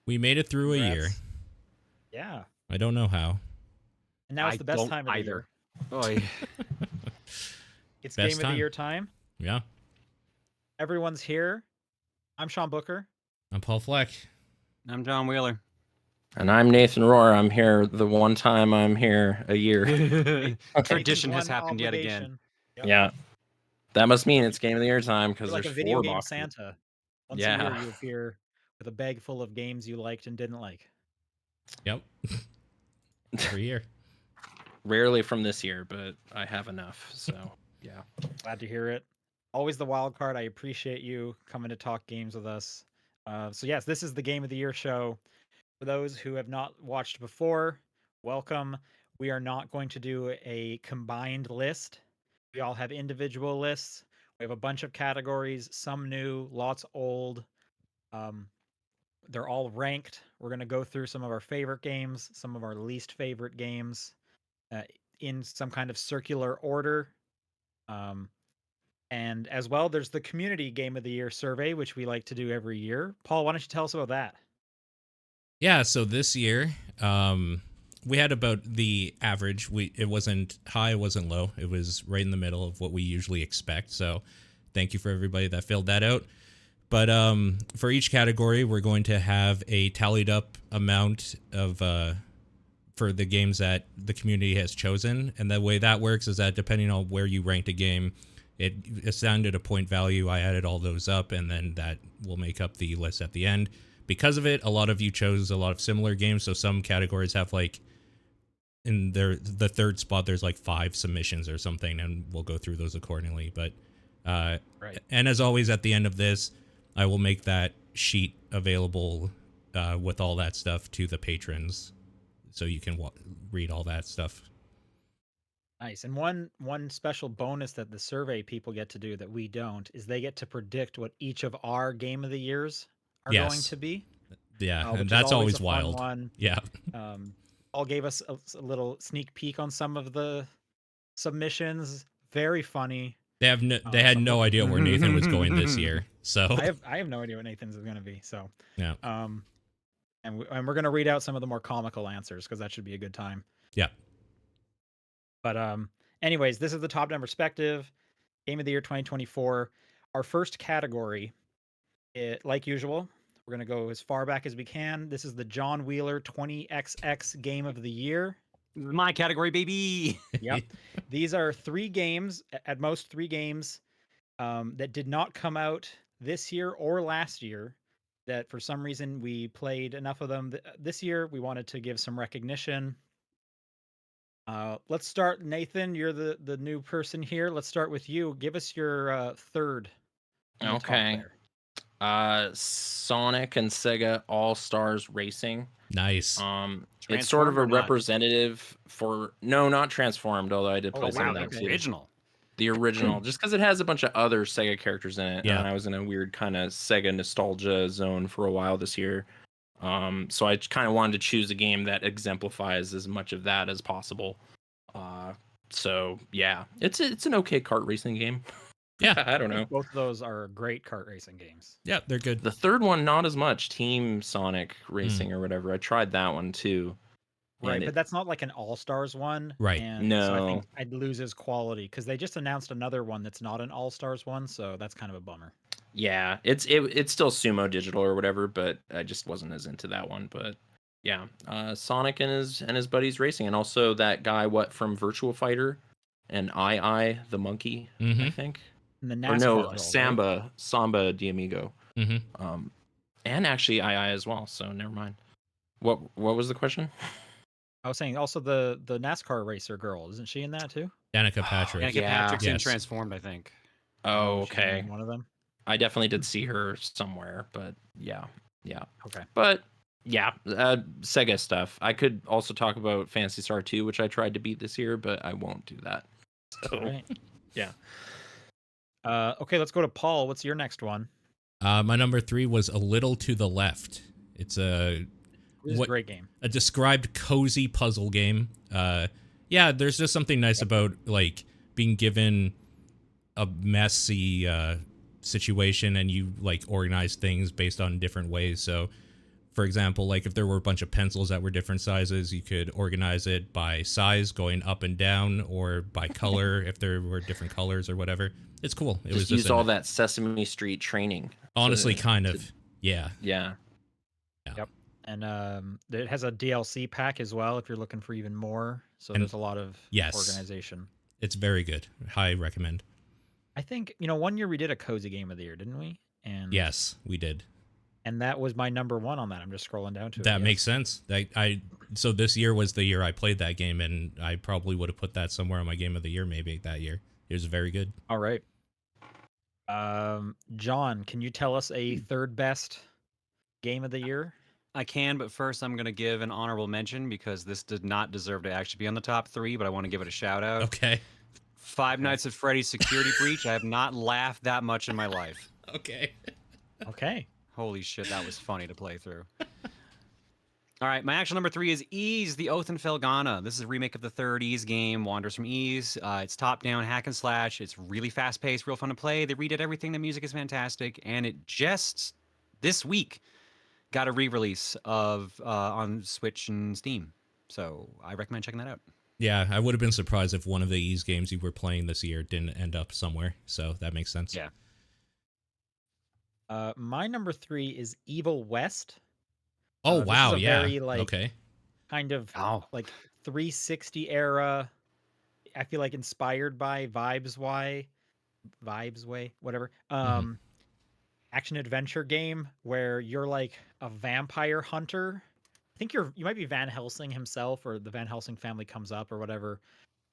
We made it through a year. Yeah. I don't know how. And now it's the best time of the year. Oy. It's Best game of the time. year time. Yeah. Everyone's here. I'm Sean Booker. I'm Paul Fleck. I'm John Wheeler. And I'm Nathan Rohr. I'm here the one time I'm here a year. Tradition has Nathan's one happened yet again. obligation. Yep. Yeah. That must mean it's Game of the Year time because You're like there's a video 4 game boxes. Santa. Once Yeah. a year you appear with a bag full of games you liked and didn't like. Yep. Every year. Rarely from this year, but I have enough. So, yeah. Glad to hear it. Always the wild card. I appreciate you coming to talk games with us. So yes, this is the Game of the Year show. For those who have not watched before, welcome. We are not going to do a combined list. We all have individual lists. We have a bunch of categories, some new, lots old. They're all ranked. We're going to go through some of our favorite games, some of our least favorite games, in some kind of circular order. And as well, there's the Community Game of the Year survey, which we like to do every year. Paul, why don't you tell us about that? Yeah, so this year, we had about the average. It wasn't high, it wasn't low. It was right in the middle of what we usually expect. So thank you for everybody that filled that out. But for each category, we're going to have a tallied up amount of for the games that the community has chosen. And the way that works is that depending on where you ranked a game, it assigned a point value. I added all those up, and then that will make up the list at the end. Because of it, a lot of you chose a lot of similar games. So some categories have like in the third spot, there's like 5 submissions or something, and we'll go through those accordingly. But Right. And as always, at the end of this, I will make that sheet available with all that stuff to the patrons, so you can read all that stuff. Nice. And one special bonus that the survey people get to do that we don't is they get to predict what each of our Game of the Years are going Yes. to be. Yeah, which and is that's always a fun wild. one. Yeah. Paul gave us a little sneak peek on some of the submissions. Very funny. They had no idea where Nathan was going this year. So I have no idea what Nathan's is going to be. So yeah. And we're going to read out some of the more comical answers because that should be a good time. Yeah. But anyways, this is the top down perspective, Game of the Year 2024. Our first category, like usual, we're going to go as far back as we can. This is the John Wheeler 20XX Game of the Year. My category, baby. Yep. These are 3 games, at most 3 games, that did not come out this year or last year, that for some reason we played enough of them this year. We wanted to give some recognition. Let's start, Nathan. You're the new person here. Let's start with you. Give us your third. Okay. Sonic and Sega All-Stars Racing. Nice. It's sort of a representative for not Transformed, although I did play some of that too. The original, just because it has a bunch of other Sega characters in it. Yeah. And I was in a weird kind of Sega nostalgia zone for a while this year. So I kind of wanted to choose a game that exemplifies as much of that as possible. So yeah, it's an okay kart racing game. Yeah, I don't know. Both of those are great kart racing games. Yeah, they're good. The third one, not as much. Team Sonic Racing or whatever. I tried that one too. Right, but that's not like an All-Stars one. Right. And No. so I think I'd lose its quality because they just announced another one that's not an All-Stars one, so that's kind of a bummer. Yeah, it's still Sumo Digital or whatever, but I just wasn't as into that one. But yeah, Sonic and his buddies racing, and also that guy from Virtua Fighter, and I the monkey, I think. And the NASCAR Samba de Amigo. Mm-hmm. And actually II as well. So never mind. What was the question? I was saying also the NASCAR racer girl, isn't she in that too? Danica Patrick. Danica Patrick's in Transformed, I think. Oh, okay. One of them. I definitely did see her somewhere, but yeah. Okay. But yeah, Sega stuff. I could also talk about Phantasy Star 2, which I tried to beat this year, but I won't do that. So, right. Yeah. Okay, let's go to Paul. What's your next one? My number 3 was A Little to the Left. It's a great game. A described cozy puzzle game. Yeah, there's just something nice about like being given a messy situation and you like organize things based on different ways. So For example, like if there were a bunch of pencils that were different sizes, you could organize it by size going up and down, or by color if there were different colors or whatever. It's cool. It was Use just all that Sesame Street training. honestly kind of. Yeah. Yeah. Yep. And it has a DLC pack as well if you're looking for even more. So And there's a lot of yes. organization. It's very good. High recommend. I think, one year we did a cozy game of the year, didn't we? And Yes, we did. And that was my number one on that. I'm just scrolling down to it. That makes sense. So this year was the year I played that game, and I probably would have put that somewhere on my game of the year maybe that year. It was very good. All right. John, can you tell us a third best game of the year? I can, but first I'm going to give an honorable mention because this did not deserve to actually be on the top 3, but I want to give it a shout out. Okay. Five Nights at Freddy's Security Breach. I have not laughed that much in my life. Okay. Okay. Holy shit, that was funny to play through. All right, my actual number 3 is Ys, The Oath in Felghana. This is a remake of the third Ys game, Wanderers from Ys. It's top-down hack and slash. It's really fast-paced, real fun to play. They redid everything. The music is fantastic, and it just this week got a re-release of on Switch and Steam. So I recommend checking that out. Yeah, I would have been surprised if one of the Ys games you were playing this year didn't end up somewhere. So that makes sense. Yeah. My number 3 is Evil West. Oh This wow, is a yeah. very, Okay. kind of Oh. like 360 era. I feel like inspired by Vibes Way, whatever. Action adventure game where you're like a vampire hunter. I think you might be Van Helsing himself, or the Van Helsing family comes up or whatever.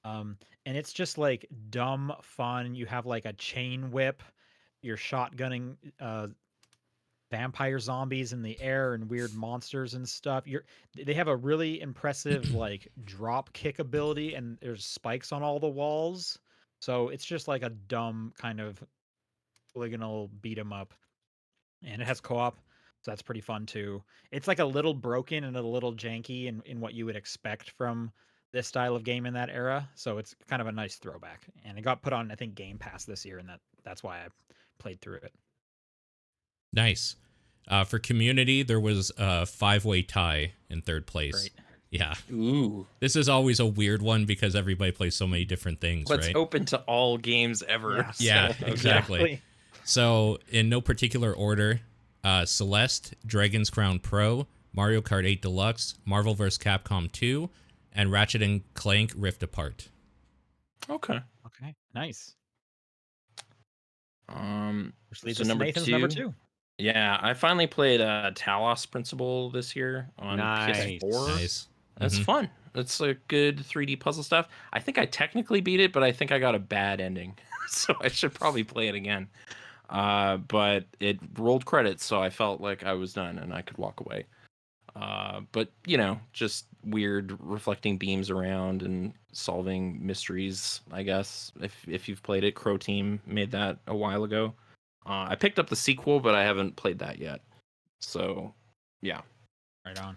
And it's just like dumb fun. You have like a chain whip. You're shotgunning vampire zombies in the air and weird monsters and stuff. They have a really impressive like drop kick ability, and there's spikes on all the walls. So it's just like a dumb kind of polygonal beat 'em up. And it has co-op, so that's pretty fun too. It's like a little broken and a little janky in what you would expect from this style of game in that era. So it's kind of a nice throwback. And it got put on, I think, Game Pass this year, and that's why I played through it. Nice. For Community, there was a 5-way tie in third place. Great. Yeah. Ooh. This is always a weird one because everybody plays so many different things, But it's right? open to all games ever. Yeah, so- exactly. So, in no particular order, Celeste, Dragon's Crown Pro, Mario Kart 8 Deluxe, Marvel vs. Capcom 2, and Ratchet and Clank Rift Apart. Okay. Okay, nice. Which leads So us to number Nathan's 2. number 2. Yeah, I finally played Talos Principle this year on Nice. PS4. Nice. That's fun. It's a good 3D puzzle stuff. I think I technically beat it, but I think I got a bad ending, so I should probably play it again. But it rolled credits, so I felt like I was done and I could walk away. But just weird reflecting beams around and solving mysteries, I guess. If you've played it, Crow Team made that a while ago. I picked up the sequel, but I haven't played that yet. So, yeah. Right on.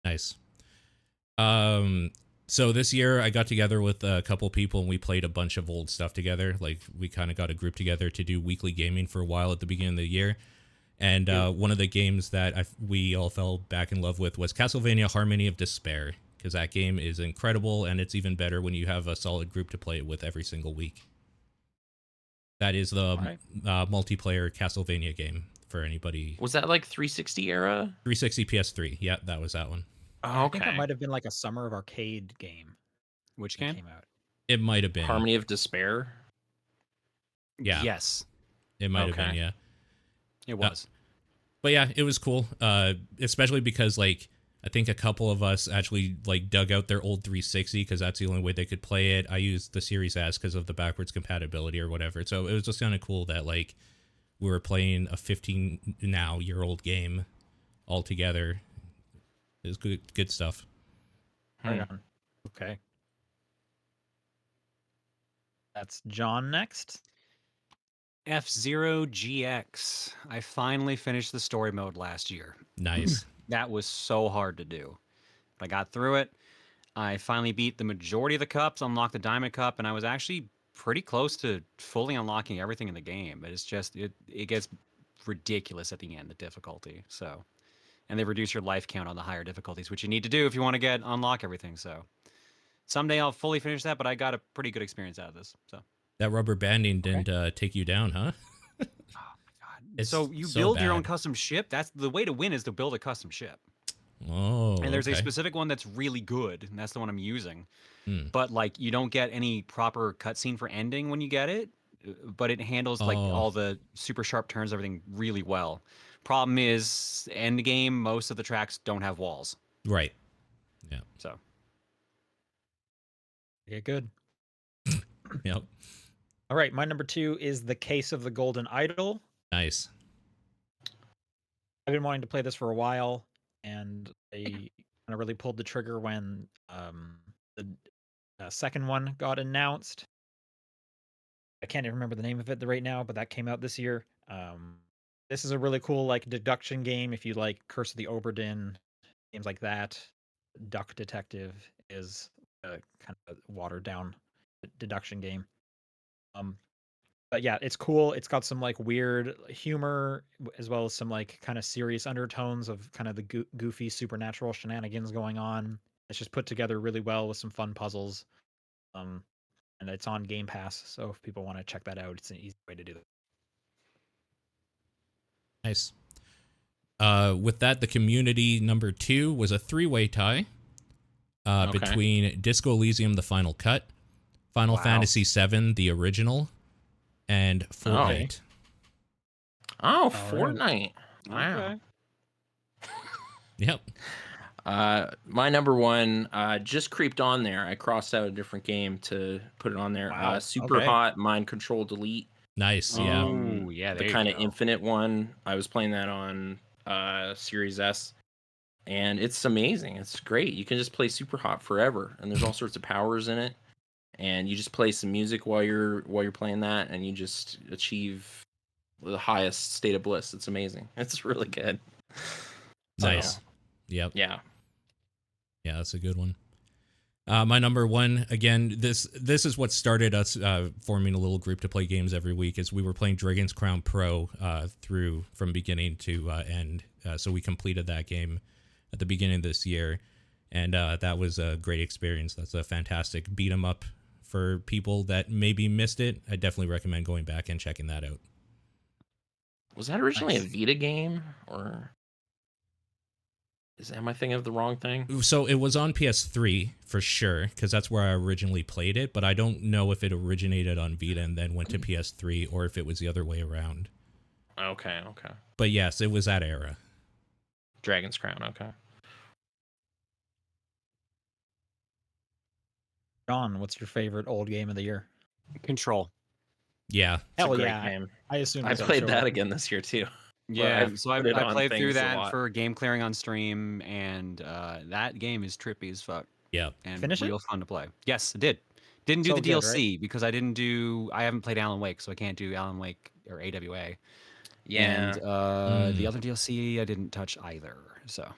Nice. So this year I got together with a couple people and we played a bunch of old stuff together. Like we kind of got a group together to do weekly gaming for a while at the beginning of the year. And one of the games that we all fell back in love with was Castlevania Harmony of Despair, because that game is incredible, and it's even better when you have a solid group to play it with every single week. That is the multiplayer Castlevania game for anybody. Was that like 360 era? 360 PS3. Yeah, that was that one. Oh, I think that okay. might have been like a Summer of Arcade game Which that game? came out. It might have been. Harmony of Despair. Yeah. Yes, It might have been, Okay. yeah. it was. But yeah, it was cool. Especially because like I think a couple of us actually like dug out their old 360 because that's the only way they could play it. I used the Series S because of the backwards compatibility or whatever. So it was just kind of cool that like we were playing a 15-year-old game all together. It was good stuff. Right on. Okay. That's John next. F-Zero GX. I finally finished the story mode last year. Nice. That was so hard to do. But I got through it. I finally beat the majority of the cups, unlocked the Diamond Cup, and I was actually pretty close to fully unlocking everything in the game. But it's just, it gets ridiculous at the end, the difficulty. So and they reduce your life count on the higher difficulties, which you need to do if you want to unlock everything. So someday I'll fully finish that, but I got a pretty good experience out of this. So That rubber banding Okay. didn't take you down, huh? oh my god! It's So you so build your own bad. custom ship. That's the way to win, is to build a custom ship. Oh, And there's a okay. specific one that's really good, and that's the one I'm using. Hmm. But like, you don't get any proper cutscene for ending when you get it, but it handles like Oh. all the super sharp turns, everything really well. Problem is, end game, most of the tracks don't have walls. Right. Yeah. So Okay, good. Yep. All right, my number 2 is The Case of the Golden Idol. Nice. I've been wanting to play this for a while, and I kind of really pulled the trigger when the second one got announced. I can't even remember the name of it right now, but that came out this year. This is a really cool like deduction game. If you like Curse of the Oberdin, games like that, Duck Detective is a kind of a watered down deduction game. But yeah, it's cool. It's got some like weird humor as well as some like kind of serious undertones of kind of the goofy supernatural shenanigans going on. It's just put together really well with some fun puzzles. And it's on Game Pass, so if people want to check that out, it's an easy way to do that. Nice. With that, the community number 2 was a 3-way tie Okay. between Disco Elysium: The Final Cut, Final Wow. Fantasy VII: The Original, and Fortnite. Oh, All right. Fortnite. Wow. Okay. Yep. My number 1 just creeped on there. I crossed out a different game to put it on there. Wow, Super okay. Hot Mind Control Delete. Nice. Yeah. Ooh, yeah, The there you kind of go. infinite one. I was playing that on Series S, and it's amazing. It's great. You can just play Super Hot forever, and there's all sorts of powers in it. And you just play some music while you're playing that, and you just achieve the highest state of bliss. It's amazing. It's really good. Nice. So, Yep. yeah. Yeah, that's a good one. My number 1, again, this is what started us forming a little group to play games every week. Is we were playing Dragon's Crown Pro through from beginning to end. So we completed that game at the beginning of this year, and that was a great experience. That's a fantastic beat 'em up for people that maybe missed it. I definitely recommend going back and checking that out. Was that originally Nice. a Vita game, or am I thinking of the wrong thing? So it was on PS3 for sure, because that's where I originally played it, but I don't know if it originated on Vita and then went to PS3 or if it was the other way around. Okay. But yes, it was that era. Dragon's Crown. Okay. John, what's your favorite old game of the year? Control. Yeah. It's a Hell great yeah. game. I assume I this would played show that up. again this year too. Yeah, I've so I put it on played through things a that lot. for game clearing on stream, and that game is trippy as fuck Yeah. and Finish it? real fun to play. Yes, I did. Didn't do So the good, DLC because I haven't played Alan Wake, so I can't do Alan Wake or AWA. Yeah. And the other DLC I didn't touch either. So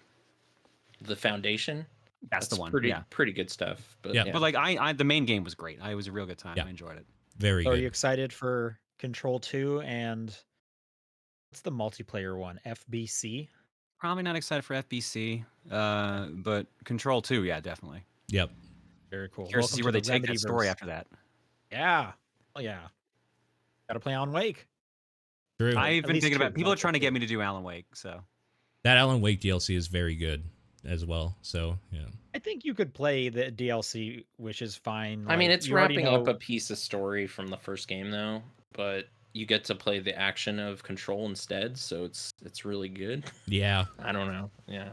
The Foundation. that's the one. Pretty good stuff. But Yeah. But like I the main game was great. It was a real good time. Yeah. I enjoyed it. Very So are good. you excited for Control 2 and what's the multiplayer one? FBC? Probably not excited for FBC, but Control 2, yeah, definitely. Yep. Very cool. Curious to see where they take that Remedyverse. story after that. Yeah. Oh yeah. Gotta play on Wake. True. I've been least thinking two, about people not are trying to just get two. me to do Alan Wake, so That Alan Wake DLC is very good as well. So, yeah. I think you could play the DLC, which is fine. I mean, like, it's you already wrapping up know- a piece of story from the first game though, but you get to play the action of Control instead, so it's really good. Yeah. I don't know. Yeah.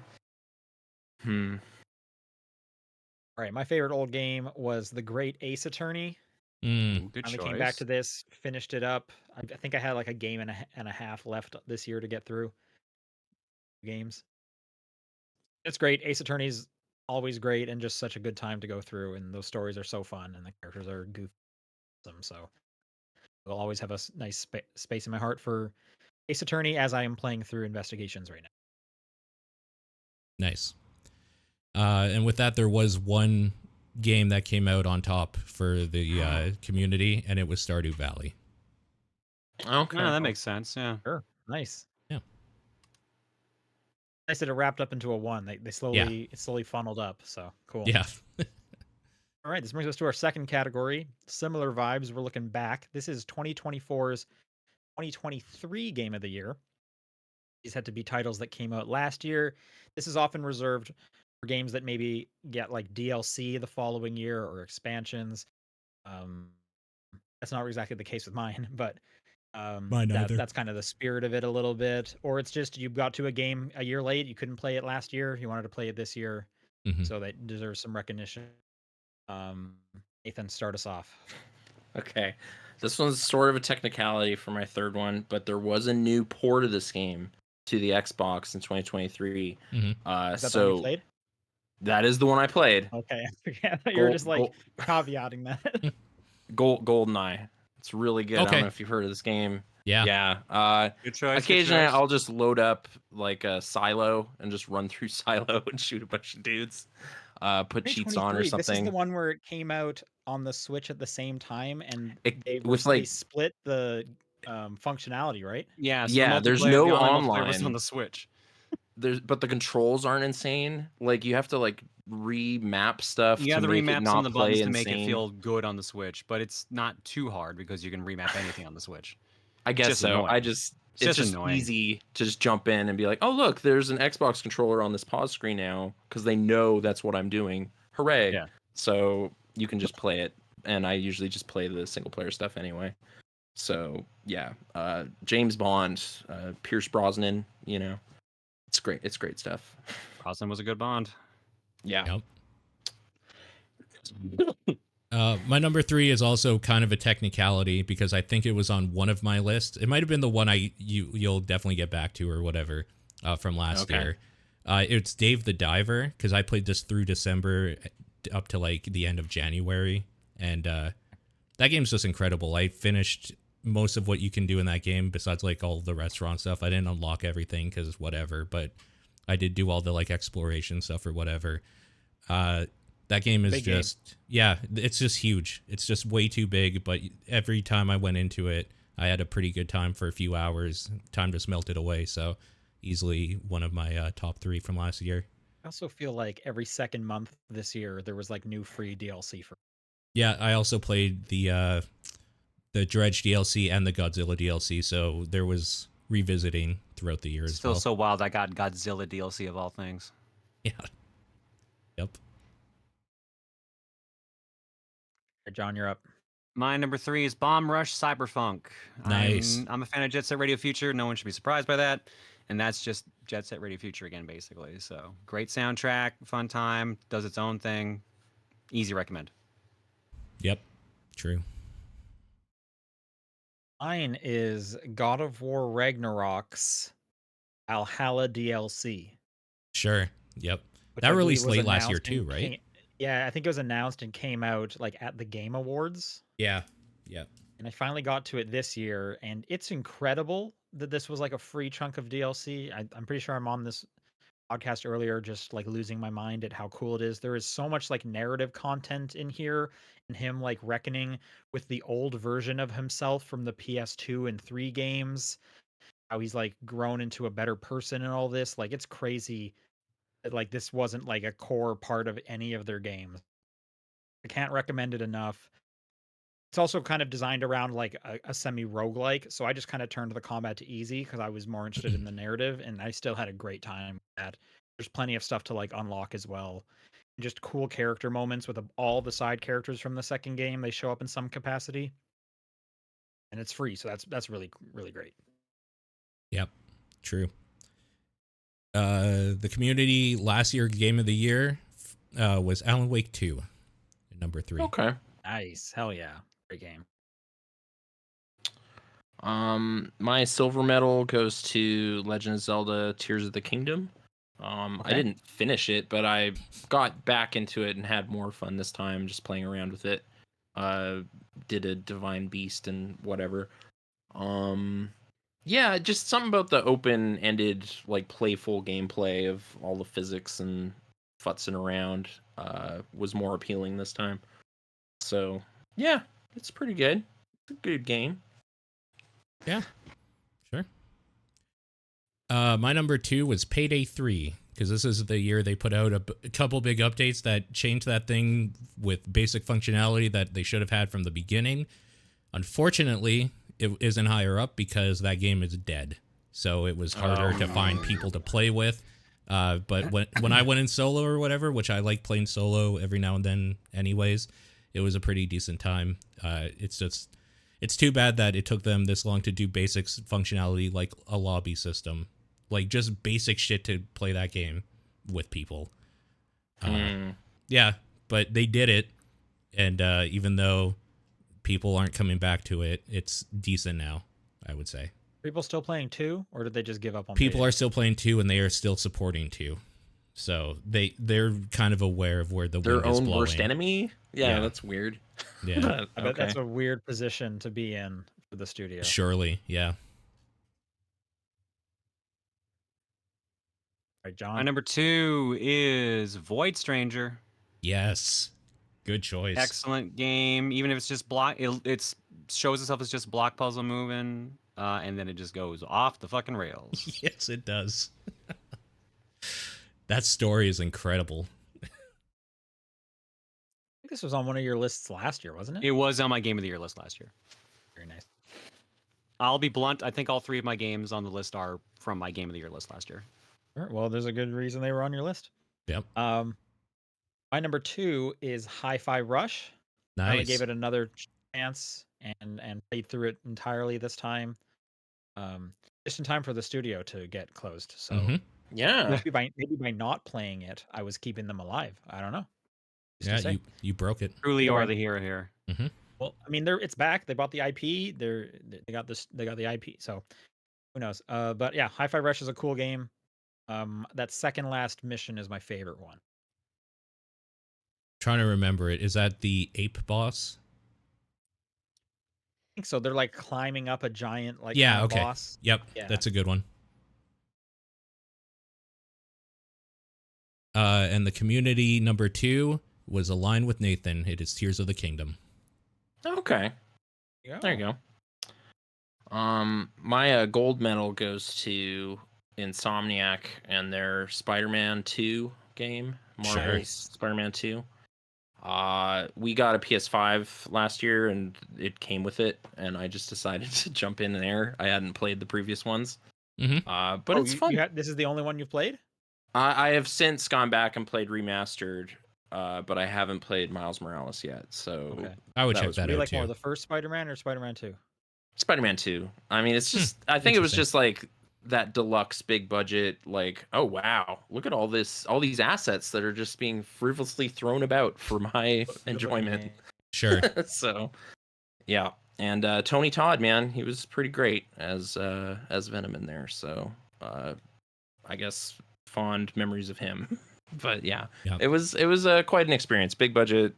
All right, my favorite old game was The Great Ace Attorney. Mm. good Finally choice. came back to this, finished it up. I think I had like a game and a half left this year to get through games. It's great. Ace Attorney's always great and just such a good time to go through. And those stories are so fun and the characters are goofy. So I'll always have a nice space in my heart for Ace Attorney as I am playing through Investigations right now. Nice. And with that, there was one game that came out on top for the community, and it was Stardew Valley. Okay. Yeah, that makes sense. Yeah. Sure. Nice. Yeah. Nice that it wrapped up into a 1. It slowly funneled up. So cool. Yeah. All right, this brings us to our second category. Similar vibes. We're looking back. This is 2024's 2023 Game of the Year. These had to be titles that came out last year. This is often reserved for games that maybe get like DLC the following year or expansions. That's not exactly the case with mine, but Mine either. that's kind of the spirit of it a little bit. Or it's just you got to a game a year late, you couldn't play it last year, you wanted to play it this year, Mhm. so that deserves some recognition. Nathan, start us off. Okay. This one's sort of a technicality for my third one, but there was a new port of this game to the Xbox in 2023. Mhm. Is that the one you So played? that is the one I played. Okay, I thought you were just like Gold, caveating that. GoldenEye. It's really good. I don't Okay. know if you've heard of this game. Yeah. Yeah. Good choice. Occasionally, I'll just load up like a silo and just run through silo and shoot a bunch of dudes. Put cheats on or 2023. This is the something. one where it came out on the Switch at the same time, and they With like, split the functionality, right? Yeah, so yeah, the there's multiplayer, the no online multiplayer was on online. the Switch. But the controls aren't insane. Like you have to like remap stuff You to have the make it remaps on not the play buttons to make it insane. feel good on the Switch, but it's not too hard because you can remap anything on the Switch. I guess just so. annoying. It's just just annoying. easy to just jump in and be like, oh look, there's an Xbox controller on this pause screen now because they know that's what I'm doing. Hooray! Yeah. So you can just play it, and I usually just play the single player stuff anyway. So yeah, James Bond, Pierce Brosnan, it's great. It's great stuff. Brosnan was a good Bond. Yeah. Yep. My number 3 is also kind of a technicality because I think it was on one of my lists. It might have been the one you'll definitely get back to or whatever from last year. It's Dave the Diver because I played this through December up to like the end of January, and that game's just incredible. I finished most of what you can do in that game besides like all the restaurant stuff. I didn't unlock everything because whatever, but I did do all the like exploration stuff or whatever. That game is Big just yeah, it's just huge. It's just way too big, but every time I went into it, I had a pretty good time for a few hours. Time just melted away, so easily one of my top 3 from last year. I also feel like every second month this year there was like new free DLC for. Yeah, I also played the Dredge DLC and the Godzilla DLC, so there was revisiting throughout the year as Still well. so wild. I got Godzilla DLC of all things. Yeah. Yep. John, you're up. My number 3 is Bomb Rush Cyberpunk. Nice. I'm a fan of Jet Set Radio Future. No one should be surprised by that. And that's just Jet Set Radio Future again, basically. So great soundtrack, fun time, does its own thing. Easy recommend. Yep. True. Mine is God of War Ragnarok's Valhalla DLC. Sure. Yep. Which That I believe released was late last year announced and too, right? Yeah, I think it was announced and came out like at the Game Awards. Yeah. Yep. And I finally got to it this year, and it's incredible that this was like a free chunk of DLC. I'm pretty sure I'm on this podcast earlier, just like losing my mind at how cool it is. There is so much like narrative content in here, and him like reckoning with the old version of himself from the PS2 and 3 games. How he's like grown into a better person and all this. Like it's crazy that like this wasn't like a core part of any of their games. I can't recommend it enough. It's also kind of designed around like a semi roguelike, so I just kind of turned the combat to easy because I was more interested in the narrative, and I still had a great time with that. There's plenty of stuff to like unlock as well. Just cool character moments with all the side characters from the second game. They show up in some capacity, and it's free, so that's really really great. Yep. True. The community last year game of the year was Alan Wake 2, number 3. Okay. Nice, hell yeah, great game. My silver medal goes to Legend of Zelda: Tears of the Kingdom. I didn't finish it, but I got back into it and had more fun this time, just playing around with it. Did a Divine Beast and whatever. Yeah, just something about the open-ended, like playful gameplay of all the physics and futzing around was more appealing this time. So yeah, it's pretty good. It's a good game. Yeah, sure. My number 2 was Payday 3, because this is the year they put out a couple big updates that changed that thing with basic functionality that they should have had from the beginning. Unfortunately, it isn't higher up because that game is dead. So it was harder to find people to play with. But when I went in solo or whatever, which I like playing solo every now and then anyways, it was a pretty decent time. It's too bad that it took them this long to do basics functionality like a lobby system. Like just basic shit to play that game with people. Yeah, but they did it. And even though people aren't coming back to it, it's decent now, I would say. People still playing 2, or did they just give up on People Payday? are still playing 2, and they are still supporting 2. So they're kind of aware of where the Their wind is own blowing. worst enemy? Yeah, Yeah. that's weird. Yeah, But, I bet that's okay. a weird position to be in for the studio. surely. Yeah. Right, My John. number 2 is Void Stranger. Yes. Good choice. Excellent game. Even if it's just block, it shows itself as just block puzzle moving, and then it just goes off the fucking rails. Yes, it does. That story is incredible. I think this was on one of your lists last year, wasn't it? It was on my Game of the Year list last year. Very nice. I'll be blunt. I think all 3 of my games on the list are from my Game of the Year list last year. All right, well, there's a good reason they were on your list. Yep. My number 2 is Hi-Fi Rush. I only Nice. gave it another chance and played through it entirely this time. Just in time for the studio to get closed. So Mhm. Yeah. maybe by not playing it, I was keeping them alive. I don't know. Who's to Yeah, say? you broke it. Truly, You're you are right. the hero here. Well, I mean, it's back. They bought the IP. They got this. They got the IP. So who knows? But yeah, Hi-Fi Rush is a cool game. That second last mission is my favorite one. Trying to remember it. Is that the ape boss? I think so. They're like climbing up a giant Yeah, kind of okay. boss. Yep. Yeah. That's a good one. And the community number 2 was aligned with Nathan. It is Tears of the Kingdom. Okay. Yeah. There you go. My gold medal goes to Insomniac and their Spider-Man 2 game, Marvel's Spider-Man 2. We got a PS5 last year, and it came with it, and I just decided to jump in there. I hadn't played the previous ones, but it's fun. This is the only one you've played? I have since gone back and played Remastered, but I haven't played Miles Morales yet. So Okay. I would That check was that Do you out like too. more the first Spider-Man or Spider-Man 2? Spider-Man 2. I mean, it's just I think it was Interesting. just like that deluxe big budget, like, oh wow, look at all these assets that are just being frivolously thrown about for my enjoyment. Sure. So yeah. And Tony Todd, man, he was pretty great as Venom in there. So I guess fond memories of him. But yeah, Yep. it was quite an experience. Big budget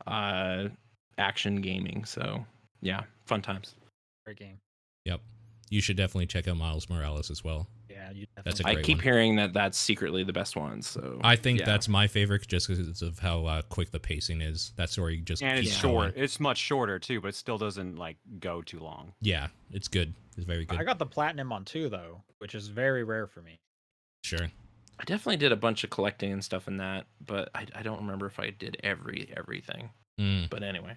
action gaming. So yeah, fun times. Great game. Yep. You should definitely check out Miles Morales as well. Yeah, you That's a definitely. I great keep one. hearing that that's secretly the best one. So I think yeah. that's my favorite just because of how quick the pacing is. That story just And it's keeps short. going. It's much shorter too, but it still doesn't like go too long. Yeah, it's good. It's very good. I got the platinum on 2 though, which is very rare for me. Sure. I definitely did a bunch of collecting and stuff in that, but I don't remember if I did everything. Mm. But anyway,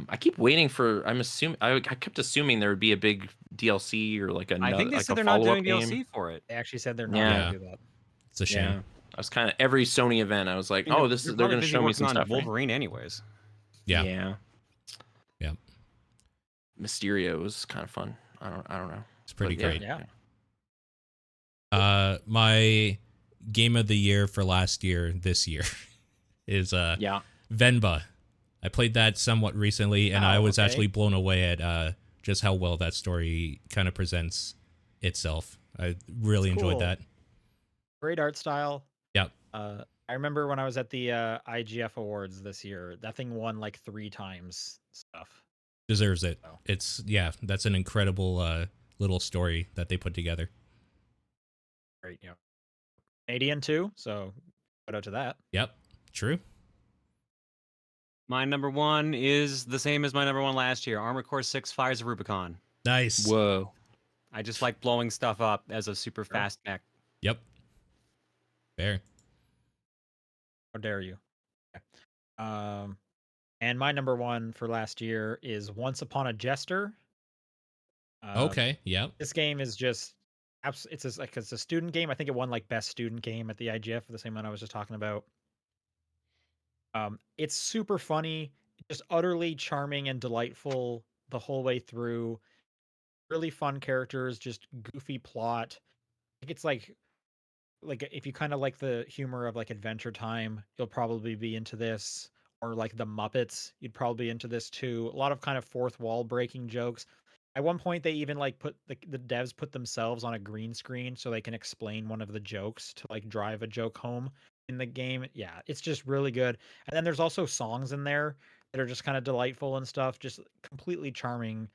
I keep waiting for. I kept assuming there would be a big DLC or like I think they like said a they're not follow-up doing game. DLC for it. They actually said they're not Yeah. going to do that. It's a shame. Yeah, I was kind of every Sony event. I was like, I mean, oh, they're they're probably going to busy show me working some on stuff. Right? Wolverine, anyways. Yeah. Yeah. Yep. Mysterio was kind of fun. I don't know. It's pretty But yeah, great. Yeah. My game of the year for this year is Yeah. Venba. I played that somewhat recently, and I was actually blown away at just how well that story kind of presents itself. I really It's enjoyed cool. that. Great art style. Yep. I remember when I was at the IGF Awards this year, that thing won like 3 times stuff. Deserves it. Oh. That's an incredible little story that they put together. Great, Canadian too, so shout out to that. Yep. True. My number 1 is the same as my number 1 last year. Armored Core 6: Fires of Rubicon. Nice. Whoa. I just like blowing stuff up as a super fast mech. Yep. Fair. How dare you? And my number one for last year is Once Upon a Jester. Okay. Yep. This game is just it's a student game. I think it won like best student game at the IGF, the same one I was just talking about. It's super funny, just utterly charming and delightful the whole way through. Really fun characters, just goofy plot. I think it's like if you kind of like the humor of like Adventure Time, you'll probably be into this. Or like the Muppets, you'd probably be into this too. A lot of kind of fourth wall breaking jokes. At one point, they even like put the devs put themselves on a green screen so they can explain one of the jokes to like drive a joke home in the game. Yeah, it's just really good. And then there's also songs in there that are just kind of delightful and stuff. Just completely charming.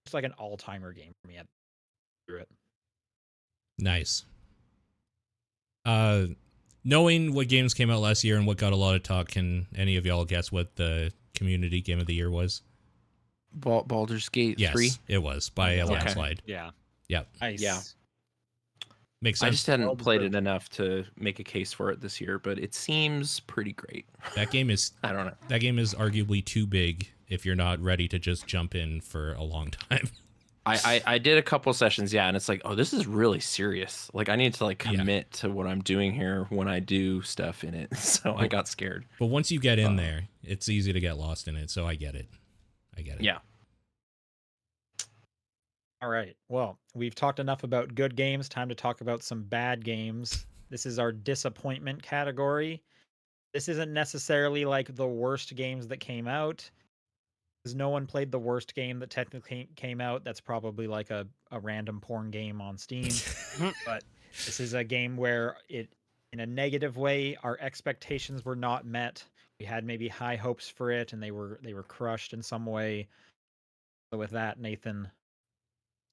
It's like an all-timer game for me. Through it. Nice. Knowing what games came out last year and what got a lot of talk, can any of y'all guess what the community game of the year was? Baldur's Gate Yes, 3? it was by a landslide. Yeah. Yep. Nice. Yeah. Makes I sense. just hadn't Well played deserved. it enough to make a case for it this year, but it seems pretty great. That game is I don't know. that game is arguably too big if you're not ready to just jump in for a long time. I did a couple sessions, yeah, and it's like, oh, this is really serious. Like, I need to like Yeah. commit to what I'm doing here when I do stuff in it. So I got scared. But once you get in there, it's easy to get lost in it. So I get it. Yeah. All right. Well, we've talked enough about good games. Time to talk about some bad games. This is our disappointment category. This isn't necessarily like the worst games that came out, because no one played the worst game that technically came out. That's probably like a random porn game on Steam. But this is a game where it, in a negative way, our expectations were not met. We had maybe high hopes for it, and they were crushed in some way. So with that, Nathan.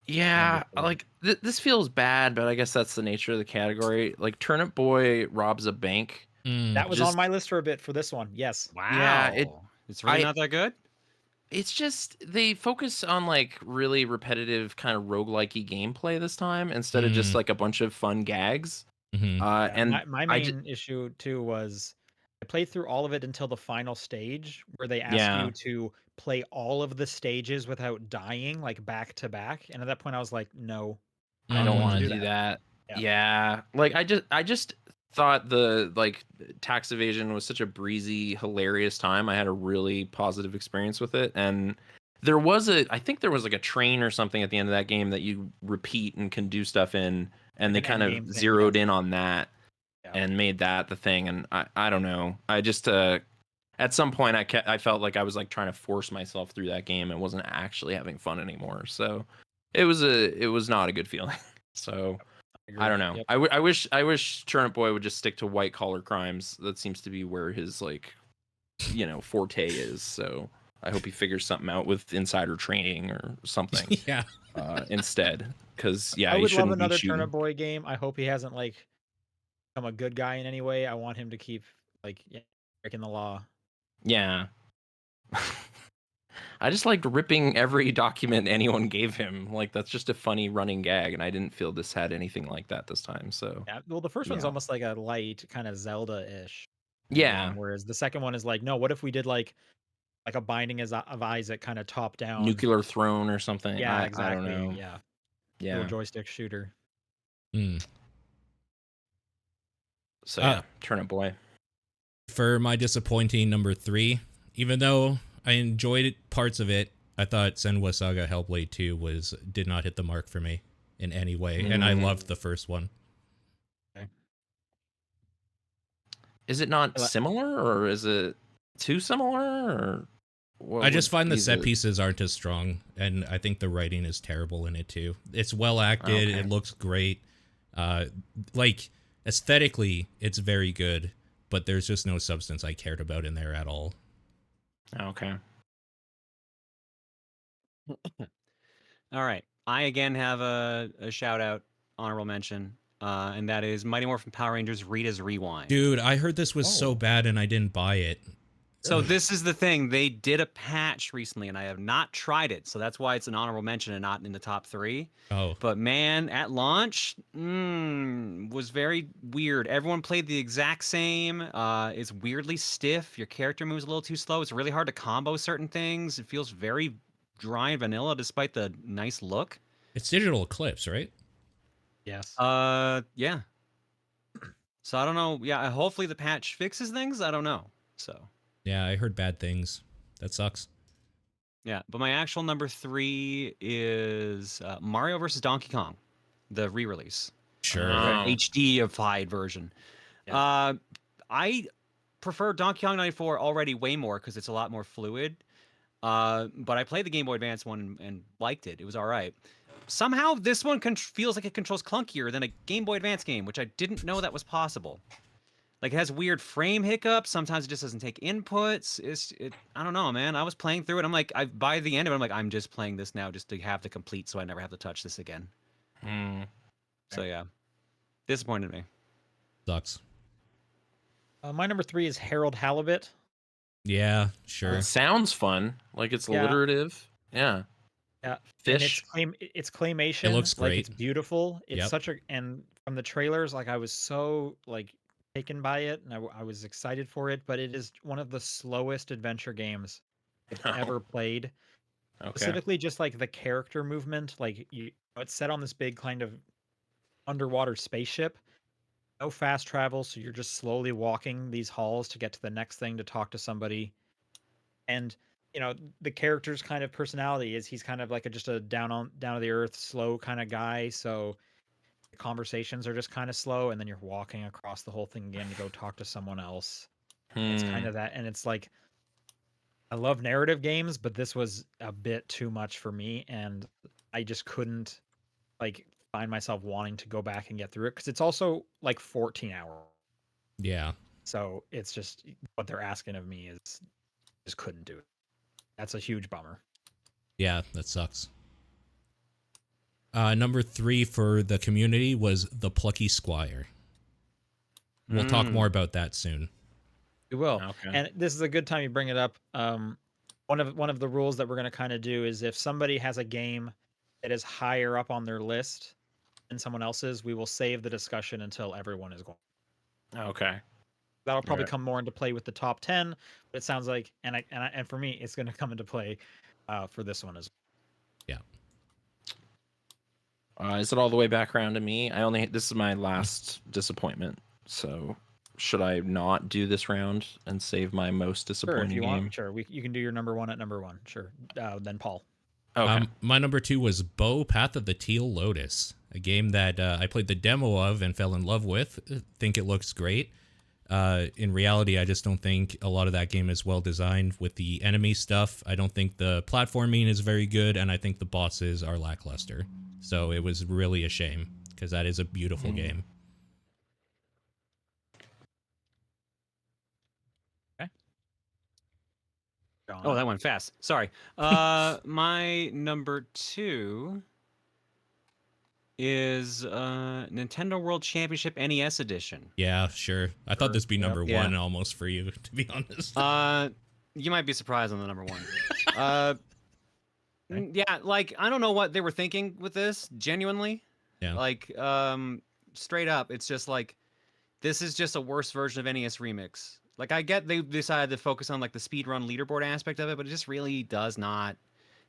Yeah, Number 4. like this feels bad, but I guess that's the nature of the category. Like Turnip Boy robs a bank. That was just- on my list for a bit for this one. Yes. Wow. Yeah, it's really I- not that good. It's just they focus on like really repetitive kind of roguelike-y gameplay this time instead of just like a bunch of fun gags. Mhm. Yeah, And my main issue too was I played through all of it until the final stage where they ask Yeah. you to play all of the stages without dying, like back to back. And at that point, I was like, no, I don't want to do do that. Yeah. Yeah. Like I just thought the like tax evasion was such a breezy, hilarious time. I had a really positive experience with it. And I think there was like a train or something at the end of that game that you repeat and can do stuff in. And Like they an kind endgame of thing, zeroed yeah. in on that Yeah. and made that the thing. And I don't know. I just at some point I felt like I was like trying to force myself through that game and wasn't actually having fun anymore. So it was not a good feeling. So I don't know. Yep. I wish Turnip Boy would just stick to white collar crimes. That seems to be where his like, forte is. So I hope he figures something out with insider training or something Yeah. instead. Because yeah, I he would love shouldn't be another shooting. Turnip Boy game. I hope he hasn't like become a good guy in any way. I want him to keep like breaking the law. Yeah. I just liked ripping every document anyone gave him. Like that's just a funny running gag, and I didn't feel this had anything like that this time. So Yeah. Well, the first one's Yeah. almost like a light kind of Zelda-ish. yeah, game, whereas the second one is like, no, what if we did like a Binding of Isaac kind of top down? Nuclear Throne or something. Yeah, I exactly. don't know. Yeah. Yeah. Little joystick shooter. Mm. So Uh, yeah, Turnip Boy. For my disappointing number 3, even though I enjoyed parts of it, I thought Senwa Saga Hellblade 2 did not hit the mark for me in any way, and I loved the first one. Is it not Like- similar, or is it too similar, or what I just would find the be set pieces aren't as strong, and I think the writing is terrible in it too. It's well acted, Okay. it looks great. Like aesthetically, it's very good, but there's just no substance I cared about in there at all. Okay. All right. I again have a shout out, honorable mention, and that is Mighty Morphin Power Rangers Rita's Rewind. Dude, I heard this was so Oh. bad and I didn't buy it. So this is the thing. They did a patch recently, and I have not tried it. So that's why it's an honorable mention and not in the top 3. Oh, But man, at launch, was very weird. Everyone played the exact same. It's weirdly stiff. Your character moves a little too slow. It's really hard to combo certain things. It feels very dry and vanilla, despite the nice look. it's Digital Eclipse, right? Yes. Yeah. So I don't know. Yeah, hopefully the patch fixes things. I don't know. So. Yeah, I heard bad things. That sucks. Yeah, but my actual number 3 is Mario vs. Donkey Kong, the re-release, Sure. Oh. HD-ified version. Yeah. I prefer Donkey Kong 94 already way more because it's a lot more fluid. But I played the Game Boy Advance one and liked it. It was all right. Somehow this one feels like it controls clunkier than a Game Boy Advance game, which I didn't know that was possible. Like it has weird frame hiccups. Sometimes it just doesn't take inputs. I don't know, man. I was playing through it. I'm like, by the end of it, I'm like, I'm just playing this now just to have the complete, so I never have to touch this again. So yeah, disappointed me. Sucks. My number 3 is Harold Halibut. Yeah, sure. It sounds fun. Like it's Yeah. alliterative. Yeah. Yeah. Fish. And it's claymation. It looks Like great. it's beautiful. It's Yep. such a, and from the trailers, like I was so like taken by it, and I was excited for it. But it is one of the slowest adventure games I've ever played. Okay. Specifically, just like the character movement. Like it's set on this big kind of underwater spaceship. No fast travel, so you're just slowly walking these halls to get to the next thing to talk to somebody. And the character's kind of personality is he's kind of like just a down to the earth, slow kind of guy. So the conversations are just kind of slow, and then you're walking across the whole thing again to go talk to someone else. It's kind of that, and it's like I love narrative games, but this was a bit too much for me, and I just couldn't like find myself wanting to go back and get through it because it's also like 14 hours. Yeah. So it's just what they're asking of me is just couldn't do it. That's a huge bummer. Yeah, that sucks. Number 3 for the community was The Plucky Squire. We'll talk more about that soon. We will. Okay. And this is a good time you bring it up. One of the rules that we're going to kind of do is if somebody has a game that is higher up on their list than someone else's, we will save the discussion until everyone is going. Okay. That'll probably Alright. come more into play with the top 10, but it sounds like and for me it's going to come into play for this one as well. Yeah. Is it all the way back around to me? This is my last disappointment. So should I not do this round and save my most Sure, disappointing if you game? want. Sure, you can do your number 1 at number 1. Sure. Then Paul. Okay. My number 2 was Bo Path of the Teal Lotus, a game that I played the demo of and fell in love with. Think it looks great. In reality, I just don't think a lot of that game is well designed with the enemy stuff. I don't think the platforming is very good, and I think the bosses are lackluster. So it was really a shame because that is a beautiful game. John. Oh, that went fast. Sorry. My number 2 is Nintendo World Championship NES Edition. Yeah, sure. I thought this would be number Yeah. 1 almost for you, to be honest. You might be surprised on the number 1. Yeah, like I don't know what they were thinking with this. Genuinely, Yeah. like straight up, it's just like this is just a worse version of NES Remix. Like I get they decided to focus on like the speedrun leaderboard aspect of it, but it just really does not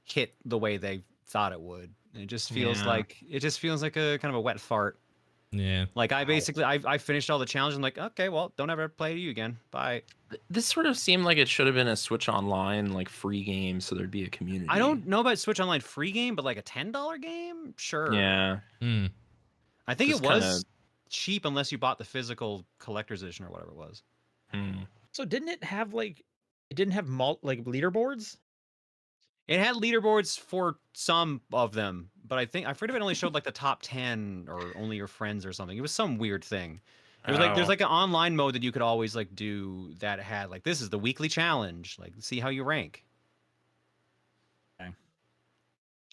hit the way they thought it would. It just feels Yeah. like a kind of a wet fart. Yeah. Like I basically I finished all the challenges. I'm like, okay, well, don't ever play you again. Bye. This sort of seemed like it should have been a Switch Online like free game, so there'd be a community. I don't know about Switch Online free game, but like a $10 game, sure. Yeah. Mm. I think Just it was kinda- cheap unless you bought the physical collector's edition or whatever it was. So didn't it have like it didn't have like leaderboards? It had leaderboards for some of them, but I forget if it only showed like the top 10 or only your friends or something. It was some weird thing. It was like there's Oh. like an online mode that you could always like do that had like this is the weekly challenge, like see how you rank. Okay.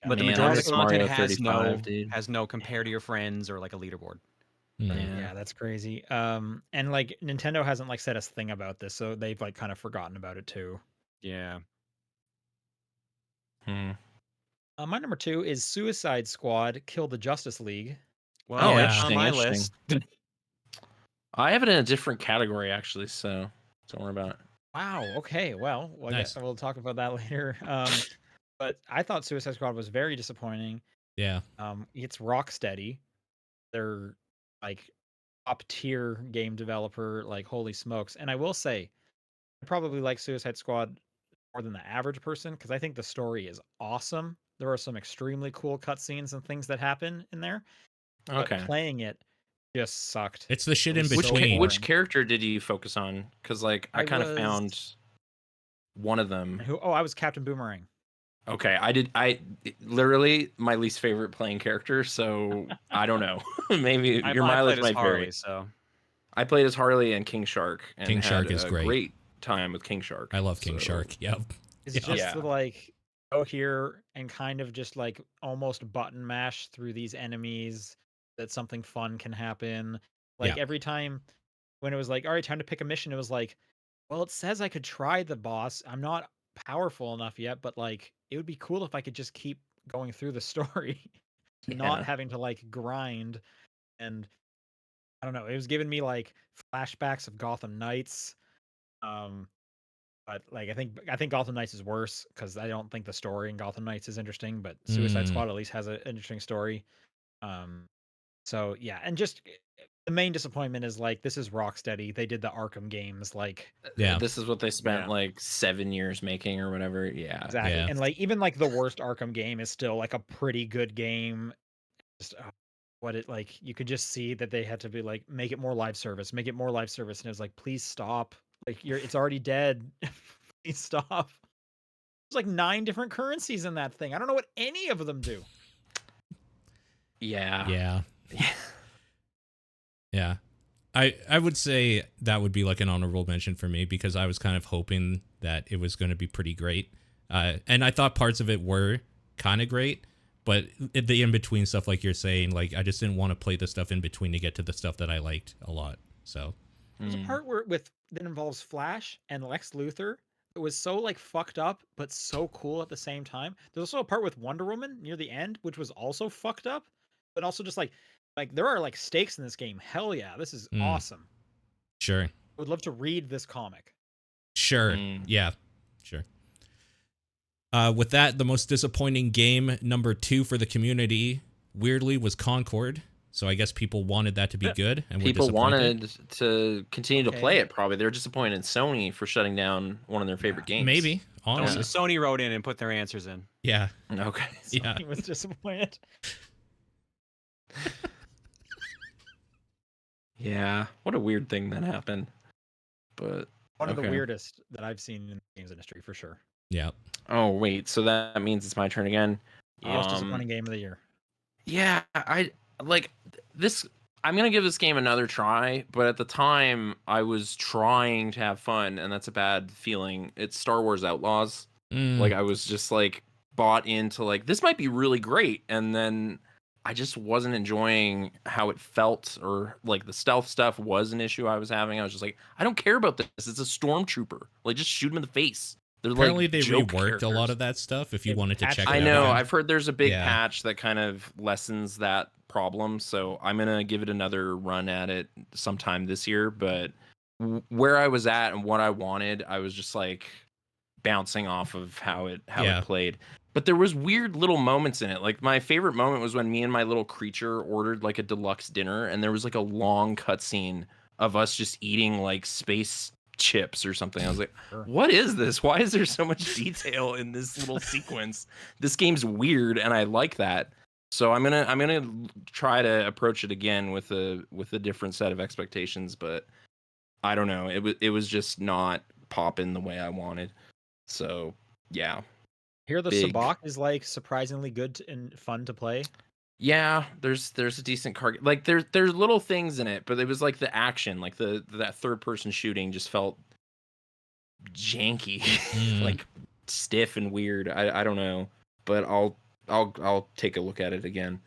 But the Man, I majority of miss the content Mario 35, dude. has no compare to your friends or like a leaderboard. But Mm. yeah, that's crazy. And like Nintendo hasn't like said a thing about this, so they've like kind of forgotten about it too. Yeah. Hmm. My number 2 is Suicide Squad: Kill the Justice League. Well, Yeah. that's on my Interesting. list. I have it in a different category actually, so don't worry about it. Wow. Okay. Well, Nice. we'll talk about that later. But I thought Suicide Squad was very disappointing. Yeah. It's Rocksteady. They're like top tier game developer. Like holy smokes! And I will say, I probably like Suicide Squad more than the average person because I think the story is awesome. There are some extremely cool cutscenes and things that happen in there, but Okay. playing it just sucked. It's the shit It in was so between. Which boring. character did you focus on? Because like I I kind of was found one of them. who? Oh, I was Captain Boomerang. Okay, I literally my least favorite playing character, so I don't know. Maybe I, your I mileage played as might vary. Harley, so I played as Harley and King Shark and King had Shark is a great. great time with King Shark. I love King So, Shark. Yep. It's Yeah. just Yeah. to like go here and kind of just like almost button mash through these enemies that something fun can happen. Like Yeah. every time when it was like, all right, time to pick a mission, it was like, well, it says I could try the boss. I'm not powerful enough yet, but like it would be cool if I could just keep going through the story and not Yeah. having to like grind. And I don't know, it was giving me like flashbacks of Gotham Knights. Um, but like I think Gotham Knights is worse because I don't think the story in Gotham Knights is interesting, but Suicide Mm. Squad at least has an interesting story. Um, so yeah, and just the main disappointment is like this is Rocksteady. They did the Arkham games, like Yeah. This is what they spent Yeah. like 7 years making or whatever. Yeah. exactly, Yeah. and like even like the worst Arkham game is still like a pretty good game. Just what it like you could just see that they had to be like make it more live service, make it more live service, and it was like please stop, like it's already dead, please stop. There's like 9 different currencies in that thing. I don't know what any of them do. Yeah. Yeah. Yeah. Yeah. I would say that would be like an honorable mention for me because I was kind of hoping that it was going to be pretty great. And I thought parts of it were kind of great, but the in-between stuff, like you're saying, like I just didn't want to play the stuff in between to get to the stuff that I liked a lot. So, There's a part where that involves Flash and Lex Luthor. It was so like fucked up, but so cool at the same time. There's also a part with Wonder Woman near the end, which was also fucked up, but also just like there are like stakes in this game. Hell yeah, this is awesome. sure. I would love to read this comic. Sure. Yeah. Sure. With that, the most disappointing game number 2 for the community, weirdly, was Concord. So I guess people wanted that to be good, and People were disappointed. wanted to continue to Okay. play it. Probably they're disappointed in Sony for shutting down one of their favorite games. Maybe, honestly. Sony wrote in and put their answers in. Yeah. Okay. Yeah. He was disappointed. Yeah. What a weird thing that happened. But One of the okay. weirdest that I've seen in the games industry for sure. Yeah. Oh wait, so that means it's my turn again. Most disappointing game of the year. Yeah, I like this. I'm gonna give this game another try, but at the time I was trying to have fun, and that's a bad feeling. It's Star Wars Outlaws. Like I was just like bought into like this might be really great, and then I just wasn't enjoying how it felt, or like the stealth stuff was an issue I was having. I was just like, I don't care about this. It's a stormtrooper. Like just shoot him in the face. They're Apparently like they joke reworked characters. a lot of that stuff if you They wanted to patched check it it out. I know. again. I've heard there's a big Yeah. patch that kind of lessens that problem. So I'm going to give it another run at it sometime this year. But where I was at and what I wanted, I was just like bouncing off of how it played. But there was weird little moments in it. Like my favorite moment was when me and my little creature ordered like a deluxe dinner, and there was like a long cutscene of us just eating like space chips or something. I was like, Sure. what is this? Why is there so much detail in this little sequence? This game's weird, and I like that. So I'm gonna try to approach it again with a different set of expectations, but I don't know. It was just not popping the way I wanted. So yeah. Here the Big. Sabacc is like surprisingly good and fun to play. Yeah, there's a decent card. Like there's little things in it, but it was like the action, like that third person shooting just felt janky, like stiff and weird. I don't know, but I'll take a look at it again.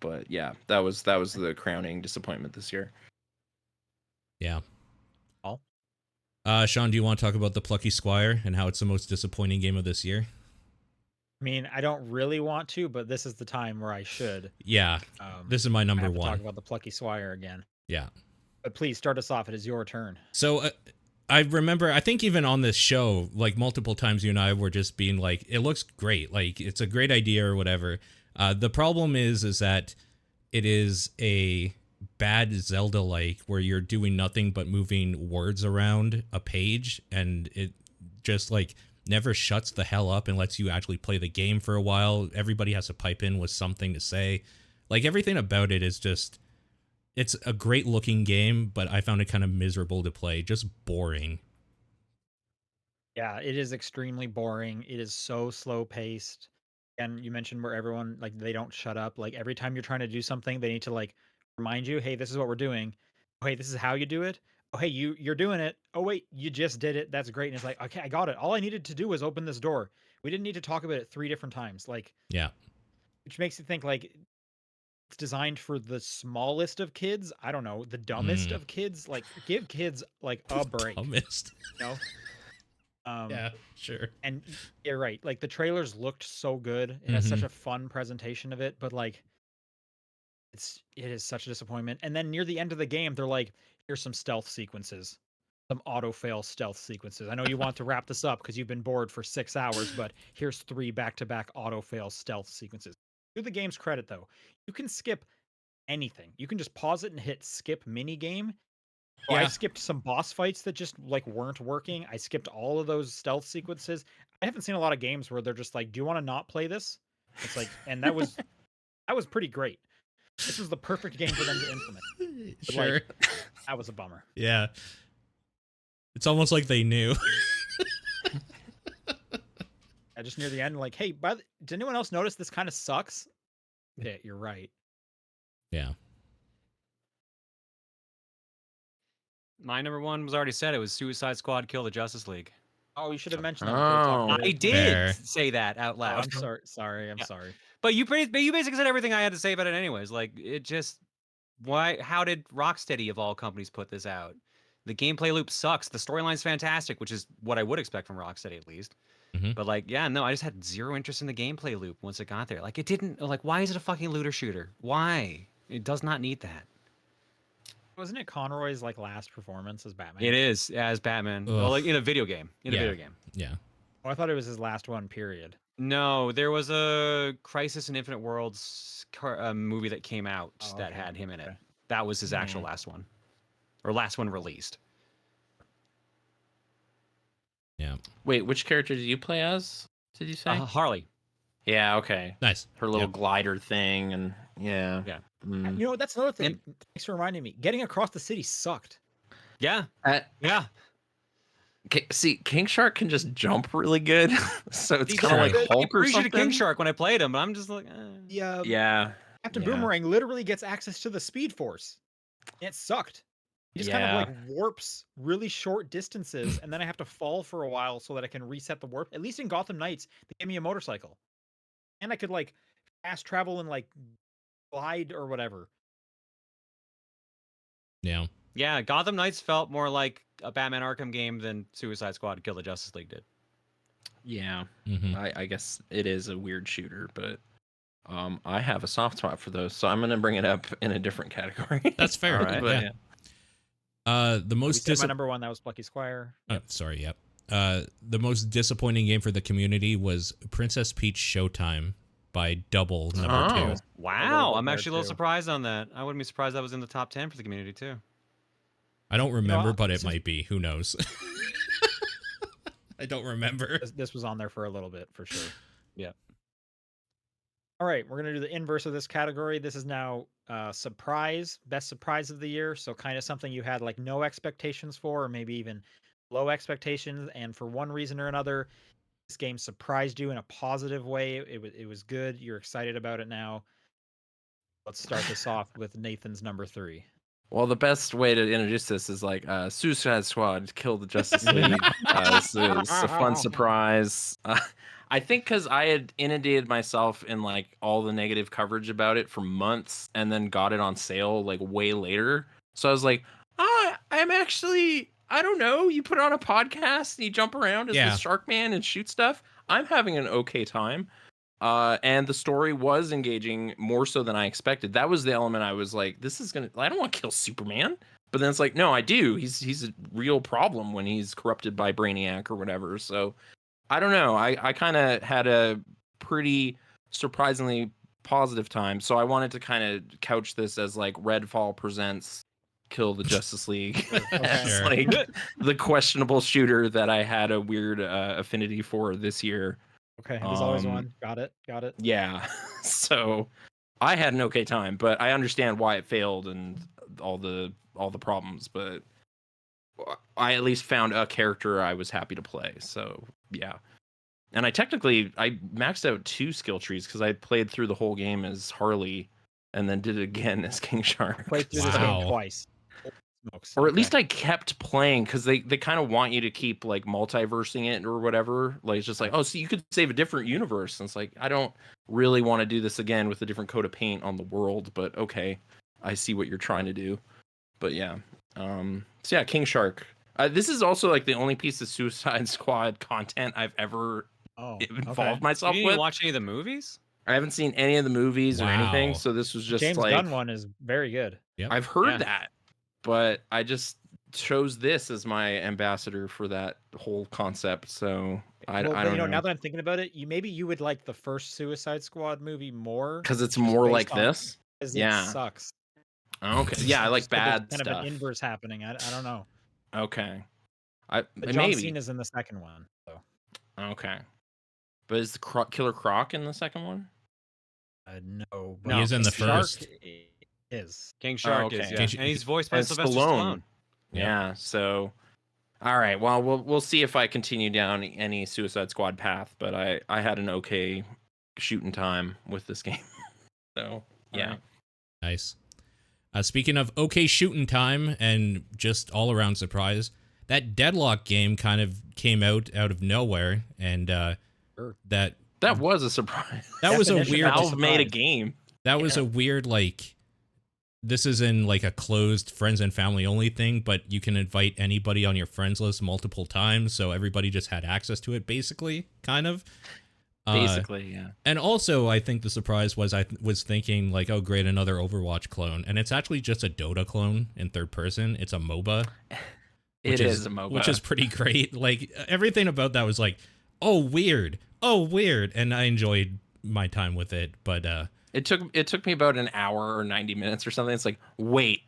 But yeah, that was the crowning disappointment this year. Yeah. Paul? Sean, do you want to talk about the Plucky Squire and how it's the most disappointing game of this year? I mean, I don't really want to, but this is the time where I should. Yeah, this is my I number have to one. talk about the Plucky Squire again. Yeah. But please start us off. It is your turn. So I remember, I think even on this show, like multiple times you and I were just being like, it looks great. Like it's a great idea or whatever. The problem is that it is a bad Zelda-like where you're doing nothing but moving words around a page, and it just like never shuts the hell up and lets you actually play the game for a while. Everybody has to pipe in with something to say. Like everything about it is just, it's a great looking game, but I found it kind of miserable to play, just boring. Yeah, it is extremely boring. It is so slow paced. And you mentioned where everyone like they don't shut up. Like every time you're trying to do something, they need to like remind you, "Hey, this is what we're doing. Oh, hey, this is how you do it. Oh, hey, you're doing it. Oh, wait, you just did it. That's great." And it's like, "Okay, I got it. All I needed to do was open this door. We didn't need to talk about it 3 different times." Like, Yeah. which makes you think like it's designed for the smallest of kids. I don't know, the dumbest of kids. Like, give kids like a break. Dumbest. You know? Yeah, sure. And you're right. Like the trailers looked so good. It has such a fun presentation of it, but like it is such a disappointment. And then near the end of the game, they're like, here's some stealth sequences. Some auto fail stealth sequences. I know you want to wrap this up because you've been bored for 6 hours, but here's 3 back-to-back auto fail stealth sequences. To the game's credit though, you can skip anything. You can just pause it and hit skip mini game. So I Yeah. skipped some boss fights that just like weren't working. I skipped all of those stealth sequences. I haven't seen a lot of games where they're just like, "Do you want to not play this?" It's like, and that was pretty great. This was the perfect game for them to implement. But, Sure. like, that was a bummer. Yeah. It's almost like they knew. Just near the end, like, "Hey, did anyone else notice this kind of sucks?" Yeah, you're right. Yeah. My number one was already said. It was Suicide Squad Kill the Justice League. Oh, you should have mentioned that. Before we talked about I it. did Fair. say that out Oh, loud. I'm sorry. Sorry, I'm Yeah. sorry. But you basically said everything I had to say about it anyways. Like it just how did Rocksteady of all companies put this out? The gameplay loop sucks. The storyline's fantastic, which is what I would expect from Rocksteady at least. Mhm. But like, yeah, no, I just had zero interest in the gameplay loop once it got there. Like it didn't like why is it a fucking looter shooter? Why? It does not need that. Wasn't it Conroy's like last performance as Batman? It is as Batman. Well, Ugh. like in a video game. In a Yeah. video game. Yeah. Oh, I thought it was his last one. Period. No, there was a Crisis in Infinite Worlds movie that came out Oh, that okay. had him in it. Okay. That was his actual last one, or last one released. Yeah. Wait, which character did you play as? Did you say? Harley. Yeah, okay. Nice. Her little Yep. glider thing, and yeah. Yeah. Mm. You know, that's another thing. Thanks for reminding me. Getting across the city sucked. Yeah. Uh, Yeah. See, King Shark can just jump really good, so it's He kind of does. like I Hulk or appreciated something. King Shark when I played him, but I'm just like, Yeah. Yeah, Captain yeah. Boomerang literally gets access to the Speed Force. And it sucked. He just kind of like warps really short distances, and then I have to fall for a while so that I can reset the warp. At least in Gotham Knights, they gave me a motorcycle. And I could like fast travel and like glide or whatever. Yeah. yeah. Gotham Knights felt more like a Batman Arkham game than Suicide Squad Kill the Justice League did. Yeah. Mhm. I guess it is a weird shooter, but I have a soft spot for those, so I'm gonna bring it up in a different category. That's fair. All right. But, Yeah. The We most said my number one, that was Plucky Squire. sorry, yep. The most disappointing game for the community was Princess Peach Showtime by Double number Oh. 2. Wow. bit I'm there, actually a little too. surprised on that. I wouldn't be surprised that was in the top 10 for the community too. I don't remember, but it this is- might be. Who knows? I don't remember. This was on there for a little bit for sure. Yeah. All right, we're gonna do the inverse of this category. This is now surprise, best surprise of the year. So kind of something you had like no expectations for, or maybe even low expectations, and for one reason or another, this game surprised you in a positive way. It was good. You're excited about it now. Let's start this off with Nathan's number 3. Well, the best way to introduce this is like Suicide Squad Kill the Justice League. It's a fun surprise. I think because I had inundated myself in like all the negative coverage about it for months, and then got it on sale like way later. So I was like, I'm actually, I don't know. You put on a podcast and you jump around as Yeah. the Shark Man and shoot stuff. I'm having an okay time. And the story was engaging more so than I expected. That was the element I was like, this is gonna. I don't want to kill Superman. But then it's like, no, I do. He's a real problem when he's corrupted by Brainiac or whatever. So I don't know. I kind of had a pretty surprisingly positive time. So I wanted to kind of couch this as like Redfall presents Kill the Justice League. As Sure. like the questionable shooter that I had a weird affinity for this year. Okay, there's always Um, one. Got it. Yeah. So I had an okay time, but I understand why it failed and all the problems, but I at least found a character I was happy to play. So, yeah. And I maxed out 2 skill trees because I played through the whole game as Harley and then did it again as King Shark. Played through this Wow. game twice. Smokes. Or at Okay. least I kept playing because they kind of want you to keep like multiversing it or whatever. Like it's just like, oh, so you could save a different universe. And it's like, I don't really want to do this again with a different coat of paint on the world, but okay, I see what you're trying to do. But yeah, so yeah, King Shark. This is also like the only piece of Suicide Squad content I've ever involved okay. myself You didn't with. even watch any of the movies? I haven't seen any of the movies or anything, Wow. so this was just James like Gunn one is very good. Yep. I've heard Yeah. that, but I just chose this as my ambassador for that whole concept. So I Well, don't know now that I'm thinking about it, you would like the first Suicide Squad movie more because it's just more based like on- this. 'cause Yeah. it sucks. Okay. Yeah, I like Just that there's bad kind stuff. of an inverse happening. I don't know. Okay. But John Maybe. Cena's in the second one, so Okay. But is the Killer Croc in the second one? no. No, He is in the Shark first. is. King Shark okay. is, yeah. King Sh- And he's voiced by And Sylvester Stallone. Stallone. Yeah. So, all right. Well, we'll see if I continue down any Suicide Squad path. But I had an okay shooting time with this game. So yeah. Alright. Nice. Speaking of okay shooting time and just all around surprise, that Deadlock game kind of came out of nowhere, and Sure. that was a surprise. was a Definition weird of Valve made a surprise. game. that was a weird like. This is in like a closed friends and family only thing, but you can invite anybody on your friends list multiple times, so everybody just had access to it, basically, kind of. Basically, yeah. And also, I think the surprise was I was thinking like, oh great, another Overwatch clone, and it's actually just a Dota clone in third person. It's a MOBA. It is a MOBA. Which is pretty great. Like everything about that was like, oh weird, and I enjoyed my time with it. But It took me about an hour or 90 minutes or something. It's like, wait,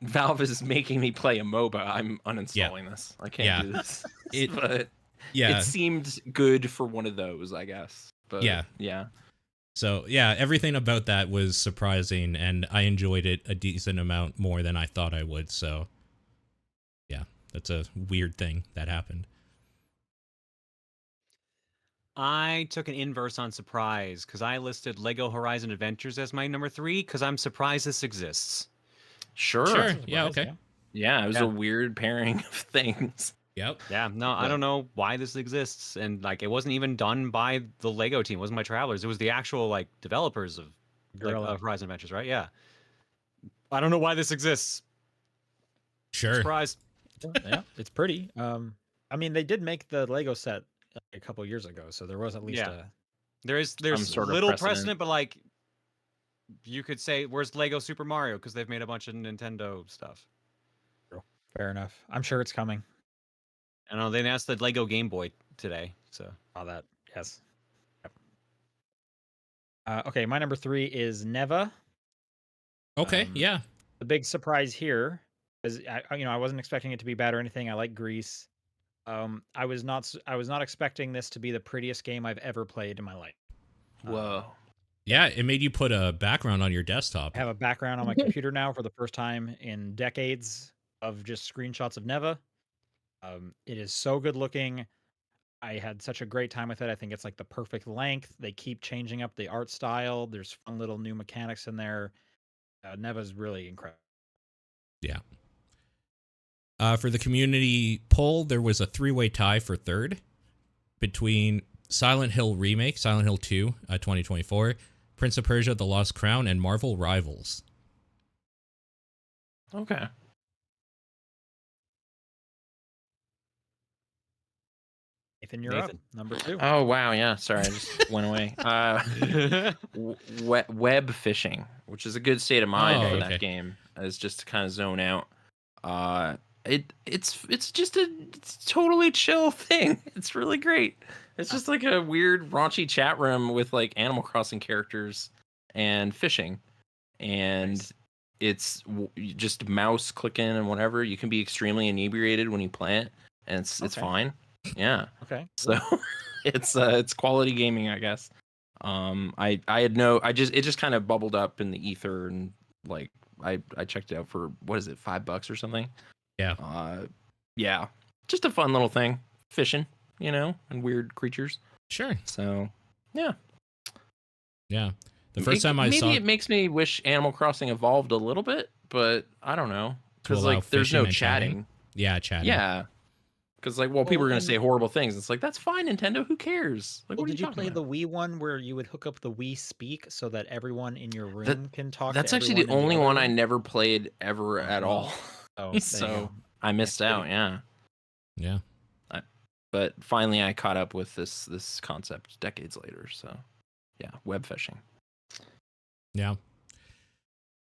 Valve is making me play a MOBA. I'm uninstalling this. I can't do this. But yeah, it seemed good for one of those, I guess. But yeah. So yeah, everything about that was surprising, and I enjoyed it a decent amount more than I thought I would. So yeah, that's a weird thing that happened. I took an inverse on surprise because I listed Lego Horizon Adventures as my number 3 because I'm surprised this exists. Sure. Yeah. Okay. Yeah, it was Yeah. a weird pairing of things. Yep. Yeah, no, I don't know why this exists, and like it wasn't even done by the Lego team. It wasn't by Travelers. It was the actual like developers of Gorilla. Horizon Adventures, right? Yeah. I don't know why this exists. Sure. Surprise. Yeah, it's pretty. I mean, they did make the Lego set a couple years ago, so there was at least Yeah. a. There's sort of little precedent. precedent, but like you could say, where's Lego Super Mario? Because they've made a bunch of Nintendo stuff. Fair enough. I'm sure it's coming. I know they announced the Lego Game Boy today, so All that. Yes. Yep. Okay, my number 3 is Neva. Okay. Yeah. The big surprise here is I wasn't expecting it to be bad or anything. I like Grease. I was not expecting this to be the prettiest game I've ever played in my life. Whoa. Yeah. It made you put a background on your desktop. I have a background on my computer now for the first time in decades of just screenshots of Neva. It is so good looking. I had such a great time with it. I think it's like the perfect length. They keep changing up the art style. There's fun little new mechanics in there. Neva's really incredible. Yeah. For the community poll, there was a 3-way tie for third between Silent Hill Remake, Silent Hill 2, 2024, Prince of Persia: The Lost Crown, and Marvel Rivals. Okay. Nathan, you're Nathan. up. Number 2. Oh wow, yeah. Sorry, I just went away. Web fishing, which is a good state of mind Oh, for okay. that game, is just to kind of zone out. It's just a totally chill thing. It's really great. It's just like a weird raunchy chat room with like Animal Crossing characters and fishing, and Nice. it's just mouse clicking and whatever. You can be extremely inebriated when you play it, and it's Okay. fine. Yeah. Okay. So it's quality gaming, I guess. I had it just kind of bubbled up in the ether, and like I checked it out for, what is it, $5 or something? Yeah. Yeah, just a fun little thing, fishing, and weird creatures. Sure. So yeah. The first time I saw it makes me wish Animal Crossing evolved a little bit, but I don't know, because allow like there's fishing no and chatting? chatting. Yeah, chatting. Yeah. Because people are Well, going to and- say horrible things. It's like, that's fine, Nintendo. Who cares? Like, Well, what are did you you talking play about? the Wii one where you would hook up the Wii Speak so that everyone in your room can talk? That's to actually the everyone in only other one I room? never played ever at well, all. Oh, there you So go. I missed Yeah, out. Yeah. Yeah. But finally, I caught up with this concept decades later. So yeah, web fishing. Yeah.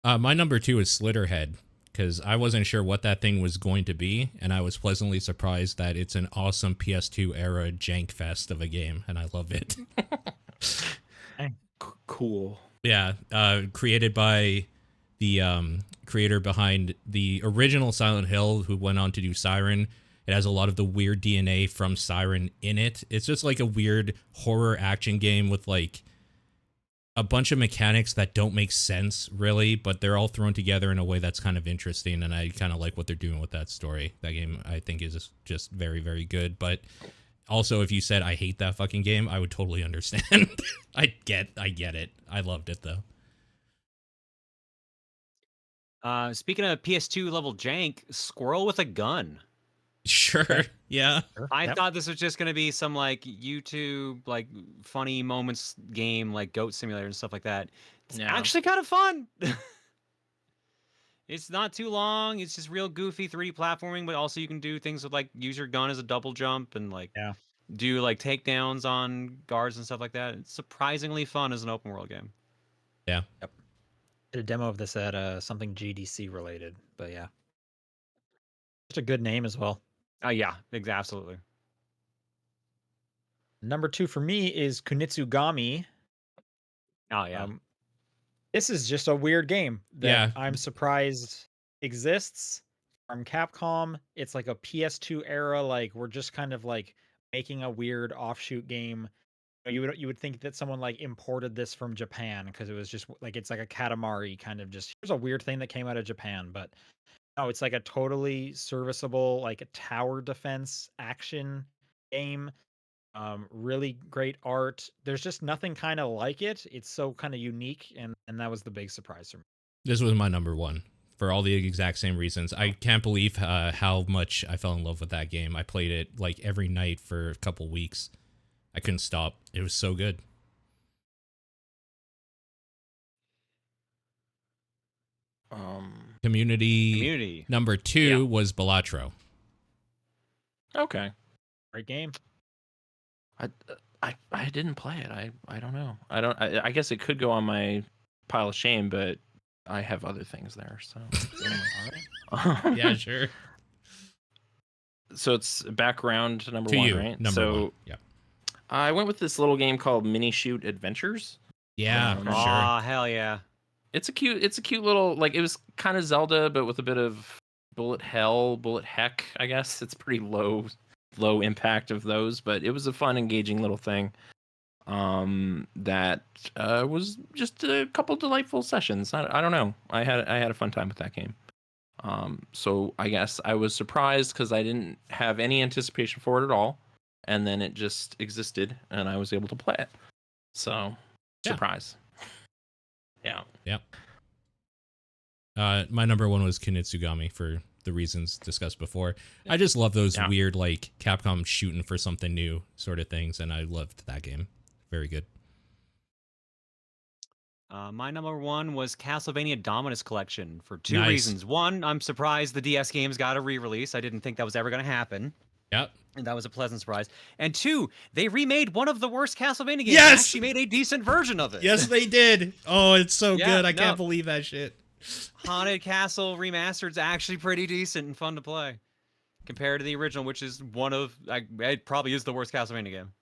My number 2 is Slitterhead, because I wasn't sure what that thing was going to be, and I was pleasantly surprised that it's an awesome PS2 era jank fest of a game, and I love it. Cool. Yeah, created by the creator behind the original Silent Hill, who went on to do Siren. It has a lot of the weird DNA from Siren in it. It's just like a weird horror action game with like a bunch of mechanics that don't make sense, really, but they're all thrown together in a way that's kind of interesting, and I kind of like what they're doing with that story. That game, I think, is just very, very good, but also, if you said I hate that fucking game, I would totally understand. I get it. I loved it, though. Speaking of PS2 level jank, Squirrel with a Gun. Sure. Okay. Yeah. Sure. I Yep. thought this was just gonna be some like YouTube like funny moments game like Goat Simulator and stuff like that. It's Yeah. actually kind of fun. It's not too long. It's just real goofy 3D platforming, but also you can do things with like use your gun as a double jump and like Yeah. do like takedowns on guards and stuff like that. It's surprisingly fun as an open world game. Yeah. Did a demo of this at something GDC related, but yeah, just a good name as well. Oh yeah, absolutely. Number 2 for me is Kunitsugami. Oh yeah. This is just a weird game that Yeah. I'm surprised exists from Capcom. It's like a PS2 era, like we're just kind of like making a weird offshoot game. You would think that someone like imported this from Japan because it was just like it's like a Katamari kind of just here's a weird thing that came out of Japan, but no, it's like a totally serviceable like a tower defense action game. Really great art. There's just nothing kind of like it. It's so kind of unique, and that was the big surprise for me. This was my number 1 for all the exact same reasons. I can't believe how much I fell in love with that game. I played it like every night for a couple weeks. I couldn't stop. It was so good. Community number 2 Yeah. was Balatro. Okay. Great game. I didn't play it. I don't know. I guess it could go on my pile of shame, but I have other things there. So anyway. Yeah, sure. So it's background to number To 1, you, right? number so 1. Yeah. I went with this little game called Mini Shoot Adventures. Yeah, Oh, sure. Aw, hell yeah. It's a cute little, like, it was kind of Zelda, but with a bit of bullet heck, I guess. It's pretty low impact of those, but it was a fun, engaging little thing. That was just a couple delightful sessions. I don't know. I had a fun time with that game. So I guess I was surprised because I didn't have any anticipation for it at all, and then it just existed, and I was able to play it. So Yeah. surprise. Yeah. Yep. My number 1 was Kunitsugami for the reasons discussed before. I just love those Yeah. weird, like, Capcom shooting for something new sort of things, and I loved that game. Very good. My number 1 was Castlevania Dominus Collection for 2 Nice. reasons. One, I'm surprised the DS games got a re-release. I didn't think that was ever going to happen. Yep. And that was a pleasant surprise. And 2, they remade one of the worst Castlevania games. Yes! And actually made a decent version of it. Yes, they did. Oh, it's so Yeah, good. I no. can't believe that shit. Haunted Castle Remastered's actually pretty decent and fun to play compared to the original, which is one of it probably is the worst Castlevania game.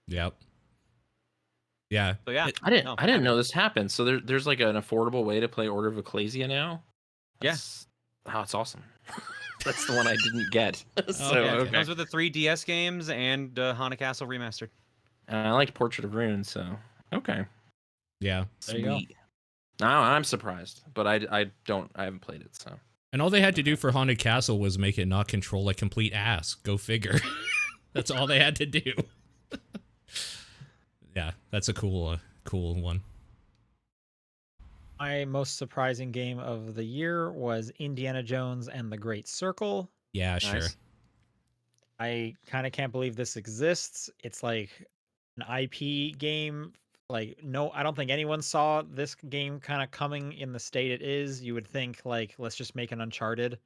Yep. Yeah. So yeah, I didn't happy. know this happened. So there's like an affordable way to play Order of Ecclesia now. Yes. Oh, it's awesome. That's the one I didn't get. So Okay. Yeah, it okay. comes with the 3 DS games and Haunted Castle Remastered. And I liked Portrait of Ruin, so okay. Yeah. There you go. Sweet. No, I'm surprised, but I haven't played it, so. And all they had to do for Haunted Castle was make it not control a complete ass. Go figure. That's all they had to do. Yeah, that's a cool one. My most surprising game of the year was Indiana Jones and the Great Circle. Yeah, sure. Nice. I kind of can't believe this exists. It's like an IP game. Like, no, I don't think anyone saw this game kind of coming in the state it is. You would think, like, let's just make an Uncharted.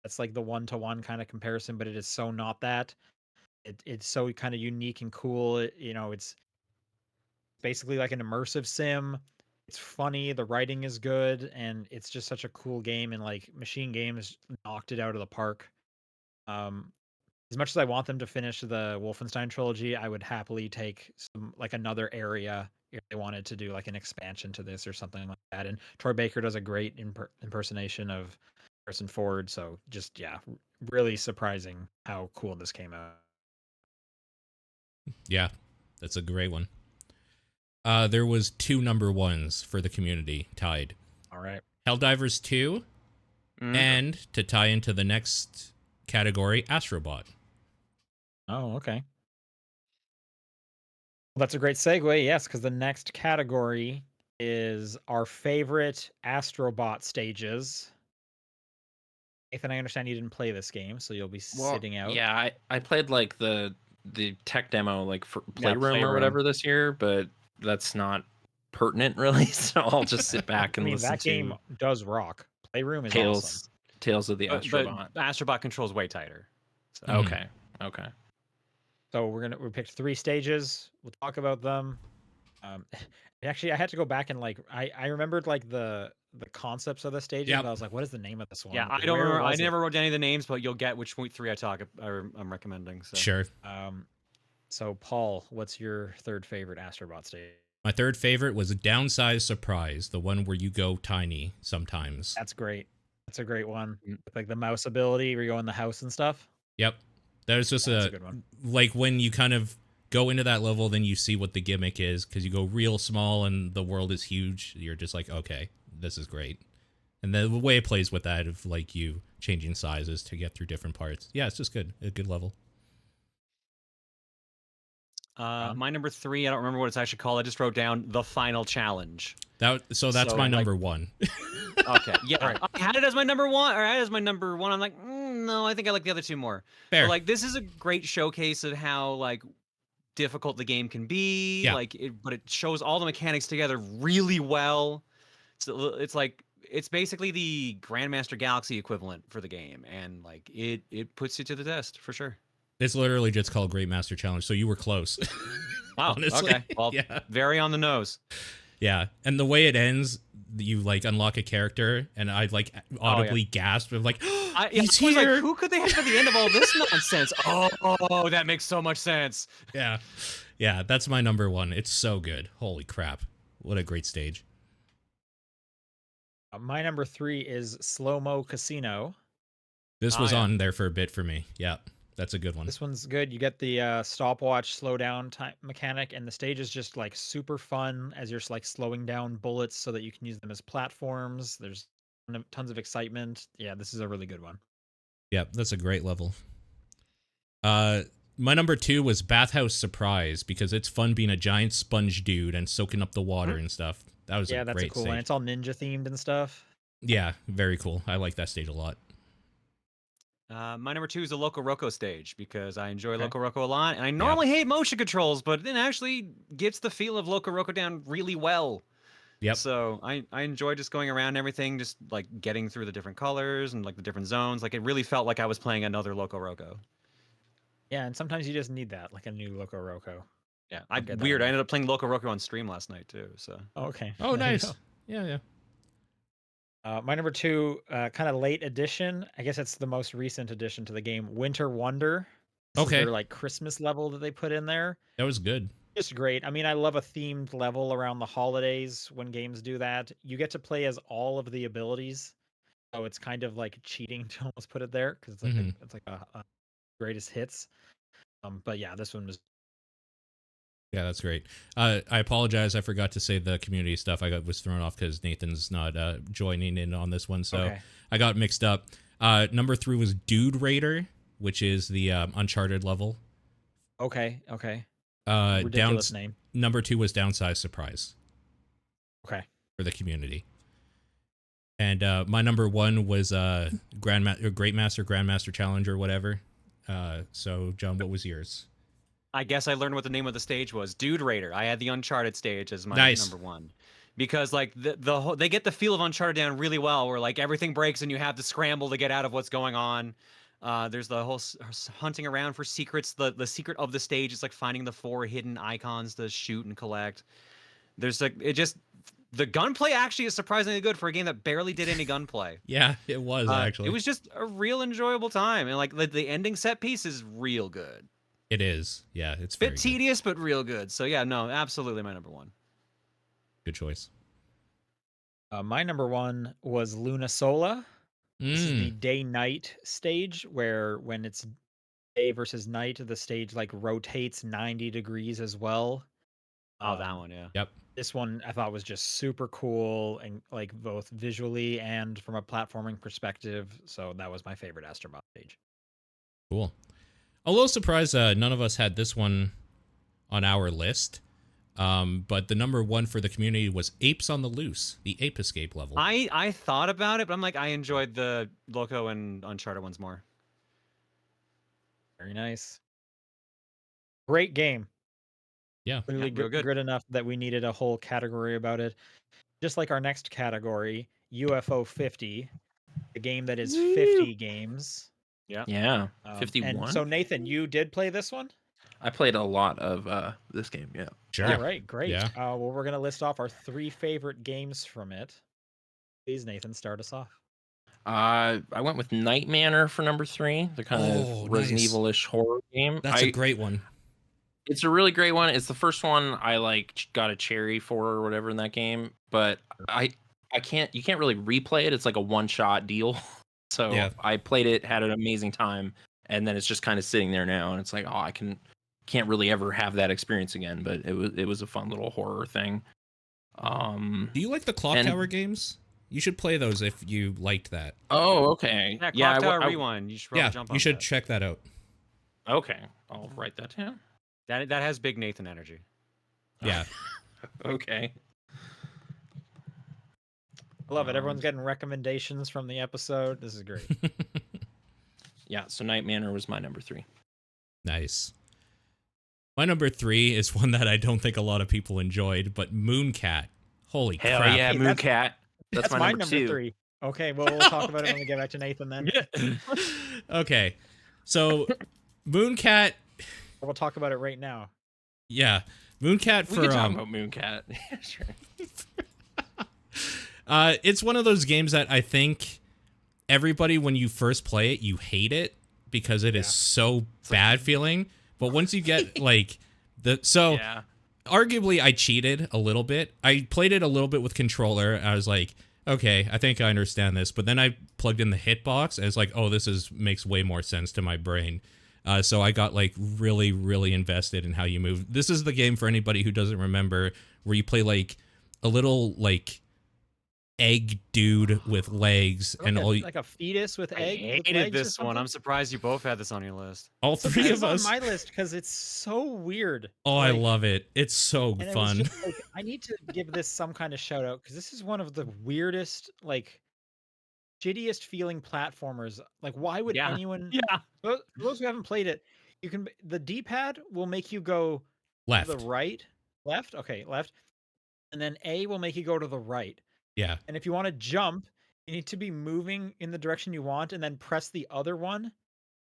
That's like the one-to-one kind of comparison, but it is so not that. It's so kind of unique and cool. It's basically like an immersive sim. It's funny, the writing is good, and it's just such a cool game. And like Machine Games knocked it out of the park. As much as I want them to finish the Wolfenstein trilogy, I would happily take some like another area if they wanted to do like an expansion to this or something like that. And Troy Baker does a great impersonation of Harrison Ford. So just really surprising how cool this came out. Yeah, that's a great one. There was 2 number 1s for the community tied. All right. Helldivers 2, and to tie into the next category, Astrobot. Oh, okay. Well, that's a great segue, yes, because the next category is our favorite Astrobot stages. Nathan, I understand you didn't play this game, so you'll be sitting out. Yeah, I played like the tech demo like for Playroom or Playroom. whatever this year, but that's not pertinent really. So I'll just sit back I and mean, listen that game to does rock. Playroom is Tales awesome. Tales of the But Astrobot. Astrobot controls way tighter. So. Mhm. Okay. So we picked 3 stages. We'll talk about them. Actually, I had to go back and like I remembered like the concepts of the stages. Yep. But I was like, what is the name of this one? Yeah, I Like, don't where remember. I was it? never wrote down any of the names, but you'll get which 3 I'm recommending. So. Sure. So Paul, what's your third favorite Astrobot stage? My third favorite was Downsize Surprise, the one where you go tiny sometimes. That's great. That's a great one. Mm. With, like the mouse ability where you go in the house and stuff. Yep. That was just That's a good one. like when you kind of go into that level, then you see what the gimmick is because you go real small and the world is huge. You're just like, okay, this is great. And the way it plays with that of like you changing sizes to get through different parts. Yeah, it's just good. A good level. My number 3, I don't remember what it's actually called. I just wrote down the final challenge. That's So, my like- number 1. Okay, yeah, Right. I had it as my number 1, or I had it as my number 1. I'm like, no, I think I like the other 2 more. Fair. But, like, this is a great showcase of how like difficult the game can be. Yeah. But it shows all the mechanics together really well. So it's basically the Grandmaster Galaxy equivalent for the game, and like it puts you to the test for sure. It's literally just called Great Master Challenge, so you were close. Wow. Honestly. Okay. Well, Yeah. very on the nose. Yeah, and the way it ends, you like unlock a character, and I like audibly gasped. I'm like, he's I was here. like, who could they have at the end of all this nonsense? Oh, that makes so much sense. Yeah, that's my number 1. It's so good. Holy crap! What a great stage. My number 3 is Slow Mo Casino. This was yeah. on there for a bit for me. Yeah, that's a good one. This one's good. You get the stopwatch slow down time mechanic, and the stage is just like super fun as you're like slowing down bullets so that you can use them as platforms. There's tons of excitement. Yeah, this is a really good one. Yeah, that's a great level. My number 2 was Bathhouse Surprise because it's fun being a giant sponge dude and soaking up the water and stuff. That was Yeah, a that's a great cool stage. one. It's all ninja themed and stuff. Yeah, very cool. I like that stage a lot. My number 2 is the Loco Roco stage because I enjoy Okay. Loco Roco a lot, and I normally hate motion controls, but it actually gets the feel of Loco Roco down really well. Yep. So I enjoy just going around and everything, just like getting through the different colors and like the different zones. Like it really felt like I was playing another Loco Roco. Yeah, and sometimes you just need that, like a new Loco Roco. Yeah, I'll get that weird. I enough. ended up playing Loco Roco on stream last night too. So Okay. Oh, there you nice. go. Yeah. My number 2, kind of late addition. I guess it's the most recent addition to the game, Winter Wonder. This is Okay. their like Christmas level that they put in there. That was good. Just great. I mean, I love a themed level around the holidays when games do that. You get to play as all of the abilities, so it's kind of like cheating to almost put it there because it's like Mhm. it's like a greatest hits. But yeah, this one was Yeah, that's great. I apologize. I forgot to say the community stuff. Was thrown off because Nathan's not joining in on this one, so okay. I got mixed up. Number 3 was Dude Raider, which is the Uncharted level. Okay. Down, Ridiculous name. number 2 was Downside Surprise Okay. for the community. And my number 1 was Great Master, Grandmaster Challenge, or whatever. So, John, what was yours? I guess I learned what the name of the stage was. Dude Raider. I had the Uncharted stage as my Nice. number 1. Because like the whole, they get the feel of Uncharted down really well, where like everything breaks and you have to scramble to get out of what's going on. There's the whole hunting around for secrets. The secret of the stage is like finding the 4 hidden icons to shoot and collect. There's like the gunplay actually is surprisingly good for a game that barely did any gunplay. Yeah, it was actually. It was just a real enjoyable time, and like the ending set piece is real good. It is. Yeah, it's Bit very tedious, but real good. So yeah, no, absolutely my number 1. good choice. My number 1 was Luna Sola. This is the Mm. day-night stage where when it's day versus night, the stage like rotates 90 degrees as well. Oh, that one, yeah. Yep. This one I thought was just super cool and like both visually and from a platforming perspective. So that was my favorite Astrobot stage. Cool. A little surprised none of us had this one on our list. But the number 1 for the community was Apes on the Loose, the Ape Escape level. I thought about it, but I'm like, I enjoyed the Loco and Uncharted ones more. Very nice. Great game. Yeah. Really real good. good enough that we needed a whole category about it. Just like our next category, UFO 50, the game that is 50 games. Yeah. 51. And so Nathan, you did play this one? I played a lot of this game. Yeah. Sure. All right, great. Yeah. Well, we're going to list off our 3 favorite games from it. Please, Nathan, start us off. I went with Night Manor for number 3, the kind of Resident nice. Evil-ish horror game. That's a great one. It's a really great one. It's the first one I like got a cherry for or whatever in that game, but you can't really replay it. It's like a one-shot deal. So Yeah. I played it, had an amazing time, and then it's just kind of sitting there now, and it's like, oh, I can't really ever have that experience again. But it was a fun little horror thing. Do you like the Clock Tower games? You should play those if you liked that. Oh, okay. Yeah, Clock Tower Rewind. You should probably jump on you should that. check that out. Okay, I'll write that down. That has big Nathan energy. Yeah. Okay. I love it. Everyone's getting recommendations from the episode. This is great. Yeah, so Night Manor was my number 3. Nice. My number 3 is one that I don't think a lot of people enjoyed, but Mooncat. Holy Hell crap. yeah, Hey, Mooncat. That's my number 2. 3. Okay, well, we'll talk about it when we get back to Nathan then. Okay. So Mooncat, We'll talk about it right now. yeah. Mooncat We for can talk about Mooncat. Yeah, sure. it's one of those games that I think everybody, when you first play it, you hate it because it is so bad feeling. But once you get like Yeah. arguably I cheated a little bit. I played it a little bit with controller. I was like, okay, I think I understand this. But then I plugged in the hitbox and it's like, oh, makes way more sense to my brain. So I got like really, really invested in how you move. This is the game for anybody who doesn't remember, where you play like a little like egg dude with legs and like a fetus with I egg. with hated legs or this one. something? I'm surprised you both had this on your list. all three It's of us. on my list because it's so weird. Oh, I Like, love it. It's so and it was fun. just, like, I need to give this some kind of shout out because this is one of the weirdest like shittiest feeling platformers. Like, why would Yeah. anyone? Yeah. For those who haven't played it, the D-pad will make you go to the Left. right, left. Okay, left, and then A will make you go to the right. Yeah. And if you want to jump, you need to be moving in the direction you want, and then press the other one.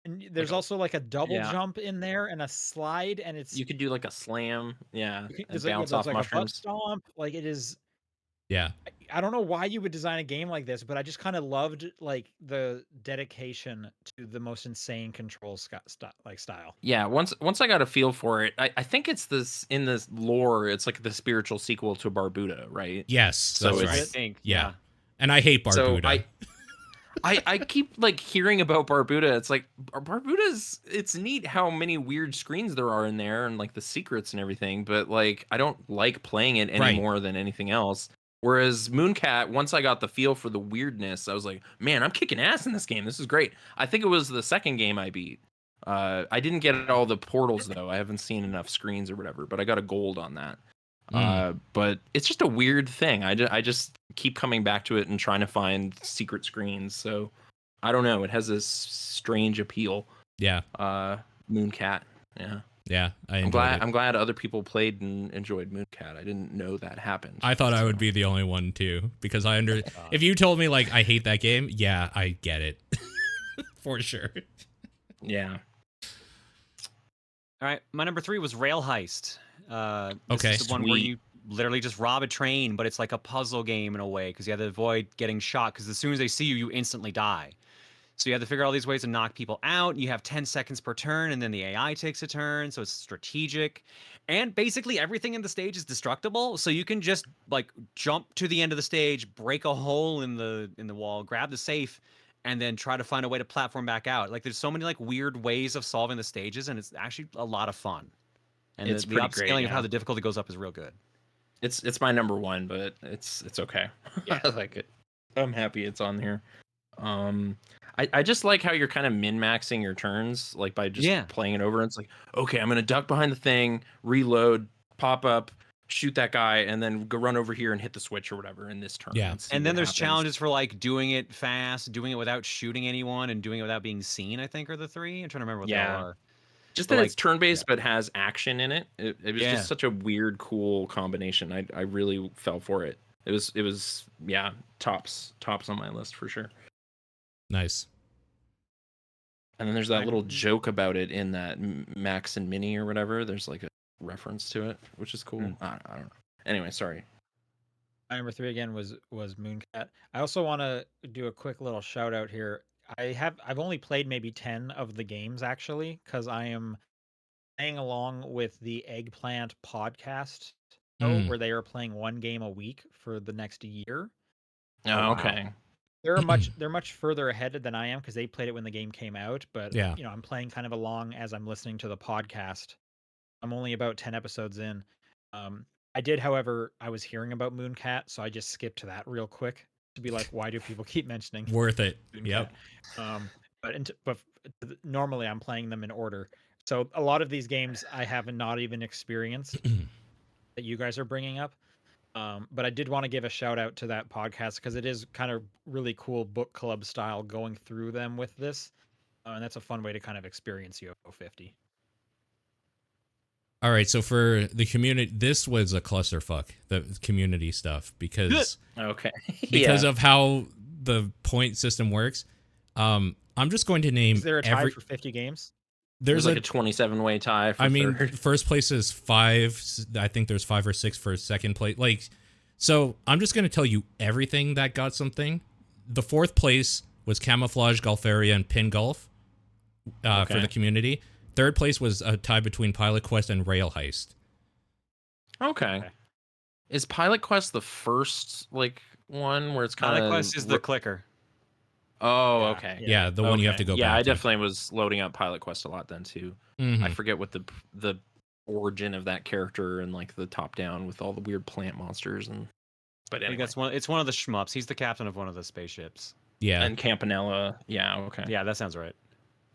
And there's also like a double yeah. jump in there and a slide, and it's You could do like a slam, yeah, and there's like bounce there's off like a butt mushrooms. stomp. Like it is. Yeah. I don't know why you would design a game like this, but I just kind of loved like the dedication to the most insane control style. Yeah, once I got a feel for it, I think it's this in this lore. It's like the spiritual sequel to Barbuda, right? Yes, So that's is right. it? I think. Yeah. And I hate So Barbuda. I keep like hearing about Barbuda. It's like Barbuda's. It's neat how many weird screens there are in there and like the secrets and everything. But like I don't like playing it any Right. more than anything else. Whereas Mooncat, once I got the feel for the weirdness, I was like, man, I'm kicking ass in this game. This is great. I think it was the second game I beat. I didn't get all the portals though. I haven't seen enough screens or whatever. But I got a gold on that. But it's just a weird thing. I just keep coming back to it and trying to find secret screens. So I don't know. It has this strange appeal. Yeah. Mooncat. Yeah. Yeah. I'm glad. I'm glad other people played and enjoyed Mooncat. I didn't know that happened. I thought I would be the only one too, because if you told me like I hate that game, yeah, I get it. For sure. Yeah. All right, my number 3 was Rail Heist. This Okay. is the one where Sweet. you literally just rob a train, but it's like a puzzle game in a way because you have to avoid getting shot. Because as soon as they see you, you instantly die. So you have to figure out all these ways to knock people out. You have 10 seconds per turn, and then the AI takes a turn, so it's strategic. And basically everything in the stage is destructible, so you can just like jump to the end of the stage, break a hole in the wall, grab the safe, and then try to find a way to platform back out. Like there's so many like weird ways of solving the stages, and it's actually a lot of fun. And It's the pretty upscaling great, of how yeah. the difficulty goes up is real good. It's my number 1, but it's okay. Yeah. I like it. I'm happy it's on here. I just like how you're kind of min-maxing your turns, like by just playing it over. It's like, okay, I'm gonna duck behind the thing, reload, pop up, shoot that guy, and then go run over here and hit the switch or whatever in this turn. Yeah. see And then what there's happens. challenges for like doing it fast, doing it without shooting anyone, and doing it without being seen, I think are the 3. I'm trying to remember what they all are. Just But, that like, it's turn-based but has action in it. It was Yeah. just such a weird, cool combination. I really fell for it. It was yeah, tops on my list for sure. Nice. And then there's that little joke about it in that Max and Minnie or whatever. There's like a reference to it, which is cool. I don't know. Anyway, sorry. My number 3 again was Mooncat. I also want to do a quick little shout out here. I've only played maybe 10 of the games actually, because I am playing along with the Eggplant podcast where they are playing one game a week for the next year. Oh, okay. They're much further ahead than I am because they played it when the game came out. But Yeah. you know, I'm playing kind of along as I'm listening to the podcast. I'm only about 10 episodes in. I did, however, I was hearing about Mooncat, so I just skipped to that real quick to be like, why do people keep mentioning Worth it. Mooncat? Yep. But normally I'm playing them in order. So a lot of these games I have not even experienced that you guys are bringing up. But I did want to give a shout out to that podcast because it is kind of really cool book club style going through them with this. And that's a fun way to kind of experience UFO 50. All right, so for the community, this was a clusterfuck, the community stuff, because Okay. of how the point system works. I'm just going to name Is there a tie for 50 games? There's like a 27-way tie for third. First place is 5. I think there's 5 or 6 for second place. Like, so I'm just going to tell you everything that got something. The 4th place was Camouflage, Golfaria, and Pin Golf for the community. 3rd place was a tie between Pilot Quest and Rail Heist. Okay. Is Pilot Quest the first like one where it's kind of Pilot Quest is the clicker. Oh, Yeah. okay. Yeah, the one you have to go back Yeah, I to. definitely was loading up Pilot Quest a lot then too. I forget what the origin of that character and like the top down with all the weird plant monsters and. But I anyway. think that's one. It's one of the shmups. He's the captain of one of the spaceships. Yeah. And Campanella. Yeah. Okay. Yeah, that sounds right.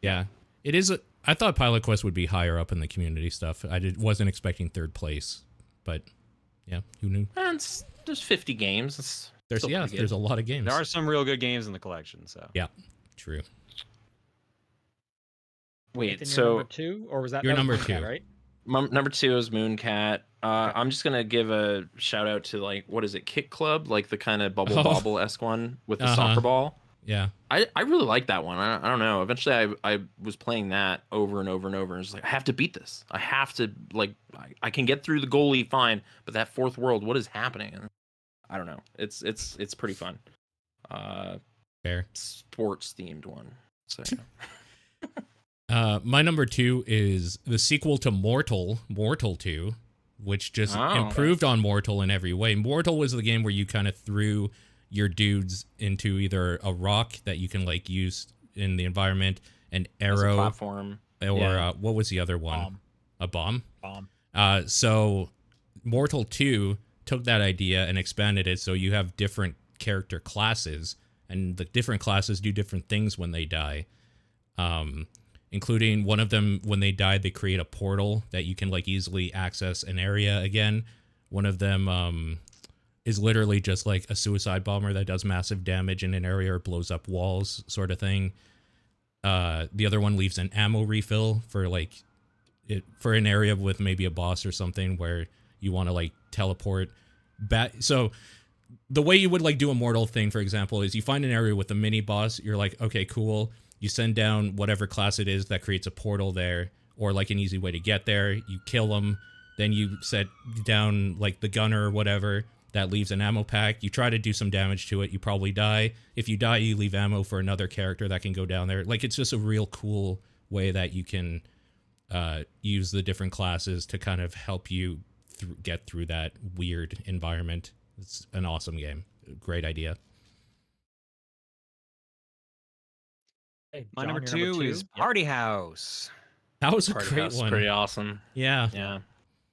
Yeah. It is. I thought Pilot Quest would be higher up in the community stuff. Wasn't expecting 3rd place, but yeah, who knew? And there's 50 games. There's Still pretty good. there's a lot of games. There are some real good games in the collection. So Yeah, true. Wait, Nathan, so you're number 2, or was that You're that was number Mooncat, 2. right? number 2 is Mooncat. Okay. I'm just gonna give a shout out to like what is it, Kick Club, like the kind of bubble Oh. bobble-esque one with the Uh-huh. soccer ball. Yeah. I really like that one. I don't know. Eventually, I was playing that over and over and over, and it's like I have to beat this. I have to like I can get through the goalie fine, but that fourth world, what is happening? And I don't know. It's pretty fun. Fair. Sports themed one. So My number 2 is the sequel to Mortal 2, which just improved on Mortal in every way. Mortal was the game where you kind of threw your dudes into either a rock that you can like use in the environment, an arrow, platform, or what was the other one? Bomb. A bomb? Bomb. So Mortal 2 took that idea and expanded it so you have different character classes, and the different classes do different things when they die. Including one of them, when they die, they create a portal that you can like easily access an area again. One of them is literally just like a suicide bomber that does massive damage in an area or blows up walls, sort of thing. The other one leaves an ammo refill for like for an area with maybe a boss or something where you want to like teleport back. So the way you would like do a Mortal thing, for example, is you find an area with a mini boss. You're like, okay, cool. You send down whatever class it is that creates a portal there, or like an easy way to get there. You kill them, then you set down like the gunner or whatever that leaves an ammo pack. You try to do some damage to it. You probably die. If you die, you leave ammo for another character that can go down there. Like, it's just a real cool way that you can use the different classes to kind of help you get through that weird environment. It's an awesome game. Great idea. Hey, my John, number you're 2 is Yep. Party House. That was a Party great House is one. pretty awesome. Yeah. Yeah.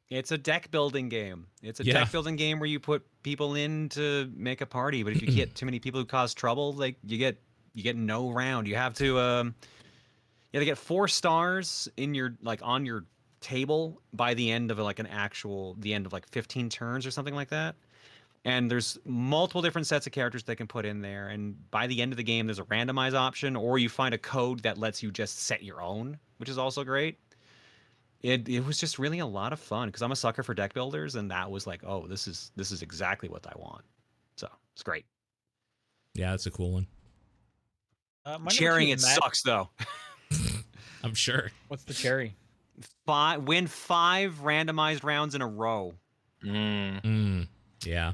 It's a deck building game. It's a Yeah. deck building game where you put people in to make a party, but if you get too many people who cause trouble, like you get no round. You have to get 4 stars in your like on your table by the end of like the end of like 15 turns or something like that. And there's multiple different sets of characters they can put in there, and by the end of the game there's a randomize option, or you find a code that lets you just set your own, which is also great. It was just really a lot of fun because I'm a sucker for deck builders, and that was like, oh, this is exactly what I want. So it's great. Yeah, it's a cool one. My number Sharing 2 it is sucks though. I'm sure. What's the cherry? Win 5 randomized rounds in a row. Yeah.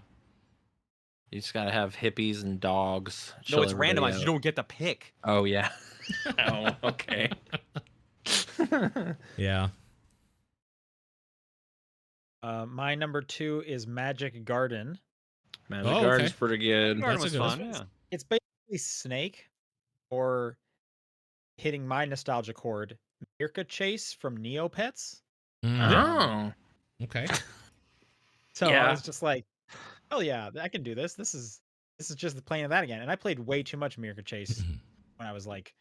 You just gotta have hippies and dogs. No, chill it's everybody randomized. out. You don't get to pick. Oh yeah. Oh, okay. Yeah. My number 2 is Magic Garden. Magic Oh, Garden's okay. pretty good. Garden That's was a good fun. one. Yeah. It's basically Snake, or hitting my nostalgia chord, Mirka Chase from Neopets. Oh. Okay. So I Yeah. was just like, oh yeah, I can do this. This is just the playing of that again. And I played way too much Mirka Chase when I was like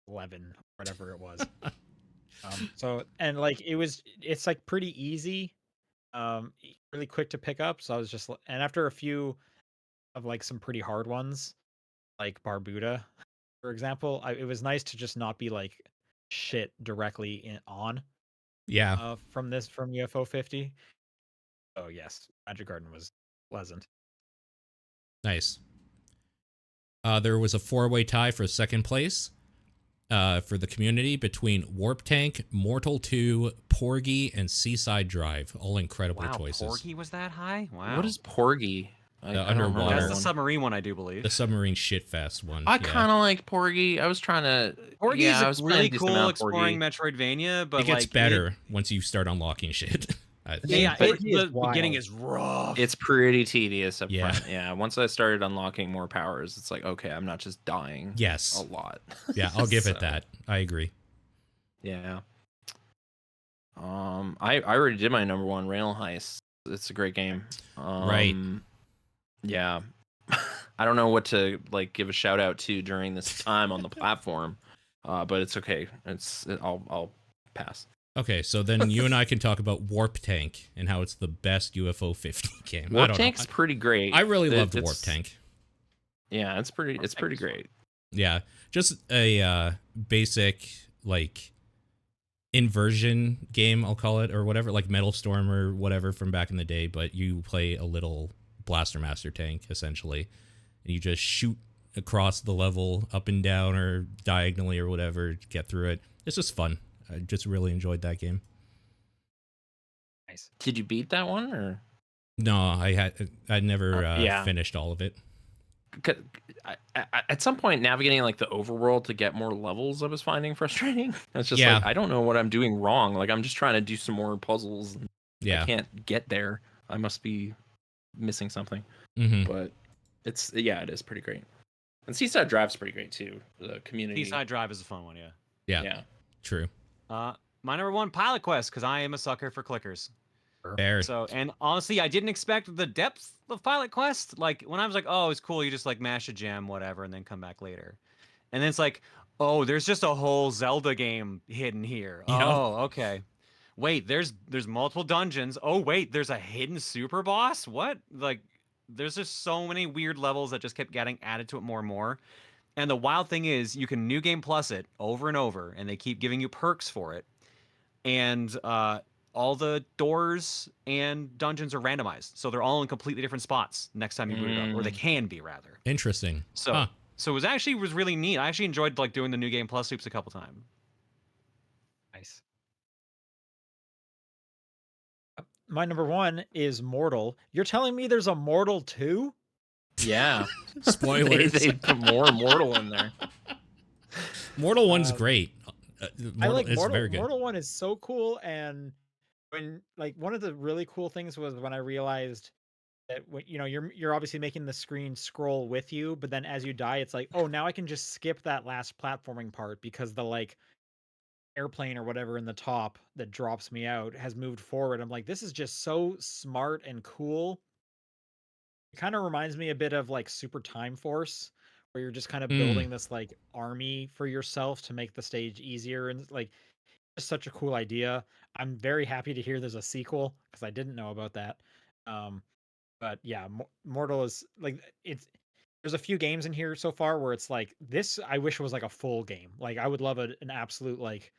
11, whatever it was. So, and like it's like pretty easy, really quick to pick up. So I was just, and after a few of like some pretty hard ones, like Barbuda, for example, it was nice to just not be like shit directly on Yeah. from UFO 50. Oh yes, Magic Garden was pleasant. Nice. There was a 4-way tie for second place for the community between Warp Tank, Mortal 2, Porgy, and Seaside Drive. All incredible Wow, choices. Porgy was that high? Wow. What is Porgy? I don't remember underwater That's that the one. submarine one, I do believe. The submarine shitfest one. I yeah. kind of like Porgy. I was trying to. Porgy's yeah, I a was playing really decent cool amount of exploring Porgy. Metroidvania, but It gets like better once you start unlocking shit. I think. Yeah, But the beginning is rough. It's pretty tedious up Yeah. front. Yeah. Once I started unlocking more powers, it's like, okay, I'm not just dying Yes. a lot. Yeah, I'll give it So, that. I agree. Yeah. I already did my number 1, Rail Heist. It's a great game. Right. Yeah. I don't know what to like give a shout out to during this time on the platform, but it's okay. I'll pass. Okay, so then you and I can talk about Warp Tank and how it's the best UFO 50 game. I Warp don't Tank's know. pretty great. I really loved It's- Warp Tank. Yeah, it's pretty great. Yeah, just a basic like inversion game, I'll call it, or whatever, like Metal Storm or whatever from back in the day. But you play a little Blaster Master tank essentially, and you just shoot across the level, up and down or diagonally or whatever, to get through it. It's just fun. I just really enjoyed that game. Nice. Did you beat that one or? No, I never yeah. finished all of it. At some point, navigating like the overworld to get more levels, I was finding frustrating. It's just Yeah. like I don't know what I'm doing wrong. Like I'm just trying to do some more puzzles. And Yeah. I can't get there. I must be missing something. Mm-hmm. But it is pretty great. And Seaside Drive's pretty great too. The community. Seaside Drive is a fun one, yeah. Yeah. True. My number 1, Pilot Quest, because I am a sucker for clickers. Fair. So, and honestly, I didn't expect the depth of Pilot Quest. Like, when I was like, oh, it's cool, you just like mash a gem, whatever, and then come back later. And then it's like, oh, there's just a whole Zelda game hidden here. Yep. Oh, okay. Wait, there's multiple dungeons. Oh, wait, there's a hidden super boss? What? Like, there's just so many weird levels that just kept getting added to it more and more. And the wild thing is, you can New Game Plus it over and over, and they keep giving you perks for it. And all the doors and dungeons are randomized, so they're all in completely different spots next time you boot it up, or they can be rather. Interesting. So, so it was really neat. I actually enjoyed like doing the New Game Plus loops a couple times. Nice. My number 1 is Mortal. You're telling me there's a Mortal 2? Yeah. Spoilers. they put more Mortal in there. Mortal 1's great. I like it's Mortal. very good. Mortal 1 is so cool, and when like one of the really cool things was when I realized that when you're obviously making the screen scroll with you, but then as you die, it's like, oh, now I can just skip that last platforming part because the like airplane or whatever in the top that drops me out has moved forward. I'm like, this is just so smart and cool. It kind of reminds me a bit of like Super Time Force, where you're just kind of building this like army for yourself to make the stage easier, and like just such a cool idea. I'm very happy to hear there's a sequel because I didn't know about that. But yeah, Mortal is like there's a few games in here so far where it's like this I wish was like a full game. Like I would love an absolute like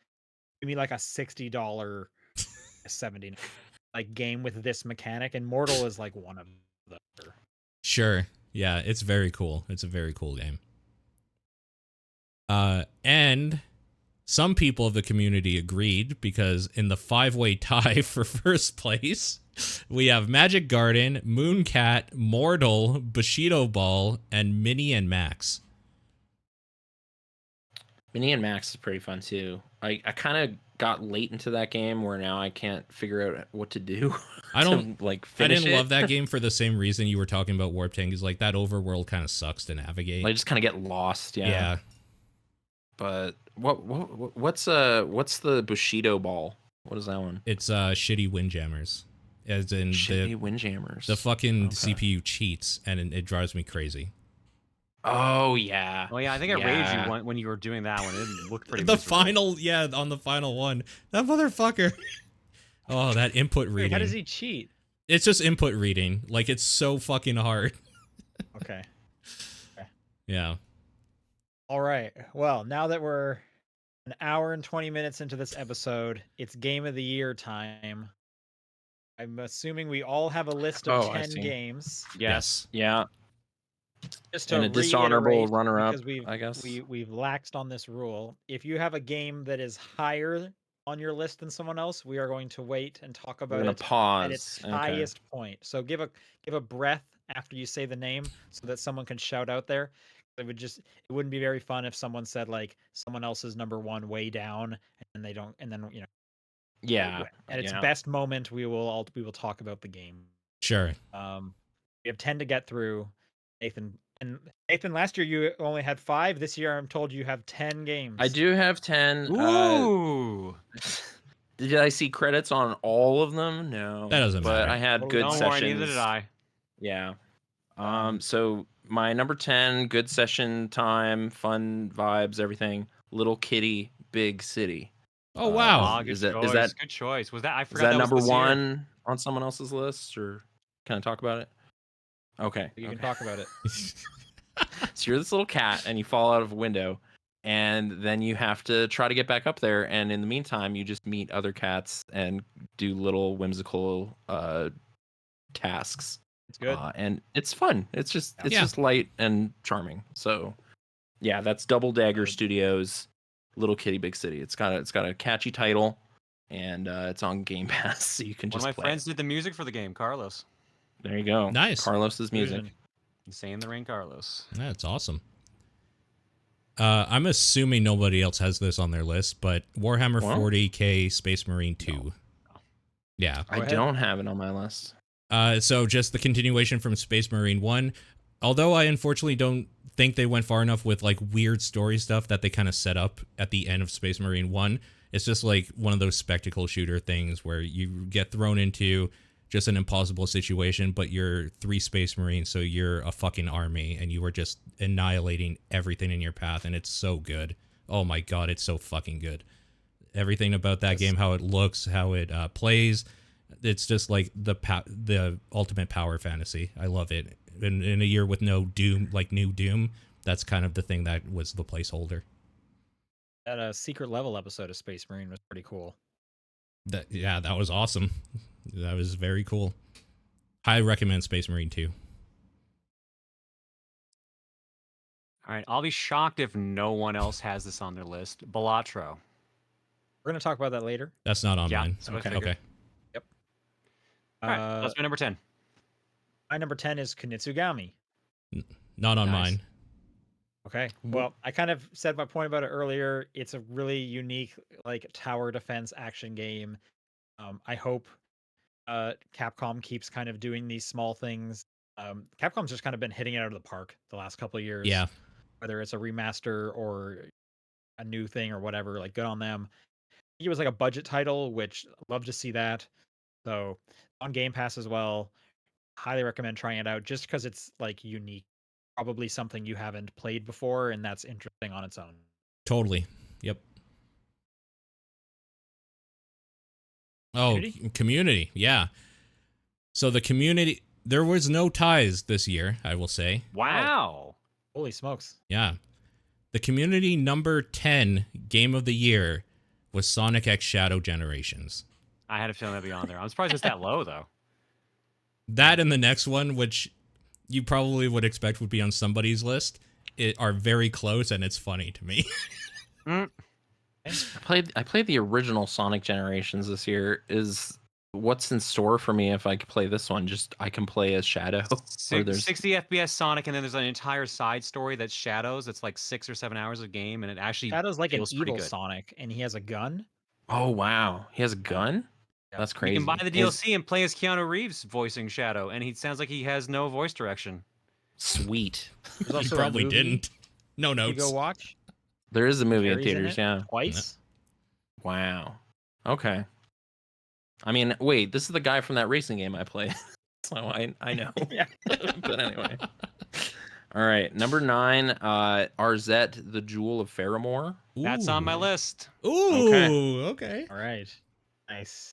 give me like a $60 $70 like game with this mechanic, and Mortal is like one of them. Sure. Yeah, it's very cool. It's a very cool game. And some people of the community agreed because in the 5-way tie for first place, we have Magic Garden, Mooncat, Mortal, Bushido Ball, and Mini and Max. Mini and Max is pretty fun too. I kind of got late into that game where now I can't figure out what to do. I don't like I finish didn't it. love that game for the same reason you were talking about Warp Tank. Is like that overworld kind of sucks to navigate. I just kind of get lost. Yeah. But what's the Bushido Ball? What is that one? It's shitty Windjammers. As in Shitty Windjammers. the fucking CPU cheats and it drives me crazy. Oh yeah. Oh yeah, I think I raged you when you were doing that one. It looked pretty. The miserable. on the final one, that motherfucker. Oh, that input reading. Wait, how does he cheat? It's just input reading. Like it's so fucking hard. Okay. Yeah. All right. Well, now that we're an hour and 20 minutes into this episode, it's Game of the Year time. I'm assuming we all have a list of 10 games. Yes. Yeah. Just to And a dishonorable reiterate, runner-up, because I guess. we've laxed on this rule. If you have a game that is higher on your list than someone else, we are going to wait and talk about We're gonna it pause at its Okay. highest point. So give a breath after you say the name so that someone can shout out there. It wouldn't be very fun if someone said like someone else's number 1 way down and they don't, and then Yeah. at its yeah. best moment we will talk about the game. Sure. We have 10 to get through. Nathan, last year you only had 5. This year I'm told you have 10 games. I do have 10. Ooh. Did I see credits on all of them? No. That doesn't But matter. I had good Don't sessions. worry, neither did I. Yeah. So my number 10, good session time, fun vibes, everything. Little Kitty, Big City. Oh wow. Good Is that good choice? Was that I is forgot that was number this year. 1 on someone else's list, or can I talk about it? Okay. You can talk about it. So you're this little cat, and you fall out of a window, and then you have to try to get back up there. And in the meantime, you just meet other cats and do little whimsical tasks. It's good. And it's fun. It's just light and charming. So yeah, that's Double Dagger Studios, Little Kitty Big City. It's got a catchy title, and it's on Game Pass, so you can One just of my play friends did the music for the game, Carlos. There you go. Nice. Carlos's music. Fusion. Insane the Rain Carlos. That's awesome. I'm assuming nobody else has this on their list, but Warhammer 40K Space Marine 2. No. Yeah. I don't have it on my list. So just the continuation from Space Marine 1. Although I unfortunately don't think they went far enough with like weird story stuff that they kind of set up at the end of Space Marine 1. It's just like one of those spectacle shooter things where you get thrown into just an impossible situation, but you're 3 Space Marines, so you're a fucking army, and you are just annihilating everything in your path, and it's so good. Oh my god, it's so fucking good. Everything about that game, how it looks, how it plays, it's just like the ultimate power fantasy. I love it. In a year with no Doom, like new Doom, that's kind of the thing that was the placeholder. That secret level episode of Space Marine was pretty cool. That was awesome. That was very cool. I recommend Space Marine 2. All right, I'll be shocked if no one else has this on their list. Balatro. We're gonna talk about that later. That's not on Yeah, mine. that's what I Okay. figured. Okay. Yep. All right, that's my number 10. My number 10 is Kunitsugami. Not on Nice. mine. Okay. Well, I kind of said my point about it earlier. It's a really unique, like, tower defense action game. I hope Capcom keeps kind of doing these small things. Capcom's just kind of been hitting it out of the park the last couple of years. Yeah. Whether it's a remaster or a new thing or whatever, like, good on them. It was like a budget title, which I'd love to see that. So on Game Pass as well. Highly recommend trying it out just because it's like unique. Probably something you haven't played before, and that's interesting on its own. Totally. Yep. Oh, community. Yeah. So the community, there was no ties this year, I will say. Wow. Holy smokes. Yeah. The community number 10 game of the year was Sonic X Shadow Generations. I had a feeling that'd be on there. I'm surprised it's that low, though. That and the next one, which you probably would expect would be on somebody's list, are very close, and it's funny to me. I played the original Sonic Generations this year. Is what's in store for me if I could play this one? Just I can play as Shadow. Or there's 60 FPS Sonic, and then there's an entire side story that's Shadows. It's like 6 or 7 hours of game, and it actually Shadow's like an feels pretty evil good. Sonic, and he has a gun. Oh wow, he has a gun. That's crazy. You can buy the DLC and play as Keanu Reeves voicing Shadow, and he sounds like he has no voice direction. Sweet. There's You also a probably movie didn't. No you notes. go watch. There is a movie in Carrie's in theaters, it yeah. twice. Wow. Okay. I mean, wait, this is the guy from that racing game I played. So I know. Yeah. But anyway. All right, number 9, Arzette, the Jewel of Faramore. That's on my list. Ooh, okay. All right. Nice.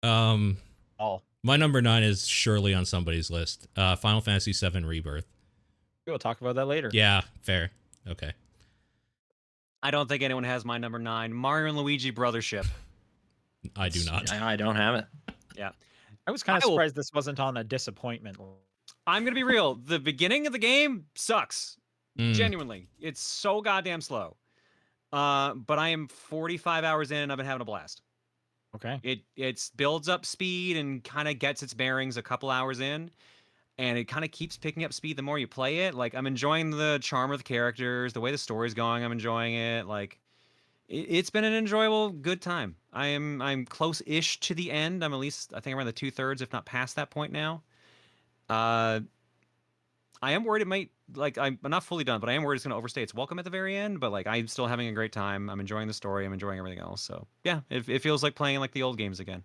My number 9 is surely on somebody's list. Final Fantasy VII Rebirth. We'll talk about that later. Yeah, fair. Okay. I don't think anyone has my number 9. Mario and Luigi Brothership. I do not. I don't have it. Yeah. I was kind of surprised this wasn't on a disappointment. I'm going to be real. The beginning of the game sucks. Genuinely. It's so goddamn slow. But I am 45 hours in and I've been having a blast. Okay. It builds up speed and kind of gets its bearings a couple hours in. And it kind of keeps picking up speed the more you play it. Like, I'm enjoying the charm of the characters, the way the story's going, I'm enjoying it. Like, it's been an enjoyable, good time. I'm close-ish to the end. I'm at least, I think, around the 2/3, if not past that point now. I am worried it might, like, I'm not fully done, but I am worried it's going to overstay its welcome at the very end. But, like, I'm still having a great time. I'm enjoying the story. I'm enjoying everything else. So, yeah, it feels like playing, like, the old games again.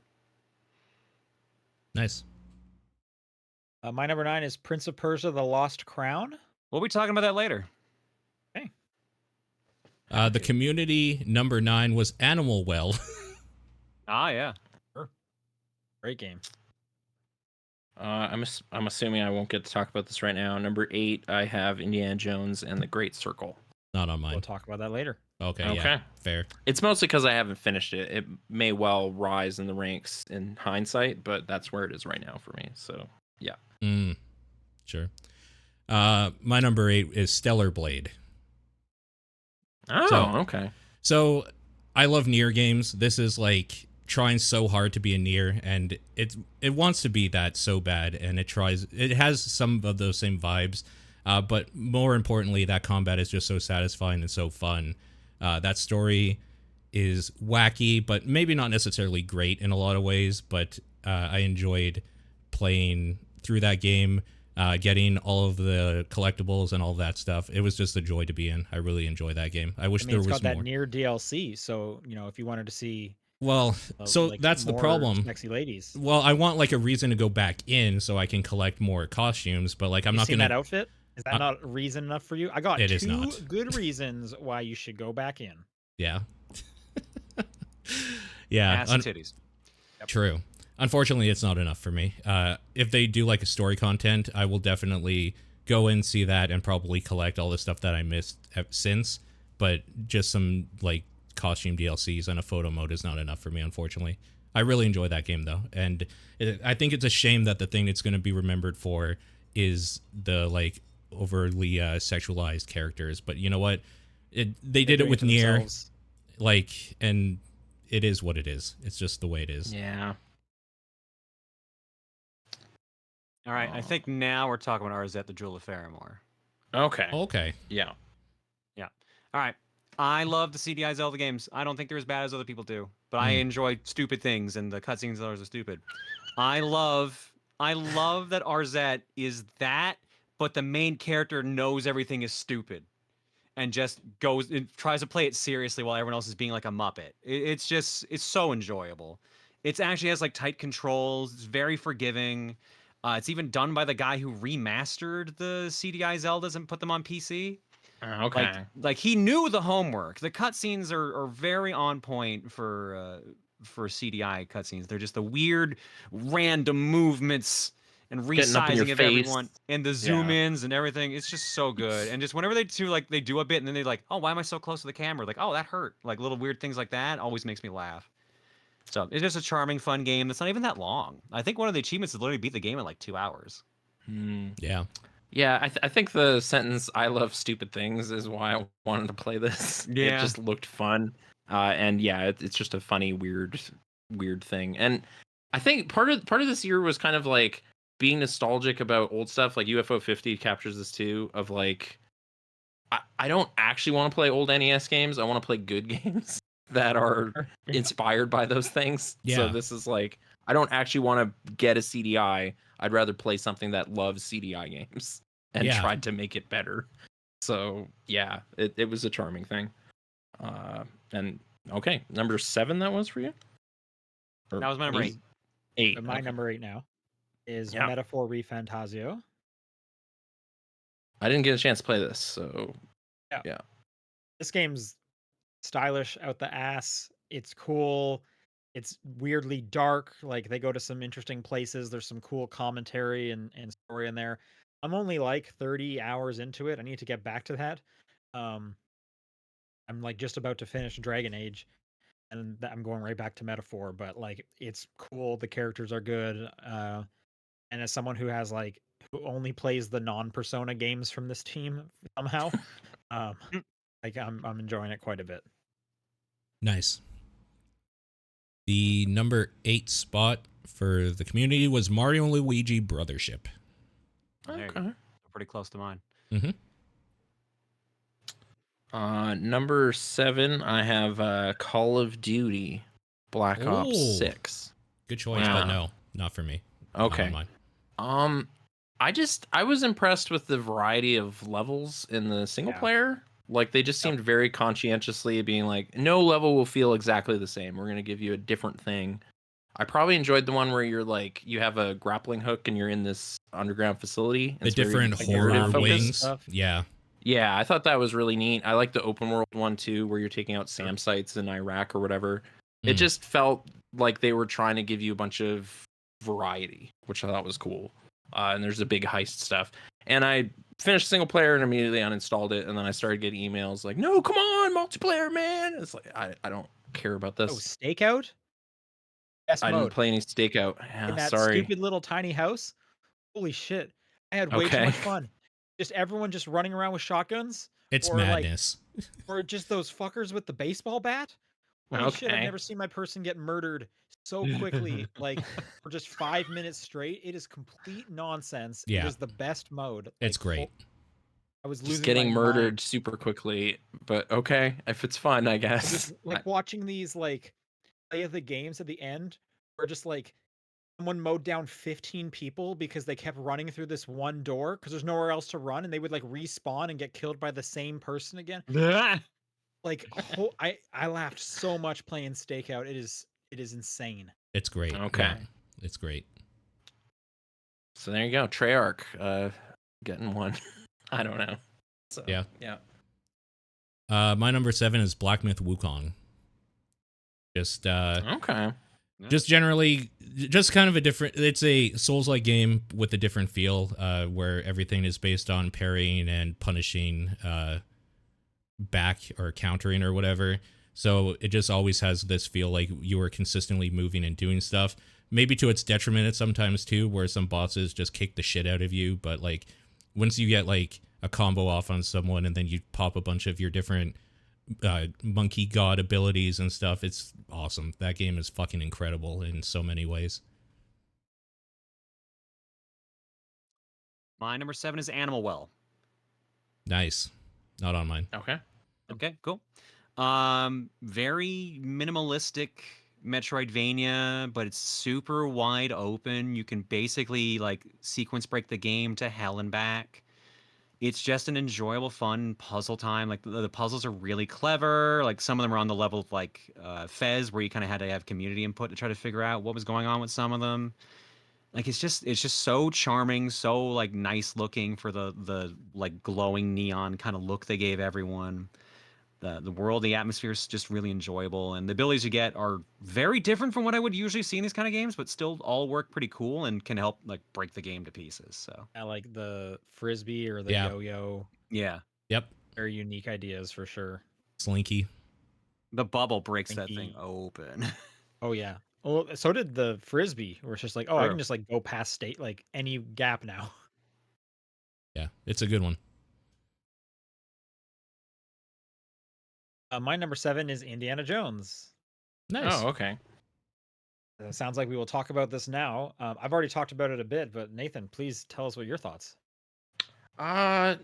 Nice. My number 9 is Prince of Persia: The Lost Crown. We'll be talking about that later. Okay. The community number 9 was Animal Well. Ah, yeah. Great game. I'm assuming I won't get to talk about this right now. Number 8, I have Indiana Jones and the Great Circle. Not on mine. We'll talk about that later. Okay, yeah, Okay. fair. It's mostly because I haven't finished it. It may well rise in the ranks in hindsight, but that's where it is right now for me. So yeah. Sure. My number 8 is Stellar Blade. Oh, okay. So I love Nier games. This is like trying so hard to be a Nier, and it wants to be that so bad, and it has some of those same vibes, but more importantly, that combat is just so satisfying and so fun. That story is wacky, but maybe not necessarily great in a lot of ways, but I enjoyed playing through that game, getting all of the collectibles and all that stuff. It was just a joy to be in. I really enjoy that game. I wish I mean, there it's was got that more. Nier DLC, so if you wanted to see, Well, so like, that's the more problem. sexy ladies. Well, I want like a reason to go back in so I can collect more costumes, but like I'm You not seen gonna. that outfit? Is that not reason enough for you? I got It two is not. good reasons why you should go back in. Yeah. Yeah. Ass and titties. True. Unfortunately, it's not enough for me. If they do like a story content, I will definitely go and see that and probably collect all the stuff that I missed since. But just some like costume DLCs and a photo mode is not enough for me, unfortunately. I really enjoy that game though, and I think it's a shame that the thing it's going to be remembered for is the like overly sexualized characters. But you know what? They did it with Nier, like, and it is what it is. It's just the way it is. Yeah. All right, I think now we're talking about Arzette, the Jewel of Faramore. Okay. Okay. Yeah. Yeah. All right. I love the CDI Zelda games. I don't think they're as bad as other people do, but I enjoy stupid things, and the cutscenes are stupid. I love that Arzette is that, but the main character knows everything is stupid, and just goes and tries to play it seriously while everyone else is being like a muppet. It's so enjoyable. It's actually has like tight controls. It's very forgiving. It's even done by the guy who remastered the CDI Zeldas and put them on PC. Okay. Like he knew the homework. The cutscenes are very on point for CDI cutscenes. They're just the weird random movements and Getting up in your resizing of face. everyone and the zoom ins and everything. It's just so good. And just whenever they do a bit and then they like, oh, why am I so close to the camera? Like, oh, that hurt. Like little weird things like that always makes me laugh. So it's just a charming, fun game that's not even that long. I think one of the achievements is literally beat the game in like 2 hours. Yeah. Yeah, I think the sentence "I love stupid things" is why I wanted to play this. Yeah. It just looked fun, and yeah, it's just a funny, weird thing. And I think part of this year was kind of like being nostalgic about old stuff. Like UFO 50 captures this too. Of like, I don't actually want to play old NES games. I want to play good games that are inspired by those things. Yeah. So this is like, I don't actually want to get a CDI. I'd rather play something that loves CDI games and tried to make it better. So yeah, it was a charming thing. And okay, number 7 that was for you? That was my number 8. 8. My number 8 now is Metaphor ReFantasio. I didn't get a chance to play this, so yeah. This game's stylish out the ass. It's cool. It's weirdly dark. Like they go to some interesting places. There's some cool commentary and story in there. I'm only like 30 hours into it. I need to get back to that. I'm like just about to finish Dragon Age, and I'm going right back to Metaphor. But like it's cool. The characters are good. And as someone who has like who only plays the non-Persona games from this team somehow, like I'm enjoying it quite a bit. Nice. The number 8 spot for the community was Mario and Luigi Brothership. Okay. Pretty close to mine. Number 7, I have Call of Duty Black Ops 6. Good choice, but no, not for me. Okay. I was impressed with the variety of levels in the single player. Like they just seemed very conscientiously being like, no level will feel exactly the same. We're gonna give you a different thing. I probably enjoyed the one where you're like, you have a grappling hook and you're in this underground facility. The different horror wings. Yeah. Yeah, I thought that was really neat. I like the open world one too, where you're taking out SAM sites in Iraq or whatever. It just felt like they were trying to give you a bunch of variety, which I thought was cool. And there's a big heist stuff. And I finished single player and immediately uninstalled it. And then I started getting emails like, "No, come on, multiplayer, man!" It's like I don't care about Oh, this. Stakeout? Best I didn't mode. play any Stakeout. In Yeah, that sorry. stupid little tiny house. Holy shit. I had way too Okay. much fun. Just everyone just running around with shotguns. It's Or like, madness. or just those fuckers with the baseball bat. Holy shit, I've Okay. never seen my person get murdered so quickly, like for just 5 minutes straight. It is complete nonsense. It Yeah. is the best mode. It's great. I was Just losing getting my murdered mind. super quickly, but okay, if it's fun, I guess. Just like watching these like play of the games at the end, where just like someone mowed down 15 people because they kept running through this one door because there's nowhere else to run, and they would like respawn and get killed by the same person again. Like I laughed so much playing Stakeout. It is insane. It's great. Okay. Yeah, it's great. So there you go, Treyarch, getting one. I don't know. So, Yeah. yeah. My number 7 is Black Myth Wukong. Just Okay. just generally, just kind of a different. It's a Souls-like game with a different feel, where everything is based on parrying and punishing, back or countering or whatever. So it just always has this feel like you are consistently moving and doing stuff. Maybe to its detriment at sometimes too, where some bosses just kick the shit out of you. But like once you get like a combo off on someone and then you pop a bunch of your different monkey god abilities and stuff, it's awesome. That game is fucking incredible in so many ways. My number 7 is Animal Well. Nice. Not on mine. Okay. Okay, cool. Very minimalistic Metroidvania, but it's super wide open. You can basically like sequence break the game to hell and back. It's just an enjoyable, fun puzzle time. Like the puzzles are really clever. Like some of them are on the level of like Fez, where you kind of had to have community input to try to figure out what was going on with some of them. Like it's just so charming, so like nice looking for the like glowing neon kind of look they gave everyone. The world, the atmosphere is just really enjoyable, and the abilities you get are very different from what I would usually see in these kind of games, but still all work pretty cool and can help like break the game to pieces. So I like the frisbee or the Yeah. yo-yo. yeah, Yep. Very unique ideas for sure. Slinky. the bubble breaks that Thank thing you. open. Oh yeah. Well, so did the frisbee, where it's just like, oh, I True. can just like go past state like any gap now. Yeah, it's a good one. My number 7 is Indiana Jones. Nice. Oh, okay. Sounds like we will talk about this now. I've already talked about it a bit, but Nathan, please tell us what your thoughts. I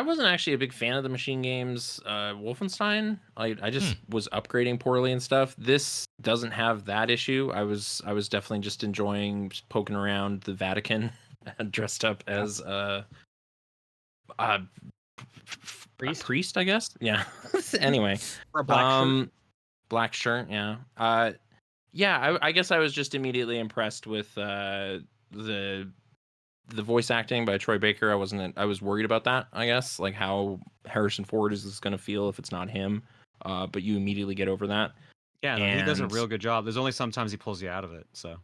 wasn't actually a big fan of the machine games. Wolfenstein, I just was upgrading poorly and stuff. This doesn't have that issue. I was definitely just enjoying poking around the Vatican, dressed up as a priest, I guess. Yeah. Anyway, For a black shirt. black shirt. Yeah. Yeah. I guess I was just immediately impressed with the voice acting by Troy Baker. I was worried about that, I guess, like how Harrison Ford is this going to feel if it's not him. But you immediately get over that. Yeah, no, he does a And- real good job. There's only sometimes he pulls you out of it. So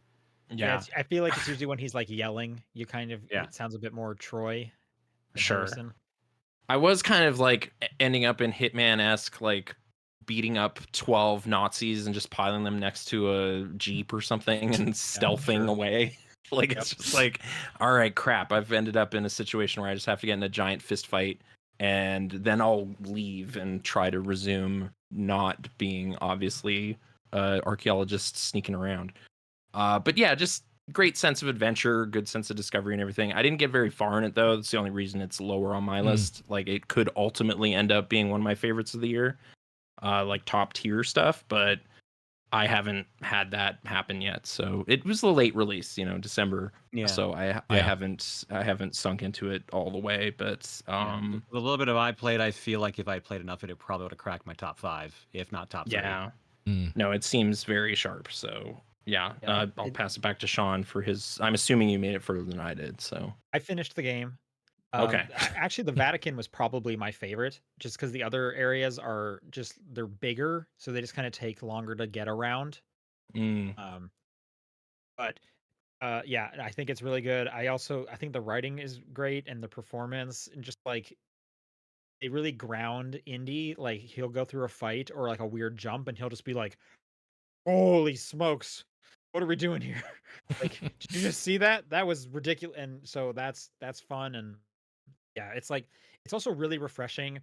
Yeah, I feel like it's usually when he's like yelling, you kind of Yeah. it sounds a bit more Troy than Sure. Harrison. I was kind of like ending up in Hitman-esque, like beating up 12 Nazis and just piling them next to a Jeep or something and stealthing sure. away. Like it's just like, all right, crap. I've ended up in a situation where I just have to get in a giant fist fight and then I'll leave and try to resume not being obviously archaeologists sneaking around. But yeah, just great sense of adventure, good sense of discovery and everything. I didn't get very far in it though. That's the only reason it's lower on my list. Like it could ultimately end up being one of my favorites of the year, like top tier stuff, but I haven't had that happen yet. So it was the late release, December. yeah, So I haven't sunk into it all the way, but yeah. The little bit of I played, I feel like if I played enough, it probably would have cracked my top 5, if not top 3. yeah. Mm. No, it seems very sharp. So yeah, Yeah, I'll pass it back to Sean for his. I'm assuming you made it further than I did. So I finished the game. Okay. Actually, the Vatican was probably my favorite, just because the other areas they're bigger, so they just kind of take longer to get around. Mm. But Yeah, I think it's really good. I think the writing is great and the performance and just like they really ground Indy. Like he'll go through a fight or like a weird jump and he'll just be like, "Holy smokes, what are we doing here?" Like, did you just see that? That was ridiculous. And so that's fun. And yeah, it's like it's also really refreshing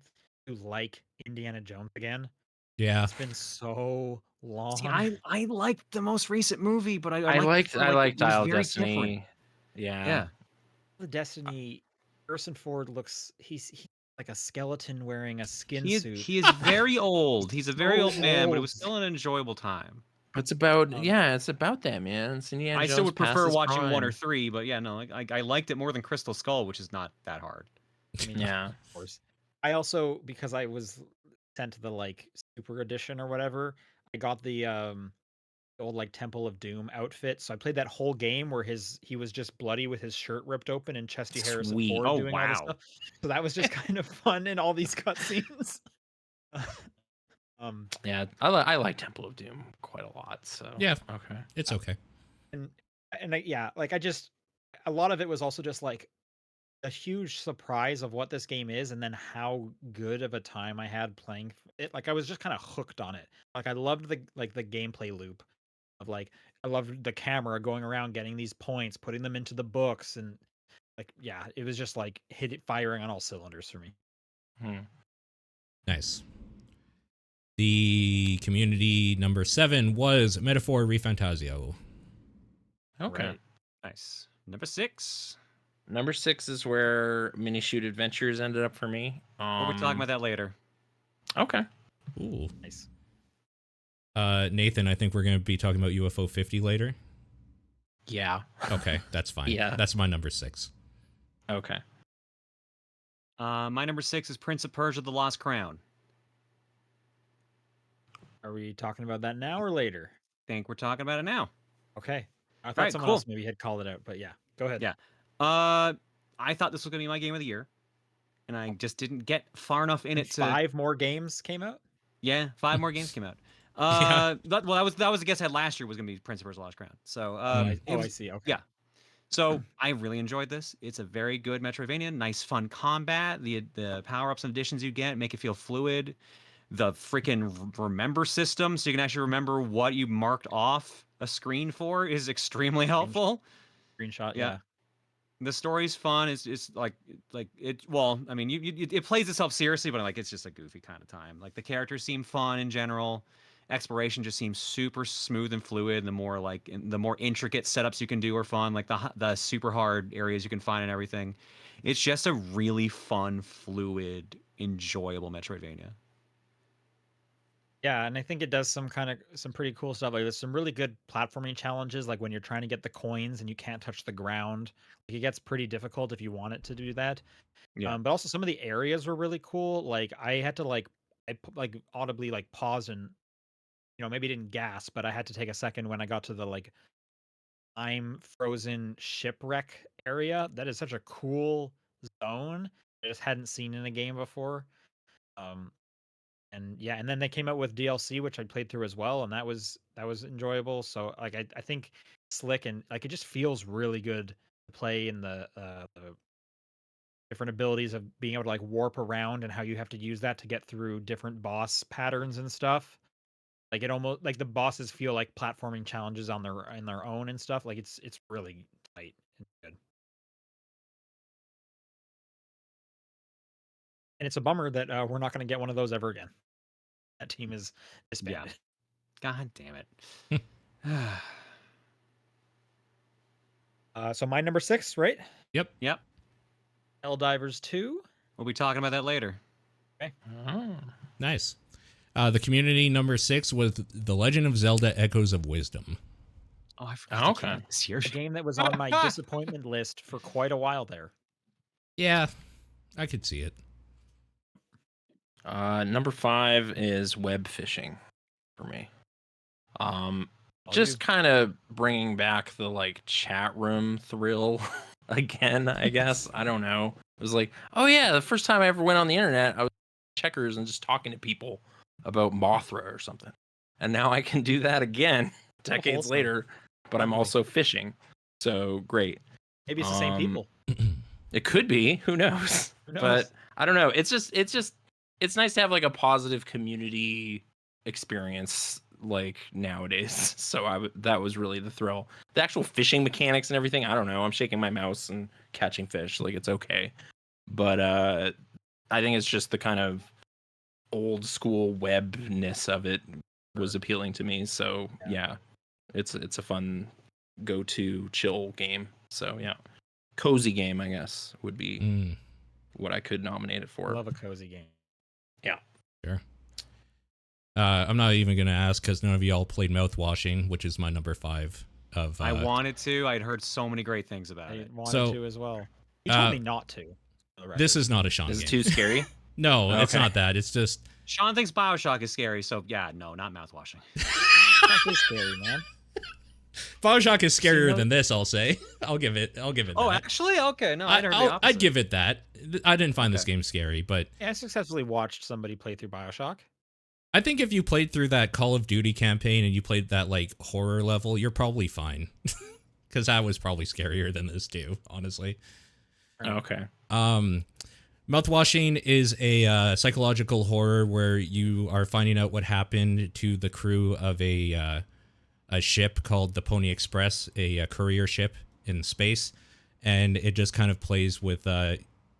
to like Indiana Jones again. Yeah. It's been so See, long. I liked the most recent movie, but I I liked liked for, like, it was Dial of very different. Destiny. Yeah. Yeah. The Destiny, Harrison Ford looks he's like a skeleton wearing a skin He is suit. he is very old. He's a very So old man, but it old. was still an enjoyable time. It's about Um, it's about that, man. It's Indiana I still Jones would past prefer his watching 1 or prime. 3, but yeah, no, like, I liked it more than Crystal Skull, which is not that hard. I mean, Yeah. of course. I also because I was sent the like super edition or whatever, I got the old like Temple of Doom outfit. So I played that whole game where he was just bloody with his shirt ripped open and chesty Harrison Sweet. Ford Oh, doing all this wow. stuff. So that was just kind of fun in all these cutscenes. um Yeah, I like Temple of Doom quite a lot. So Yeah. okay. It's okay. and yeah, like a lot of it was also just like a huge surprise of what this game is and then how good of a time I had playing it. Like I was just kind of hooked on it. Like I loved the gameplay loop of like I loved the camera going around getting these points, putting them into the books and like yeah, it was just like firing on all cylinders for me. Hmm. Nice. The community number 7 was Metaphor Refantasio. Okay. Right. Nice. Number 6. Number 6 is where Mini Shoot Adventures ended up for me. We'll be talking about that later. Okay. Ooh. Nice. Nathan, I think we're going to be talking about UFO 50 later. Yeah. Okay, that's fine. Yeah. That's my number 6. Okay. My number 6 is Prince of Persia: The Lost Crown. Are we talking about that now or later? Think we're talking about it now. Okay. I thought Alright, someone cool. else maybe had called it out, but yeah. Go ahead. Yeah. I thought this was going to be my game of the year, and I just didn't get far enough in And it to. 5 more games came out? Yeah, 5 more games came out. Yeah. That was the guess I had last year was going to be Prince of Persia: Lost Crown. So I see. Okay. Yeah. So I really enjoyed this. It's a very good Metroidvania. Nice, fun combat. The power ups and additions you get make it feel fluid. The freaking remember system, so you can actually remember what you marked off a screen for, is extremely helpful. Screenshot, Yeah. yeah. The story's fun. It's like it. Well, I mean, it plays itself seriously, but like it's just a goofy kind of time. Like the characters seem fun in general. Exploration just seems super smooth and fluid. The more intricate setups you can do are fun. Like the super hard areas you can find and everything. It's just a really fun, fluid, enjoyable Metroidvania. Yeah, and I think it does some pretty cool stuff. Like there's some really good platforming challenges, like when you're trying to get the coins and you can't touch the ground. Like it gets pretty difficult if you want it to do that. Yeah. But also some of the areas were really cool. Like I had to audibly like pause and maybe didn't gasp, but I had to take a second when I got to the like I'm frozen shipwreck area. That is such a cool zone. I just hadn't seen in a game before. Um, and yeah, and then they came out with DLC, which I played through as well, and that was enjoyable. So like I think slick and like it just feels really good to play in the different abilities of being able to like warp around and how you have to use that to get through different boss patterns and stuff. Like it almost like the bosses feel like platforming challenges on their own and stuff. Like it's really tight and good. And it's a bummer that we're not going to get one of those ever again. That team is disbanded. God damn it. So my number 6, right? Yep. Yep. Helldivers 2. We'll be talking about that later. Oh. Nice. The community number 6 was The Legend of Zelda: Echoes of Wisdom. Oh, I forgot. Okay. This year. A game that was on my disappointment list for quite a while there. Yeah, I could see it. Number 5 is web fishing for me. Just kind of bringing back the like chat room thrill again, I guess. I don't know. It was like, oh yeah, the first time I ever went on the internet, I was checkers and just talking to people about Mothra or something. And now I can do that again decades wholesome. later, but I'm Lovely. also fishing. So great. Maybe it's the same people. It could be. Who knows? Who knows? But I don't know. It's nice to have like a positive community experience like nowadays. So that was really the thrill. The actual fishing mechanics and everything, I don't know. I'm shaking my mouse and catching fish. Like it's okay. But I think it's just the kind of old school webness of it was appealing to me. So yeah, it's a fun go-to chill game. So yeah. Cozy game, I guess, would be what I could nominate it for. Love a cozy game. Yeah. Sure. I'm not even going to ask because none of y'all played Mouthwashing, which is my number 5 of. I wanted to. I'd heard so many great things about I it. wanted to as well. He told me not to. This is not a Sean Is game. it too scary? No, it's Okay. not that. It's just Sean thinks Bioshock is scary, so yeah, no, not mouthwashing. That is scary, man. Bioshock is scarier no- than this. I'll say. I'll give it. Oh, that. actually, okay, no, I'd heard the opposite. I'd give it that. I didn't find this game scary, but Yeah, I successfully watched somebody play through Bioshock. I think if you played through that Call of Duty campaign and you played that like horror level, you're probably fine. Because that was probably scarier than this too, honestly. Okay. Mouthwashing is a psychological horror where you are finding out what happened to the crew of a ship called the Pony Express, a courier ship in space, and it just kind of plays with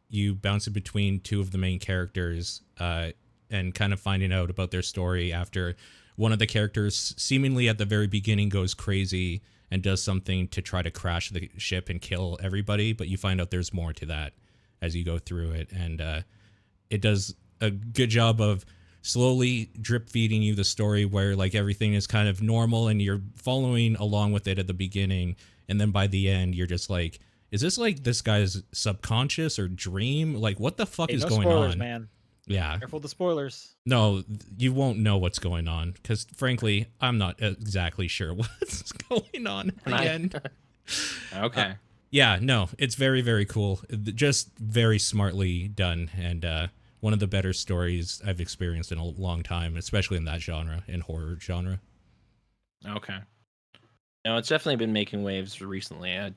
you bouncing between two of the main characters and kind of finding out about their story after one of the characters seemingly at the very beginning goes crazy and does something to try to crash the ship and kill everybody, but you find out there's more to that as you go through it, and it does a good job of slowly drip feeding you the story where like everything is kind of normal and you're following along with it at the beginning, and then by the end you're just like, is this like this guy's subconscious or dream? Like what the fuck is no going spoilers, on? man. Yeah. Careful with the spoilers. No, you won't know what's going on because frankly, I'm not exactly sure what's going on at the end. Okay. Yeah, no, it's very, very cool. Just very smartly done, and one of the better stories I've experienced in a long time, especially in that genre, in horror genre. Okay. No, it's definitely been making waves recently. I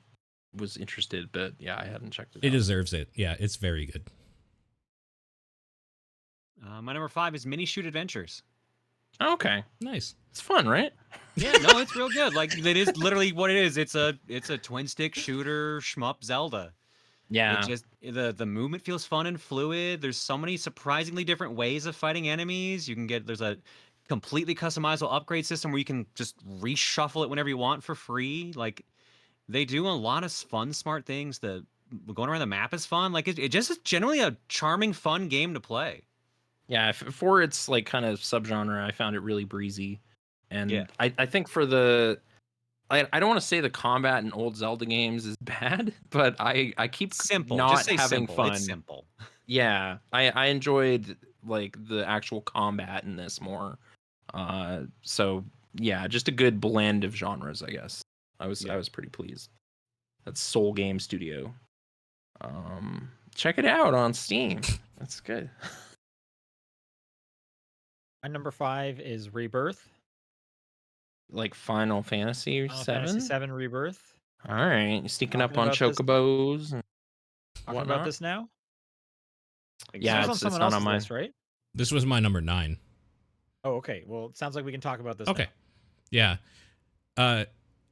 was interested, but yeah, I hadn't checked it It out. deserves it. Yeah, it's very good. My number 5 is Mini Shoot Adventures. Okay. Nice. It's fun, right? Yeah, no, it's real good. Like it is literally what it is. It's a twin stick shooter shmup Zelda. Yeah. It just the movement feels fun and fluid. There's so many surprisingly different ways of fighting enemies. There's a completely customizable upgrade system where you can just reshuffle it whenever you want for free. Like they do a lot of fun, smart things. Going around the map is fun. Like it just is generally a charming, fun game to play. Yeah, for its like kind of subgenre, I found it really breezy, and Yeah. I think for the, I don't want to say the combat in old Zelda games is bad, but I keep Simple. not Just say having simple. fun. It's simple. Yeah, I enjoyed like the actual combat in this more. So yeah, just a good blend of genres, I guess. I was pretty pleased. That's Soul Game Studio. Check it out on Steam. That's good. My number 5 is Rebirth. Like Final Fantasy Final 7? Fantasy 7 Rebirth. All right, you sneaking up Talking on about this- chocobos and Talking whatnot? about this now? Yeah, This was it's on someone not on else's mine. list, right? This was my number 9. Oh, okay. Well, it sounds like we can talk about this Okay. now. Yeah.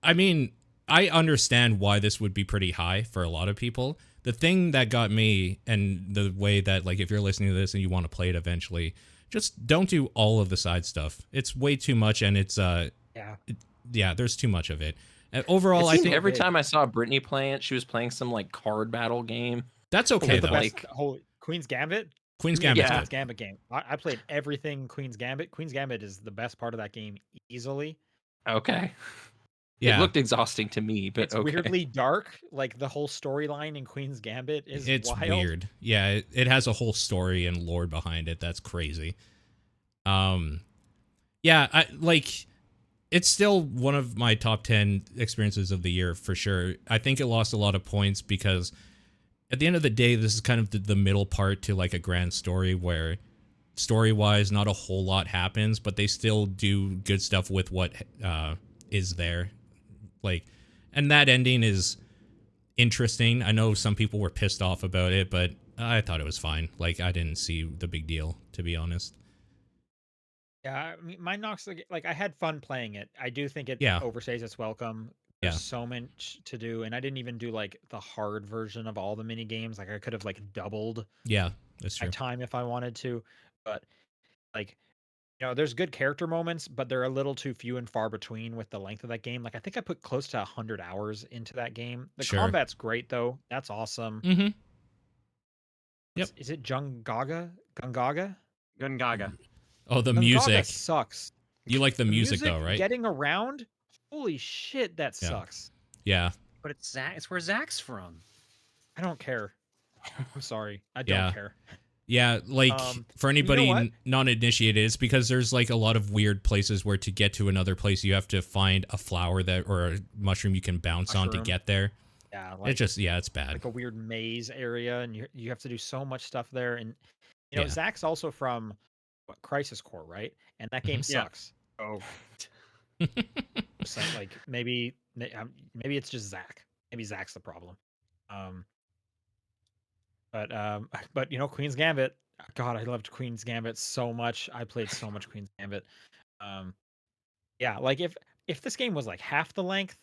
I mean, I understand why this would be pretty high for a lot of people. The thing that got me, and the way that, like, if you're listening to this and you want to play it eventually, just don't do all of the side stuff. It's way too much, and it's, Yeah. there's too much of it. And overall, I It seemed think every big. time I saw Brittany playing it, she was playing some like card battle game. that's okay, the though. best whole Queen's Gambit. Queen's Give me Gambit's the Yeah. Queen's Gambit game. I played everything Queen's Gambit. Queen's Gambit is the best part of that game easily. Okay. Yeah. It looked exhausting to me, but It's okay. weirdly dark. Like the whole storyline in Queen's Gambit is It's wild. weird. Yeah, it has a whole story and lore behind it. That's crazy. Yeah, it's still one of my top 10 experiences of the year for sure. I think it lost a lot of points because at the end of the day, this is kind of the middle part to like a grand story where story-wise not a whole lot happens, but they still do good stuff with what is there. Like, And that ending is interesting. I know some people were pissed off about it, but I thought it was fine. Like, I didn't see the big deal, to be honest. Yeah, I mean, mine knocks like I had fun playing it. I do think it Yeah. overstays its welcome. There's Yeah. so much to do, and I didn't even do like the hard version of all the mini games. Like I could have like doubled Yeah, that's my true. time if I wanted to, but like there's good character moments, but they're a little too few and far between with the length of that game. Like I think I put close to 100 hours into that game. The Sure. combat's great though. That's awesome. Mm-hmm. Yep. Is it Gungaga? Gungaga? Gungaga. Oh, the Gungaga music. sucks. You like the The music though, right? Getting around, holy shit, that Yeah. sucks. Yeah. But it's Zach. It's where Zach's from. I don't care. I'm sorry. I Yeah. don't care. Yeah, like for you know anybody what? not initiated, it's because there's like a lot of weird places where to get to another place you have to find a flower that or a mushroom you can bounce on to Mushroom. get there. Yeah, It just it's bad. like a weird maze area, and you have to do so much stuff there. And Yeah. Zach's also from Crisis Core, right? And that game Yeah. sucks. Oh, so, like maybe it's just Zach. Maybe Zach's the problem. But Queen's Gambit. God, I loved Queen's Gambit so much. I played so much Queen's Gambit. Yeah, like if this game was like half the length,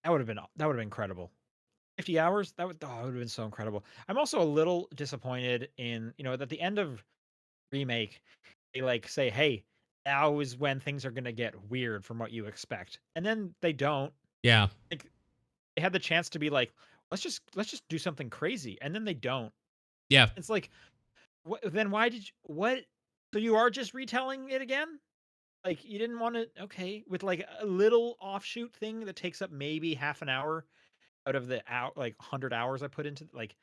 that would have been incredible. 50 hours, that would have been so incredible. I'm also a little disappointed in at the end of remake, they like say, hey, now is when things are gonna get weird from what you expect, and then they don't. Yeah. Like they had the chance to be like, let's just do something crazy, and then they don't. Yeah. It's like, then why did you what? So you are just retelling it again? Like you didn't want to with like a little offshoot thing that takes up maybe half an hour out of the 100 hours I put into like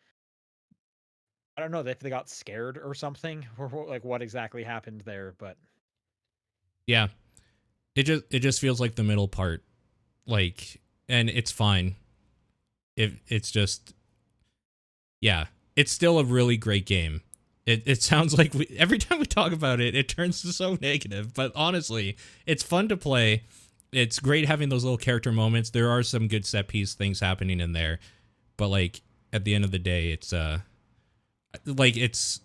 I don't know if they got scared or something or like what exactly happened there, but Yeah. It just feels like the middle part. Like, and it's fine. It's just yeah. It's still a really great game. It sounds like every time we talk about it, it turns to so negative. But honestly, it's fun to play. It's great having those little character moments. There are some good set piece things happening in there. But like at the end of the day, it's like it's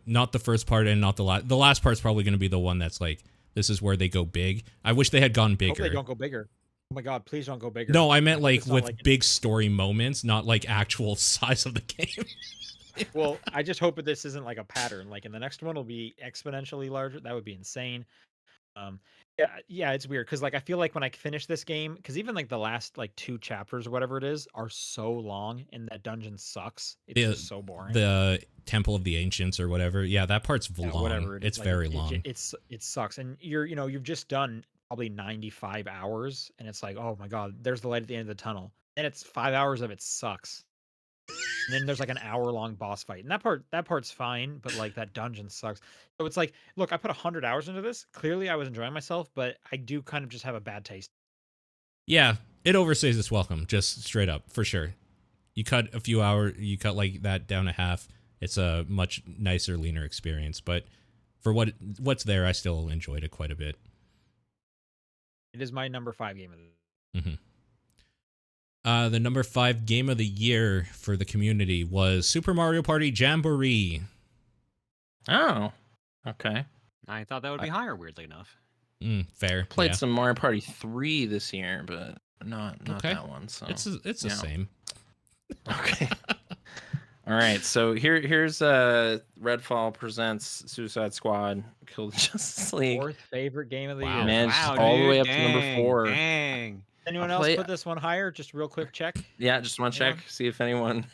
not the first part and not the last. The last part's probably going to be the one that's like this is where they go big. I wish they had gone bigger. hope they don't go bigger. Oh my god, please don't go bigger. No, I meant like It's not with like big story moments, not like actual size of the game. Well, I just hope that this isn't like a pattern. Like in the next one, will be exponentially larger. That would be insane. Yeah, it's weird because like I feel like when I finish this game, because even like the last like 2 chapters or whatever it is are so long, and that dungeon sucks. It's just so boring. The Temple of the Ancients or whatever. Yeah, that part's long. Whatever It's like, very long. It sucks, and you've just done probably 95 hours, and it's like, oh my god, there's the light at the end of the tunnel, and it's 5 hours of it sucks. And then there's like an hour-long boss fight, and that part's fine, but like that dungeon sucks. So it's like, look, I put 100 hours into this. Clearly, I was enjoying myself, but I do kind of just have a bad taste. Yeah, it overstays its welcome, just straight up, for sure. You cut a few hours, you cut like that down a half. It's a much nicer, leaner experience, but for what's there, I still enjoyed it quite a bit. It is my number 5 game of the Mm-hmm. The number 5 game of the year for the community was Super Mario Party Jamboree. Oh, okay. I thought that would be higher, weirdly enough. Fair. Played yeah. some Mario Party 3 this year, but not Okay. that one. So It's the yeah. same. Okay. All right. So here's Redfall presents Suicide Squad Kill the Justice League. 4th favorite game of the Wow. year. Man, Wow, all the dude, way up to number dang, 4. Dang. Anyone I'll else play- put this one higher? Just real quick check. Yeah, just want to check, see if anyone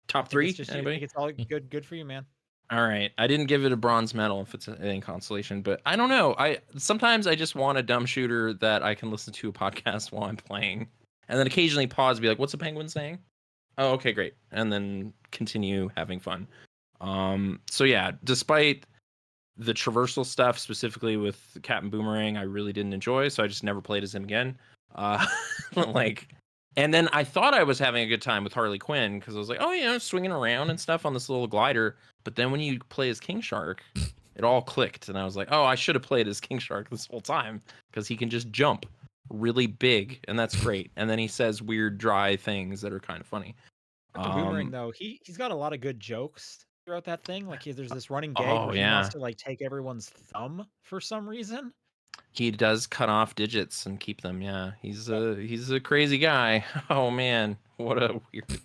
top 3. It's just, I Anybody? think it's all good for you, man. All right. I didn't give it a bronze medal if it's any consolation, but I don't know. Sometimes I just want a dumb shooter that I can listen to a podcast while I'm playing, and then occasionally pause, and be like, "What's the penguin saying?" Oh, okay, great, and then continue having fun. So yeah, despite the traversal stuff, specifically with Captain Boomerang, I really didn't enjoy, so I just never played as him again. And then I thought I was having a good time with Harley Quinn because I was like, oh, swinging around and stuff on this little glider. But then when you play as King Shark, it all clicked. And I was like, oh, I should have played as King Shark this whole time because he can just jump. really big, and that's great. And then he says weird, dry things that are kind of funny. Dr. Boomerang though, he's got a lot of good jokes throughout that thing. Like there's this running gag Oh where he wants yeah, to like take everyone's thumb for some reason. he does cut off digits and keep them. Yeah, he's a crazy guy. Oh man, what a weird.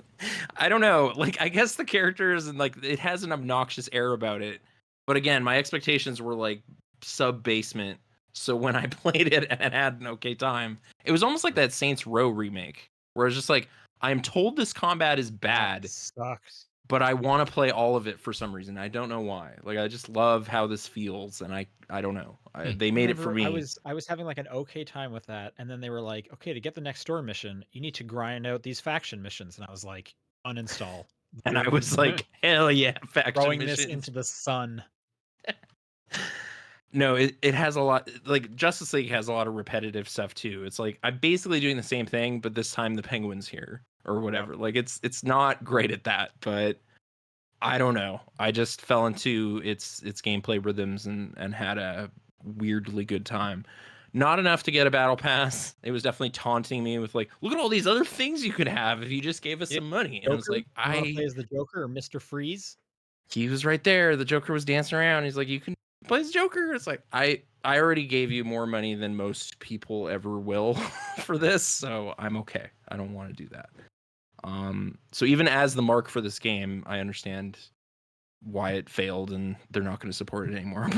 I don't know. Like I guess the characters and like it has an obnoxious air about it. But again, my expectations were like sub basement. So when I played it and had an okay time, it was almost like that Saints Row remake, where it's just like I'm told this combat is bad, That sucks. but I want to play all of it for some reason. I don't know why. Like I just love how this feels, and I don't know. They made it for I me. was having like an okay time with that, and then they were like, okay, to get the next story mission, you need to grind out these faction missions, and I was like, uninstall. And I Doom. was like, hell yeah, faction throwing missions. this into the sun. No, it has a lot. Like Justice League has a lot of repetitive stuff too. It's like I'm basically doing the same thing, but this time the Penguin's here or whatever. Like it's not great at that, but I don't know. I just fell into its gameplay rhythms and had a weirdly good time. Not enough to get a battle pass. It was definitely taunting me with like, look at all these other things you could have if you just gave us some money. And I was like, You want to play as the Joker or Mr. Freeze? he was right there. The Joker was dancing around. He's like, you can play as Joker. It's like I already gave you more money than most people ever will for this, so I'm okay. I don't want to do that. So even as the mark for this game, I understand why it failed and they're not going to support it anymore.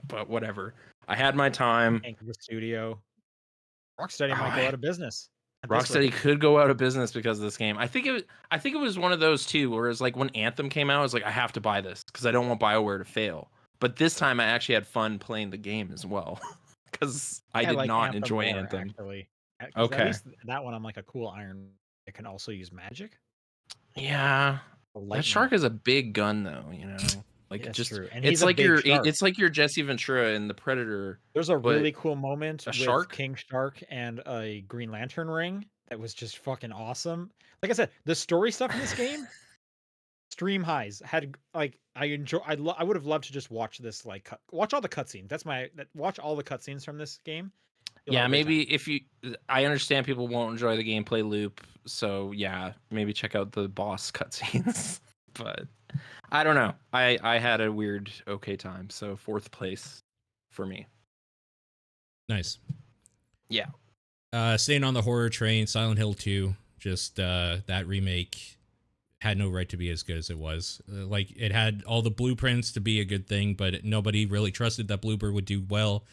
But whatever. I had my time. Thank you, the studio. Rocksteady might go out of business. Rocksteady could go out of business because of this game. I think it was one of those too, where it's like when Anthem came out, I was like, I have to buy this because I don't want BioWare to fail. But this time I actually had fun playing the game as well. Because I did like not enjoy more, Anthem. Actually. Okay. At least that one I'm like a cool iron. It can also use magic. Yeah. That shark is a big gun though, you know. Like That's just true. And it's he's a like big shark. it's like your Jesse Ventura in the Predator. There's a but really cool moment with shark? King Shark and a Green Lantern ring that was just fucking awesome. Like I said, the story stuff in this game, stream highs. Had like I would have loved to just watch this watch all the cutscenes. Watch all the cutscenes from this game. You'll Yeah, have a great maybe time. if you I understand people won't enjoy the gameplay loop, so yeah, maybe check out the boss cutscenes. But I don't know. I had a weird okay time, so 4th place for me. Nice. Yeah. Staying on the horror train, Silent Hill 2, just that remake had no right to be as good as it was. Like it had all the blueprints to be a good thing, but nobody really trusted that Bloober would do well.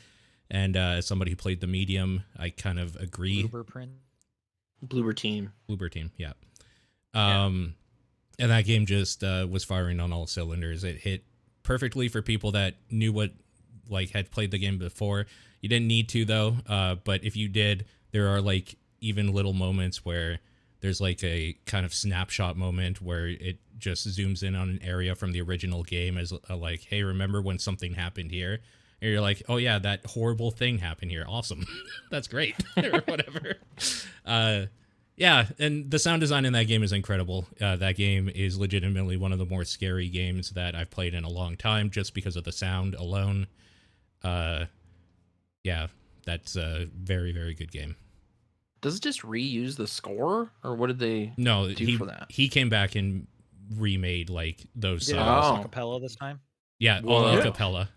And as somebody who played the medium, I kind of agree. Bloober team, yeah. And that game just was firing on all cylinders. It hit perfectly for people that knew what, like, had played the game before. You didn't need to though, but if you did, there are like even little moments where there's like a kind of snapshot moment where it just zooms in on an area from the original game as like, hey, remember when something happened here? And you're like, oh yeah, that horrible thing happened here. Awesome. That's great. Or whatever. Yeah, and the sound design in that game is incredible. That game is legitimately one of the more scary games that I've played in a long time just because of the sound alone. Yeah, that's a very, very good game. Does it just reuse the score, or what did they do for that? He came back and remade like those songs. Acapella this time? Yeah, all acapella.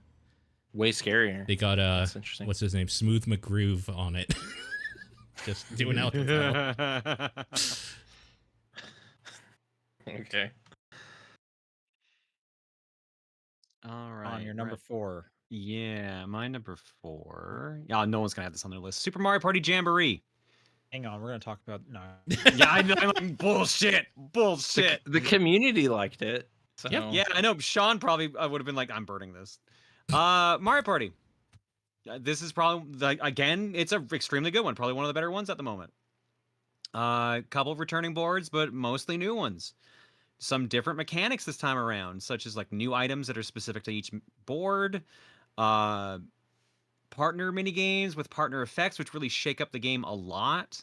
Way scarier. They got That's interesting. What's his name? Smooth McGroove on it. Just doing acapella. Okay. All right. On your number 4. Yeah, my number 4. Yeah, no one's gonna have this on their list. Super Mario Party Jamboree. Hang on, we're gonna talk about Yeah, I'm like bullshit. The community liked it. So. Yeah, I know. Sean probably would have been like, I'm burning this. Mario Party. This is probably again, it's a extremely good one. Probably one of the better ones at the moment. Couple of returning boards, but mostly new ones. Some different mechanics this time around, such as like new items that are specific to each board. Partner mini games with partner effects, which really shake up the game a lot.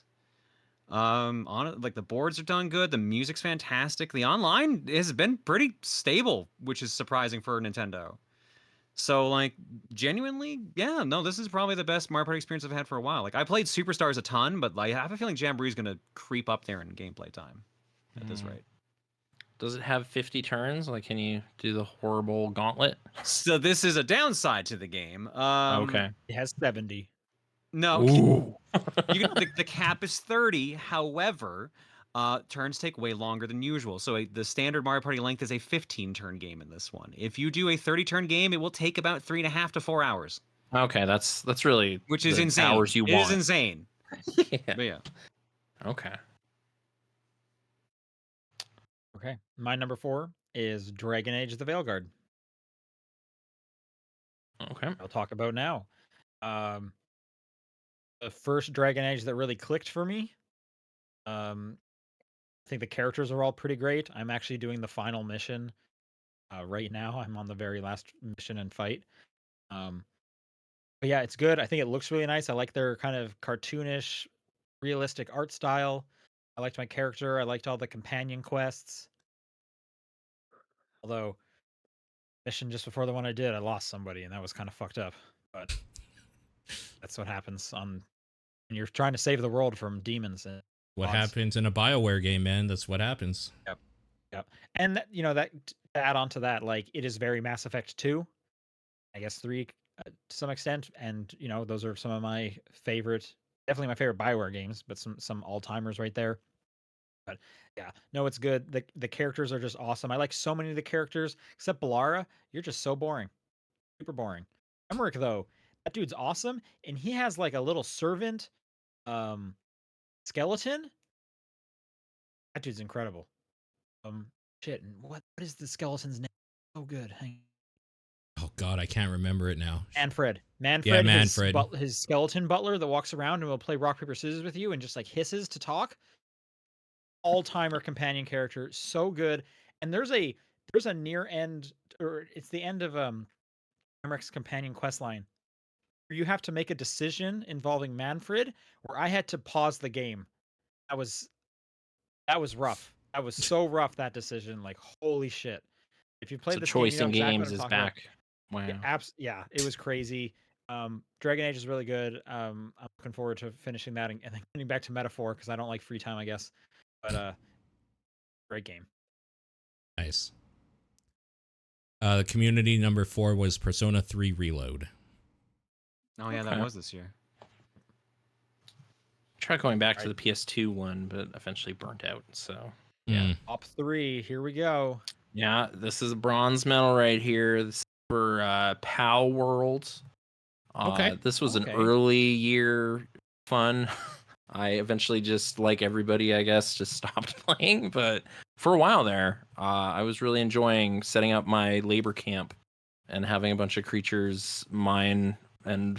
Like the boards are done good, the music's fantastic, the online has been pretty stable, which is surprising for Nintendo. So like genuinely, yeah, no, this is probably the best Mario Party experience I've had for a while. Like I played Superstars a ton, but like, I have a feeling Jamboree's gonna creep up there in gameplay time at this rate. Does it have 50 turns? Like, can you do the horrible gauntlet? So this is a downside to the game. Okay. It has 70. No, Ooh. the cap is 30. However, turns take way longer than usual. So the standard Mario Party length is a 15-turn game in this one. If you do a 30-turn game, it will take about 3.5 to 4 hours. Okay, that's really Which is the insane. hours you It want. is insane. Yeah. But yeah. Okay. Okay. My number 4 is Dragon Age: The Veilguard. Okay. I'll talk about now. The first Dragon Age that really clicked for me. I think the characters are all pretty great. I'm actually doing the final mission right now. I'm on the very last mission and fight. But yeah, it's good. I think it looks really nice. I like their kind of cartoonish, realistic art style. I liked my character. I liked all the companion quests. Although, mission just before the one I did, I lost somebody, and that was kind of fucked up. But that's what happens when you're trying to save the world from demons. And What gods. happens in a BioWare game, man? That's what happens. Yep. And that, that to add on to that, like it is very Mass Effect 2, I guess 3 to some extent, and those are some of my favorite, definitely my favorite BioWare games, but some all-timers right there. But yeah, no, it's good. The characters are just awesome. I like so many of the characters except Ballara. You're just so boring. Super boring. Emmerich though, that dude's awesome, and he has like a little servant skeleton. That dude's incredible. Shit, and what is the skeleton's name? So good. Hang Oh God, I can't remember it now. Manfred. Yeah, Manfred. His skeleton butler that walks around and will play rock paper scissors with you and just like hisses to talk. All timer companion character, so good. And there's a near end, or it's the end of Emmerich's companion quest line, where you have to make a decision involving Manfred, where I had to pause the game. That was rough. That was so rough, that decision. Like holy shit! If you played So this choice game, in you know exactly games what I'm is talking about. back. Wow. Yeah, it was crazy. Dragon Age is really good. I'm looking forward to finishing that and then getting back to Metaphor because I don't like free time, I guess. But great game. Nice. The community number 4 was Persona 3 Reload. Oh yeah, that Okay. was this year. Tried going back to the PS2 one, but eventually burnt out. So Yeah. Top 3. Here we go. yeah, this is a bronze medal right here. This is for PAL World. Okay. This was an Okay. early year fun. I eventually just, like everybody, I guess, just stopped playing. But for a while there, I was really enjoying setting up my labor camp and having a bunch of creatures mine and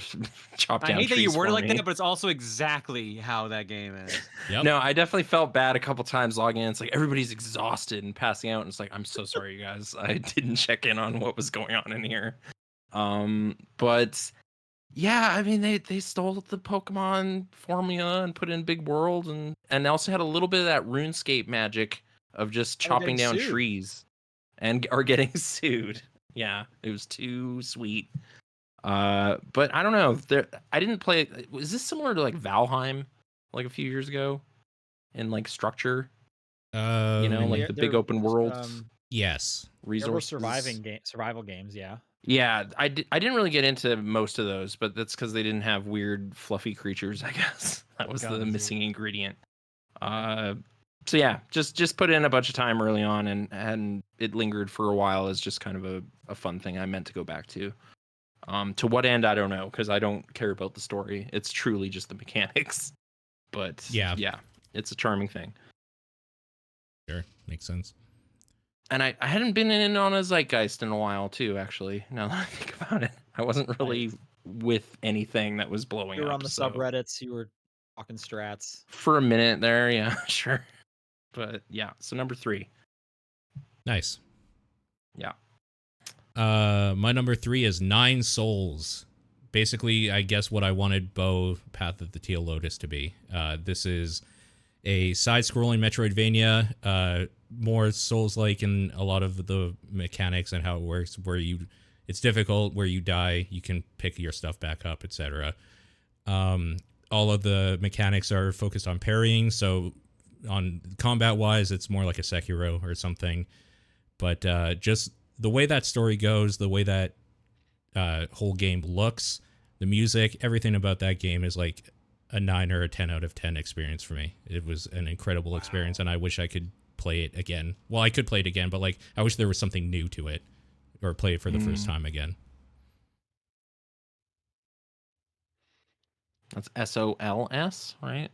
chop down I hate that you trees worded for like me. that, but it's also exactly how that game is. Yep. No, I definitely felt bad a couple times logging in. It's like everybody's exhausted and passing out, and it's like, I'm so sorry, you guys. I didn't check in on what was going on in here. But yeah, I mean, they stole the Pokemon formula and put in Big World, and they also had a little bit of that RuneScape magic of just And we're chopping getting down sued. trees and are getting sued. Yeah, it was too sweet. But I don't know. I didn't play. Was this similar to like Valheim, like a few years ago, in like structure? Like the big open worlds, Yes. There were resources. survival games, yeah. Yeah, I didn't really get into most of those, but that's because they didn't have weird fluffy creatures. I guess that was the Guns, missing ingredient. So yeah, just put in a bunch of time early on, and it lingered for a while as just kind of a fun thing I meant to go back to. To what end, I don't know, because I don't care about the story. It's truly just the mechanics. But Yeah. it's a charming thing. Sure. Makes sense. And I hadn't been in on a Zeitgeist in a while too, actually. Now that I think about it, I wasn't really with anything that was blowing You were up. on the so subreddits, you were talking strats. for a minute there, yeah, sure. But yeah, so number 3. Nice. Yeah. My number 3 is 9 Souls. Basically, I guess what I wanted Bo Path of the Teal Lotus to be. This is a side-scrolling Metroidvania, more Souls-like in a lot of the mechanics and how it works, where you It's difficult. Where you die, you can pick your stuff back up, etc. All of the mechanics are focused on parrying, so on combat-wise, it's more like a Sekiro or something. But just the way that story goes, the way that whole game looks, the music, everything about that game is like a 9 or a 10 out of 10 experience for me. It was an incredible experience, and I wish I could play it again. Well, I could play it again, but like I wish there was something new to it, or play it for the first time again. That's SOLS, right?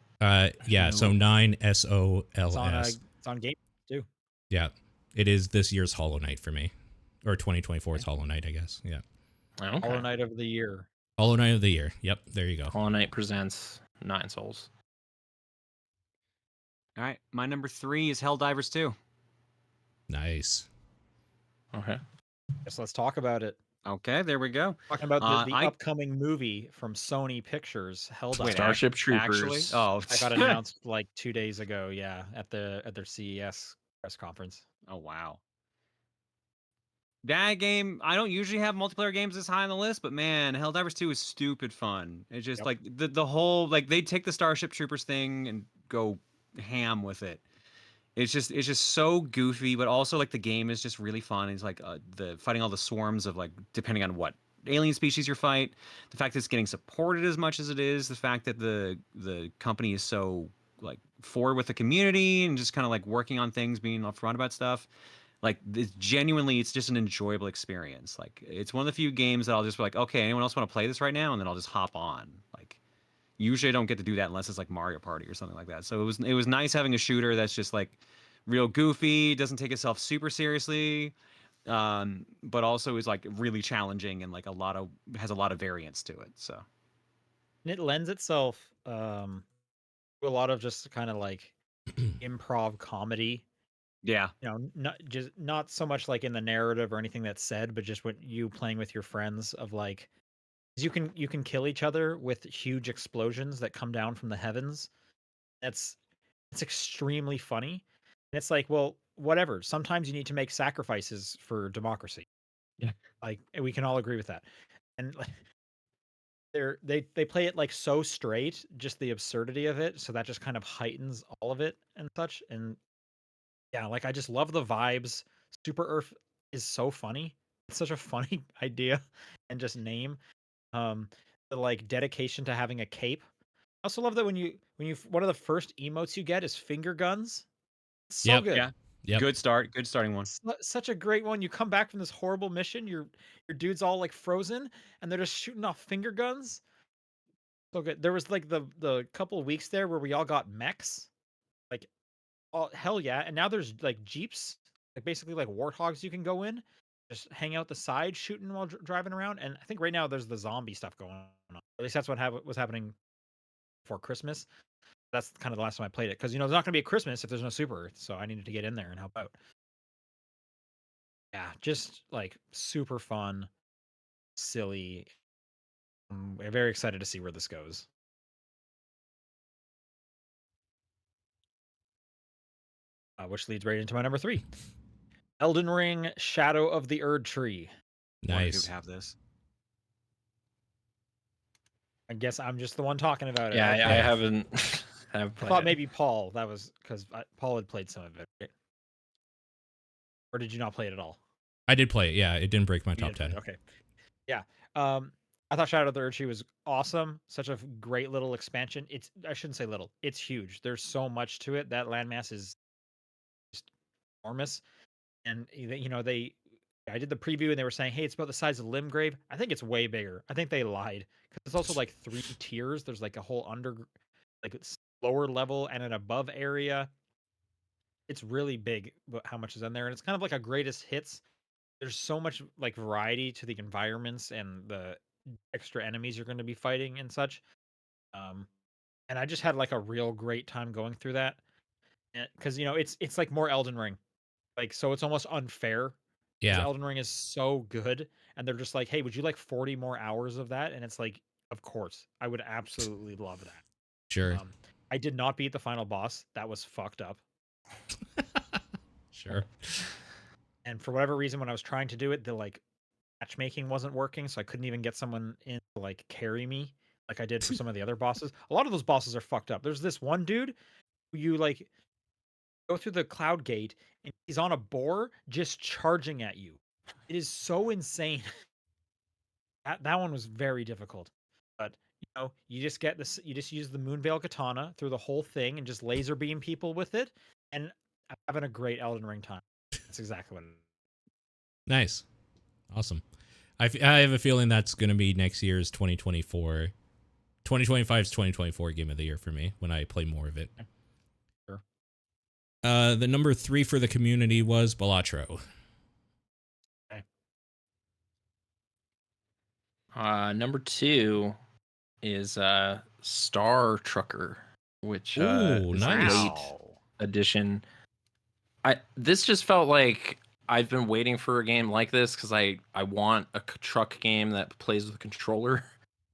Yeah, so 9 SOLS. It's on Game too. Yeah, it is this year's Hollow Knight for me, or 2024's Hollow Knight, I guess. Yeah, Okay. Hollow Knight of the year. Hollow Knight of the year. Yep, there you go. Hollow Knight presents 9 Souls. All right, my number 3 is Helldivers 2. Nice. Okay. Yes, let's talk about it. Okay, there we go. Talking about the I- upcoming movie from Sony Pictures, Helldivers. Starship Actually, Troopers. I I got announced like 2 days ago. Yeah, at their CES press conference. Oh wow. That game, I don't usually have multiplayer games this high on the list, but man, Helldivers 2 is stupid fun. It's just Yep. like the whole like they take the Starship Troopers thing and go ham with it. It's just so goofy, but also like the game is just really fun. It's like the fighting all the swarms of like depending on what alien species you fight, the fact that it's getting supported as much as it is, the fact that the company is so like forward with the community and just kind of like working on things, being upfront about stuff. Like genuinely, it's just an enjoyable experience. Like it's one of the few games that I'll just be like, okay, anyone else want to play this right now? And then I'll just hop on. Like usually I don't get to do that unless it's like Mario Party or something like that. So it was nice having a shooter that's just like real goofy, doesn't take itself super seriously, but also is like really challenging and like has a lot of variance to it. So And it lends itself to a lot of just kind of like improv comedy. yeah, You know, not so much like in the narrative or anything that's said, but just what you playing with your friends of like, 'cause you can kill each other with huge explosions that come down from the heavens. It's extremely funny. And it's like, well, whatever. Sometimes you need to make sacrifices for democracy. Yeah. Like we can all agree with that. And like, they play it like so straight, just the absurdity of it, so that just kind of heightens all of it and such. And yeah, like I just love the vibes. Super Earth is so funny. It's such a funny idea and just name. The like dedication to having a cape. I also love that when you one of the first emotes you get is finger guns. It's so Yep. good. yeah, Yep. good starting one. Such a great one. You come back from this horrible mission, your dude's all like frozen, and they're just shooting off finger guns. So good. There was like the couple of weeks there where we all got mechs, like all hell yeah. And now there's like jeeps, like basically like warthogs you can go in, just hang out the side shooting while driving around. And I think right now there's the zombie stuff going on. At least that's what was happening for Christmas. That's kind of the last time I played it because there's not going to be a Christmas if there's no Super Earth, so I needed to get in there and help out. Yeah, just like super fun, silly. I'm very excited to see where this goes. Which leads right into my number 3, Elden Ring: Shadow of the Erd Tree. Wonder Nice. who'd have this. I guess I'm just the one talking about it. Yeah, Okay. I haven't. Have I played thought it. maybe Paul. That was because Paul had played some of it, right? Or did you not play it at all? I did play it. Yeah, it didn't break my You top did play 10. it, okay. Yeah. I thought Shadow of the Erd Tree was awesome. Such a great little expansion. I shouldn't say little. It's huge. There's so much to it. That landmass is just enormous. And I did the preview and they were saying, hey, it's about the size of Limgrave. I think it's way bigger. I think they lied because it's also like 3 tiers. There's like a whole like it's lower level and an above area. It's really big, but how much is in there? And it's kind of like a greatest hits. There's so much like variety to the environments and the extra enemies you're going to be fighting and such. And I just had like a real great time going through that because it's like more Elden Ring, like so it's almost unfair because Yeah, Elden Ring is so good, and they're just like, hey, would you like 40 more hours of that? And it's like, of course, I would absolutely love that. sure. I did not beat the final boss. That was fucked up. Sure. And for whatever reason, when I was trying to do it, the like matchmaking wasn't working, so I couldn't even get someone in to like carry me like I did for some of the other bosses. A lot of those bosses are fucked up. There's this one dude who you like go through the cloud gate and he's on a boar just charging at you. It is so insane. That one was very difficult. But you just get this, you just use the Moonveil Katana through the whole thing and just laser beam people with it, and I'm having a great Elden Ring time. That's exactly what Nice. Awesome. I have a feeling that's going to be next year's 2024. 2025's 2024 game of the year for me when I play more of it. Sure. The number 3 for the community was Balatro. Number 2 is Star Trucker, which Ooh, is nice. a late edition. This just felt like I've been waiting for a game like this because I want a truck game that plays with a controller.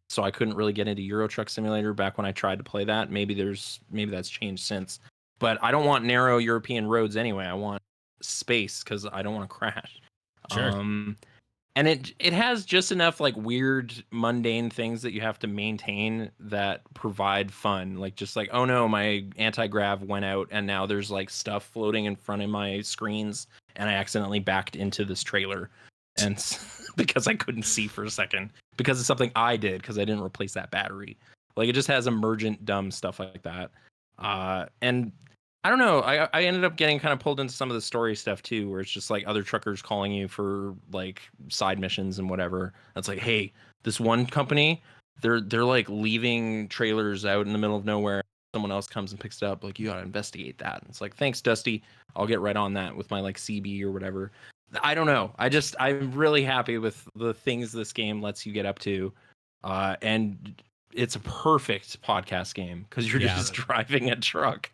So I couldn't really get into Euro Truck Simulator back when I tried to play that. Maybe that's changed since. But I don't want narrow European roads anyway. I want space because I don't want to crash. Sure. And it has just enough like weird mundane things that you have to maintain that provide fun. Like just like, oh no, my anti-grav went out and now there's like stuff floating in front of my screens and I accidentally backed into this trailer and because I couldn't see for a second because it's something I did because I didn't replace that battery. Like it just has emergent dumb stuff like that. And I don't know. I ended up getting kind of pulled into some of the story stuff too, where it's just like other truckers calling you for like side missions and whatever. That's like, hey, this one company, they're like leaving trailers out in the middle of nowhere. Someone else comes and picks it up. Like, you gotta investigate that. And it's like, thanks, Dusty. I'll get right on that with my like CB or whatever. I don't know. I'm really happy with the things this game lets you get up to, and it's a perfect podcast game because you're just driving a truck.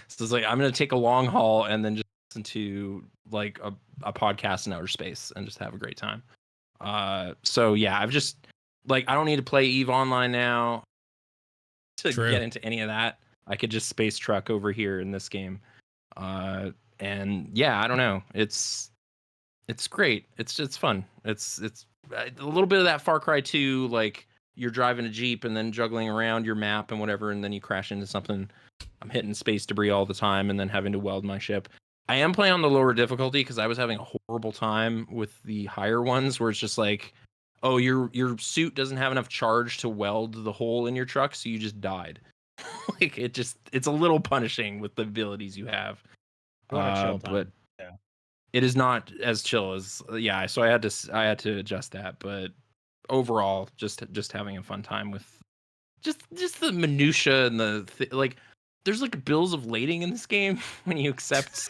So it's like I'm gonna take a long haul and then just listen to like a podcast in outer space and just have a great time. So yeah, I've just like I don't need to play EVE Online now to get into any of that. I could just space truck over here in this game. And yeah, I don't know. It's great. It's fun. It's a little bit of that Far Cry 2 like you're driving a Jeep and then juggling around your map and whatever, and then you crash into something. I'm hitting space debris all the time and then having to weld my ship. I am playing on the lower difficulty because I was having a horrible time with the higher ones where it's just like, oh, your suit doesn't have enough charge to weld the hole in your truck, so you just died. Like it's a little punishing with the abilities you have. But yeah. It is not as chill as so I had to adjust that, but overall just having a fun time with just the minutia and like there's like bills of lading in this game when you accept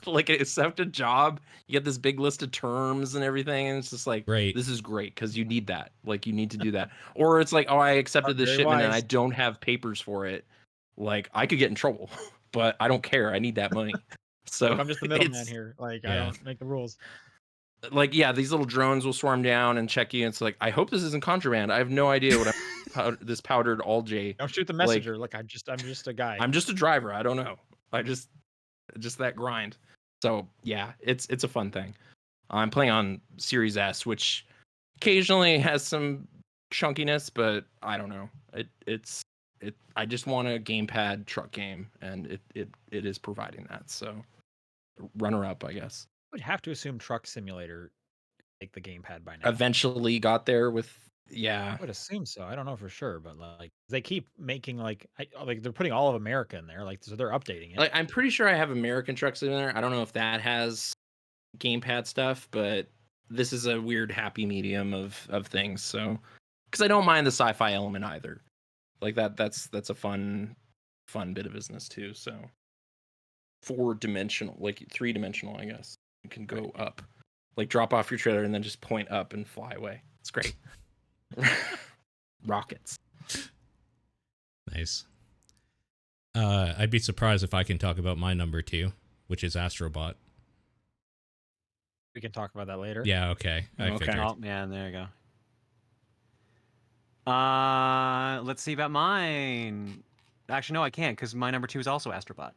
accept a job, you get this big list of terms and everything, and it's just like this is great because you need that, like you need to do that. Or it's like, oh, I accepted this shipment and I don't have papers for it, like I could get in trouble but I don't care, I need that money. So I'm just the middleman here, like I don't make the rules. Like, yeah, these little drones will swarm down and check you. And it's like, I hope this isn't contraband. I have no idea what this powdered All-J. Don't shoot the messenger. Like I'm just a guy. I'm just a driver. I don't know. I just that grind. So yeah, it's a fun thing. I'm playing on Series S, which occasionally has some chunkiness, but I don't know. I just want a gamepad truck game, and it is providing that. So runner up, I guess. I would have to assume Truck Simulator take the gamepad by now. Eventually got there with I would assume so. I don't know for sure, but like they keep making like they're putting all of America in there, like so they're updating it. Like I'm pretty sure I have American Trucks in there. I don't know if that has gamepad stuff, but this is a weird happy medium of things. So because I don't mind the sci-fi element either. Like that's a fun bit of business too. So 4-dimensional, like 3-dimensional, I guess. You can go up, like drop off your trailer and then just point up and fly away. It's great. Rockets. Nice. I'd be surprised if I can talk about my number 2, which is Astrobot. We can talk about that later. Yeah, okay. I figured. Oh, man, there you go. Let's see about mine. Actually, no, I can't because my number 2 is also Astrobot.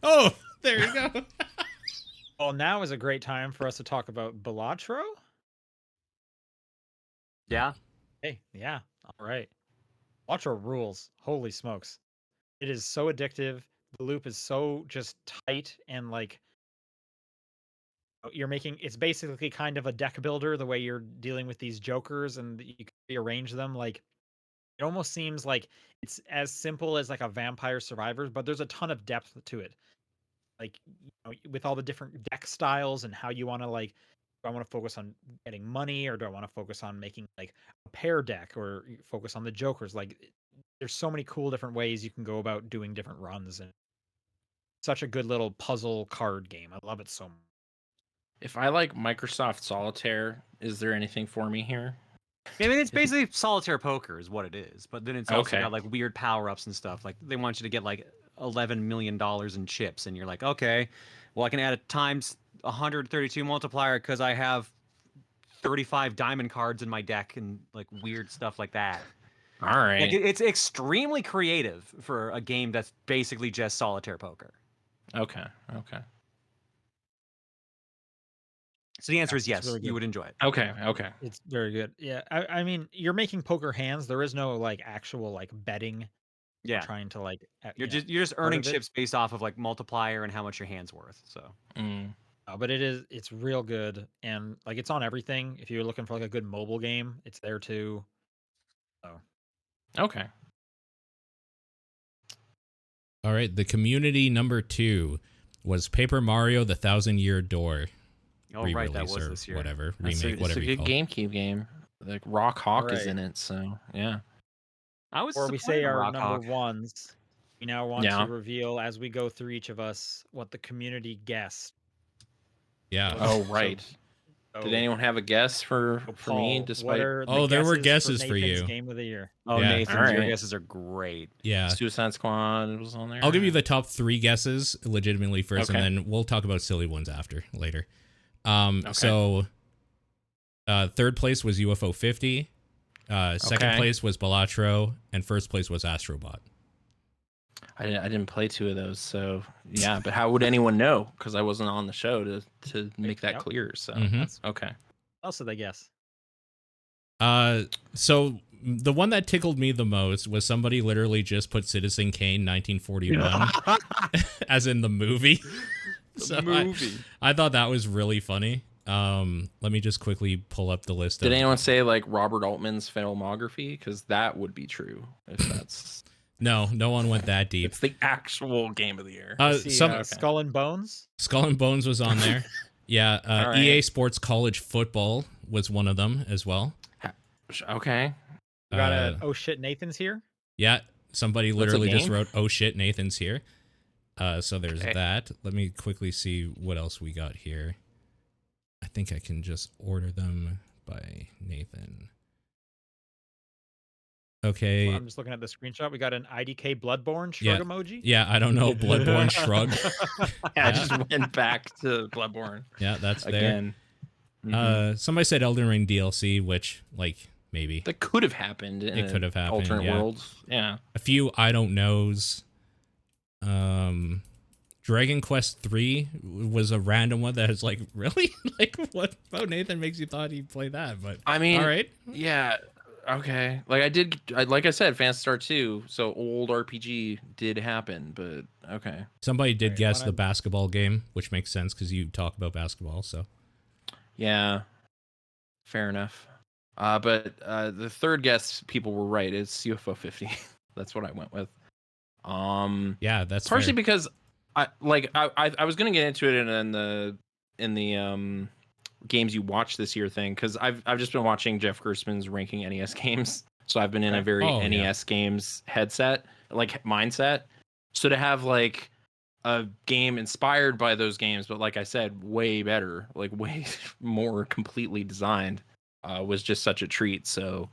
Oh, there you go. Well, now is a great time for us to talk about Balatro. Yeah. Hey, yeah. All right. Watcher rules. Holy smokes. It is so addictive. The loop is so just tight and like you're making it's basically kind of a deck builder the way you're dealing with these jokers and you can rearrange them like it almost seems like it's as simple as like a vampire survivors, but there's a ton of depth to it. Like with all the different deck styles and how you want to like do I want to focus on getting money or do I want to focus on making like a pair deck or focus on the jokers like there's so many cool different ways you can go about doing different runs and such a good little puzzle card game. I love it so much. If I like Microsoft Solitaire, is there anything for me here? I mean, it's basically solitaire poker is what it is, but then it's also Okay. got like weird power ups and stuff. Like they want you to get like $11 million in chips, and you're like, okay, well I can add a times 132 multiplier because I have 35 diamond cards in my deck and like weird stuff like that. All right. Like it's extremely creative for a game that's basically just solitaire poker. Okay. So the answer Yeah, is yes, really you good. would enjoy it. Okay. It's very good. Yeah, I mean, you're making poker hands. There is no like actual like betting. Yeah, Trying to like you're just earning chips based off of like multiplier and how much your hand's worth. So, but it's real good and like it's on everything. If you're looking for like a good mobile game, it's there too. So Okay. All right, the community number 2 was Paper Mario: The Thousand-Year Door. oh right, that Re-release was or this year. whatever, It's remake, a whatever you good call it. GameCube game. Like Rock Hawk is Right. in it, so yeah. I was before we disappointed say in our Rock number Hawk. ones, we now want Yeah. to reveal as we go through each of us what the community guessed. Yeah. Oh right. So, Did anyone have a guess for me? Paul, what Despite are the Oh, there were guesses guesses for Nathan's you. Game of the year. Oh, Yeah. Nathan, All your right. guesses are great. Yeah. Suicide Squad was on there. I'll give you the top 3 guesses legitimately first, Okay. and then we'll talk about silly ones later. Okay. So third place was UFO 50. Second Okay. place was Balatro, and first place was Astrobot. I didn't play 2 of those, so yeah. But how would anyone know? Because I wasn't on the show to make that Yep. clear. So Mhm. okay. What else did they guess? So the one that tickled me the most was somebody literally just put Citizen Kane 1941 as in the movie. So I thought that was really funny. Let me just quickly pull up the list. Did anyone say like Robert Altman's filmography? Because that would be true if that's. No one went that deep. It's the actual game of the year. Skull and Bones. Skull and Bones was on there. Yeah, right. EA Sports College Football was one of them as well. Okay. We got a oh shit Nathan's here. Yeah, somebody That's a literally just game? wrote, "Oh shit, Nathan's here." So there's Okay. that. Let me quickly see what else we got here. I think I can just order them by Nathan. Okay. Well, I'm just looking at the screenshot. We got an IDK Bloodborne shrug emoji. Yeah, I don't know. Bloodborne shrug. I just went back to Bloodborne Yeah, that's there. again. Mhm. Somebody said Elden Ring DLC, which like maybe That could have happened in It could have happened, alternate yeah. worlds. Yeah. a few I don't knows. Dragon Quest 3 was a random one that is like, really? Like, what about Nathan makes you thought he'd play that? But I mean, all right. yeah. Okay. Like I said, Phantasy Star 2, so old RPG did happen, but okay. Somebody did Alright, guess wanna- the basketball game, which makes sense because you talk about basketball. So Yeah. Fair enough. But the third guess, people were right. It's UFO 50. That's what I went with. yeah, that's partially fair. because I was gonna get into it in the games you watched this year thing, because I've just been watching Jeff Gerstmann's ranking NES games, so I've been in a very Oh, yeah. NES games headset, like mindset. So to have like a game inspired by those games, but like I said, way better, like way more completely designed, was just such a treat. So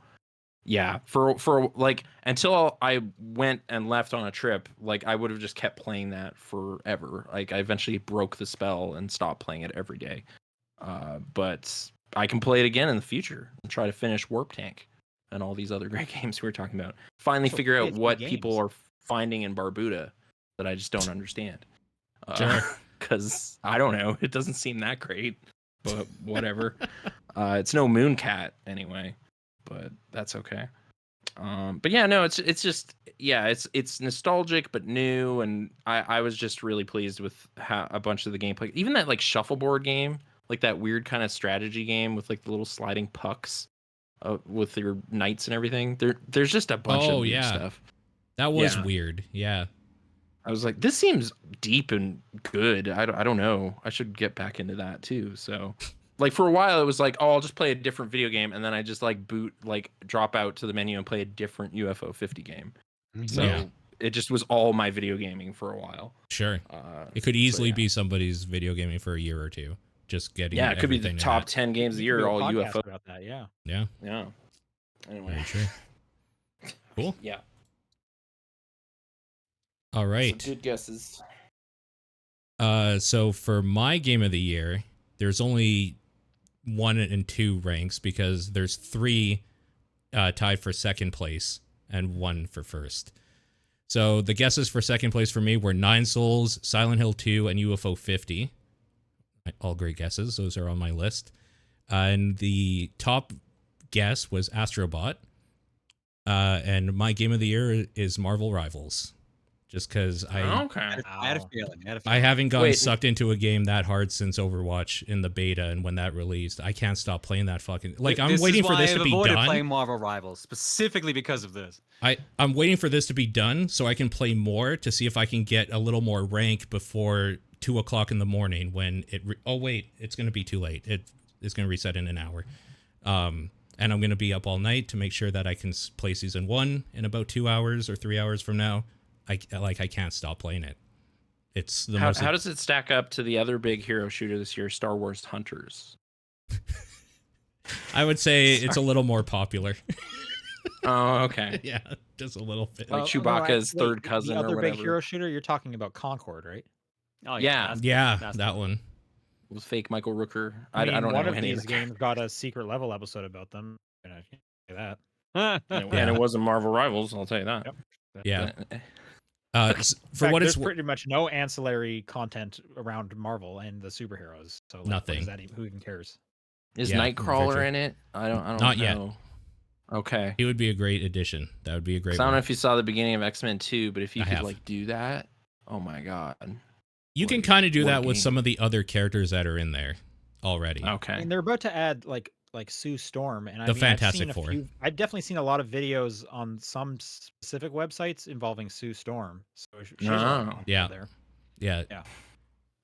yeah, for like until I went and left on a trip, like I would have just kept playing that forever. Like I eventually broke the spell and stopped playing it every day. But I can play it again in the future and try to finish Warp Tank and all these other great games we were talking about. Finally So figure out 50 what games. people are finding in Barbuda that I just don't understand. Sure. Because I don't know, it doesn't seem that great, but whatever. It's no Mooncat anyway. but that's okay. But yeah, no, it's just it's nostalgic but new, and I was just really pleased with how a bunch of the gameplay, even that like shuffleboard game, like that weird kind of strategy game with like the little sliding pucks, with your knights and everything. There's just a bunch of weird stuff. That was Yeah. weird. Yeah. I was like, this seems deep and good. I don't know. I should get back into that too. So, like for a while, it was like, oh, I'll just play a different video game, and then I just like drop out to the menu and play a different UFO 50 game. So Yeah. it just was all my video gaming for a while. Sure. It could easily yeah. be somebody's video gaming for a year or two. Just getting Yeah, it could be the everything they top had. 10 games of the We could year, do a all podcast UFO. about that. Yeah. Yeah. Yeah. Anyway. Very true. Cool. Yeah. All right. Some good guesses. So for my game of the year, there's only 1 and 2 ranks because there's 3 tied for second place and 1 for first. So the guesses for second place for me were 9 Souls, Silent Hill 2, and UFO 50. All great guesses. Those are on my list. And the top guess was Astrobot. And my game of the year is Marvel Rivals. Just because Okay. I had a feeling. I haven't gotten Wait. sucked into a game that hard since Overwatch in the beta, and when that released, I can't stop playing that fucking. Like, I'm waiting for this to be I've avoided done. playing Marvel Rivals specifically because of this. I'm waiting for this to be done so I can play more to see if I can get a little more rank before 2:00 in the morning when it. Oh wait, it's gonna be too late. It's gonna reset in an hour, and I'm gonna be up all night to make sure that I can play season 1 in about 2 hours or 3 hours from now. I can't stop playing it. It's the most. How does it stack up to the other big hero shooter this year, Star Wars Hunters? I would say it's a little more popular. Oh, okay. Yeah, just a little bit. Like Chewbacca's third cousin The or other big whatever. hero shooter, you're talking about Concord, right? Oh Yeah. Yeah, that's that one. With fake Michael Rooker. I mean, I don't one know of any these of the games got a secret level episode about them. And I can't say that. And Yeah. it wasn't Marvel Rivals, I'll tell you that. Yep. Yeah. But- For In fact, what there's it's pretty much no ancillary content around Marvel and the superheroes. So like, Nothing. What does that even, who even cares? Is Yeah, very Nightcrawler true. in it? I don't Not know. yet. Okay. He would be a great addition. That would be a great. 'Cause I don't know one. if you saw the beginning of X-Men 2, but if you I could have. like do that, oh my god. You can What- kind of do what that with game. some of the other characters that are in there already. Okay. And they're about to add like Sue Storm and The Fantastic I've seen Four. I've definitely seen a lot of videos on some specific websites involving Sue Storm. So she's a lot of Oh. content Yeah. there. Yeah. Yeah.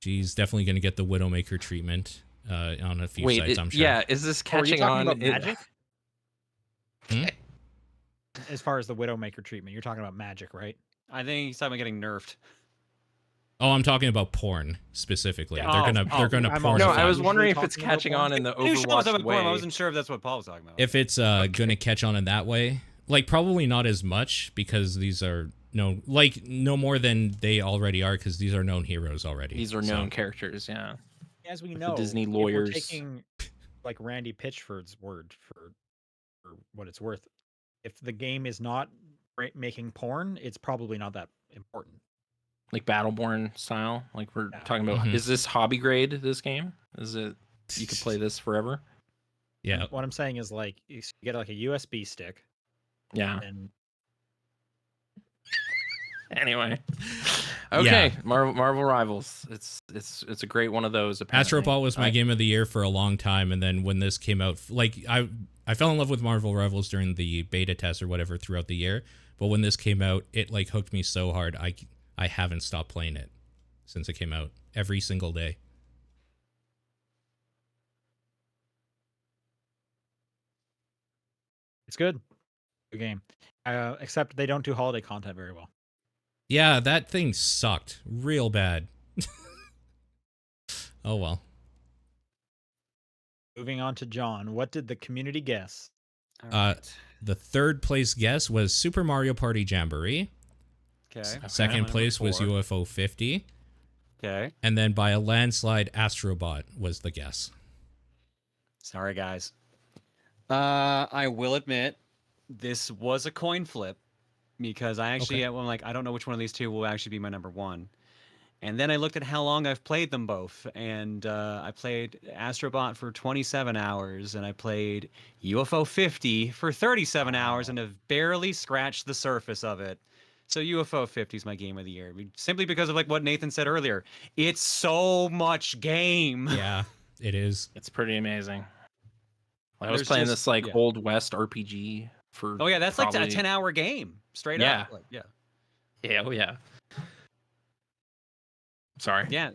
She's definitely going to get the Widowmaker treatment on a few Wait, sites, I'm sure. yeah, is this Oh, are you catching talking on? about Magic? Hmm? As far as the Widowmaker treatment, you're talking about Magic, right? I think he's talking about getting nerfed. Oh, I'm talking about porn specifically. Yeah. They're gonna I'm porn. also No, talking- I was usually wondering if it's talking about catching porn. on in the You sure I was talking Overwatch about porn? I way. wasn't sure if that's what Paul was talking about. If it's gonna catch on in that way, like probably not as much because these are no more than they already are because these are known heroes already. These are So, known characters, yeah. As we With the know, Disney if we're lawyers. taking like Randy Pitchford's word for what it's worth. If the game is not making porn, it's probably not that important. Like Battleborn style. Like we're Yeah. talking about. Mhm. Is this hobby grade? This game? Is it? You could play this forever. Yeah. What I'm saying is like you get like a USB stick Yeah. and Anyway. Okay. Marvel Rivals. It's a great one of those. Apparently. Astrobot was my game of the year for a long time, and then when this came out, like I fell in love with Marvel Rivals during the beta test or whatever throughout the year, but when this came out, it like hooked me so hard. I haven't stopped playing it since it came out every single day. it's good. Good game. Except they don't do holiday content very well. Yeah, that thing sucked real bad. Oh well. Moving on to John, what did the community guess? All Uh, right. The third place guess was Super Mario Party Jamboree. Okay. Second Number place was 4. UFO 50. Okay. And then by a landslide, Astrobot was the guess. Sorry, guys. I will admit, this was a coin flip because I actually, I'm like, I don't know which one of these two will actually be my number one. And then I looked at how long I've played them both, and I played Astrobot for 27 hours, and I played UFO 50 for 37 hours, and have barely scratched the surface of it. So UFO 50 is my game of the year, simply because of like what Nathan said earlier. It's so much game. Yeah, it is. It's pretty amazing. I was There's playing just- this like yeah. Old West RPG for. Oh yeah, that's like a probably- 10-hour game straight Yeah. up. Like, yeah. Yeah, oh yeah. Sorry. Yeah,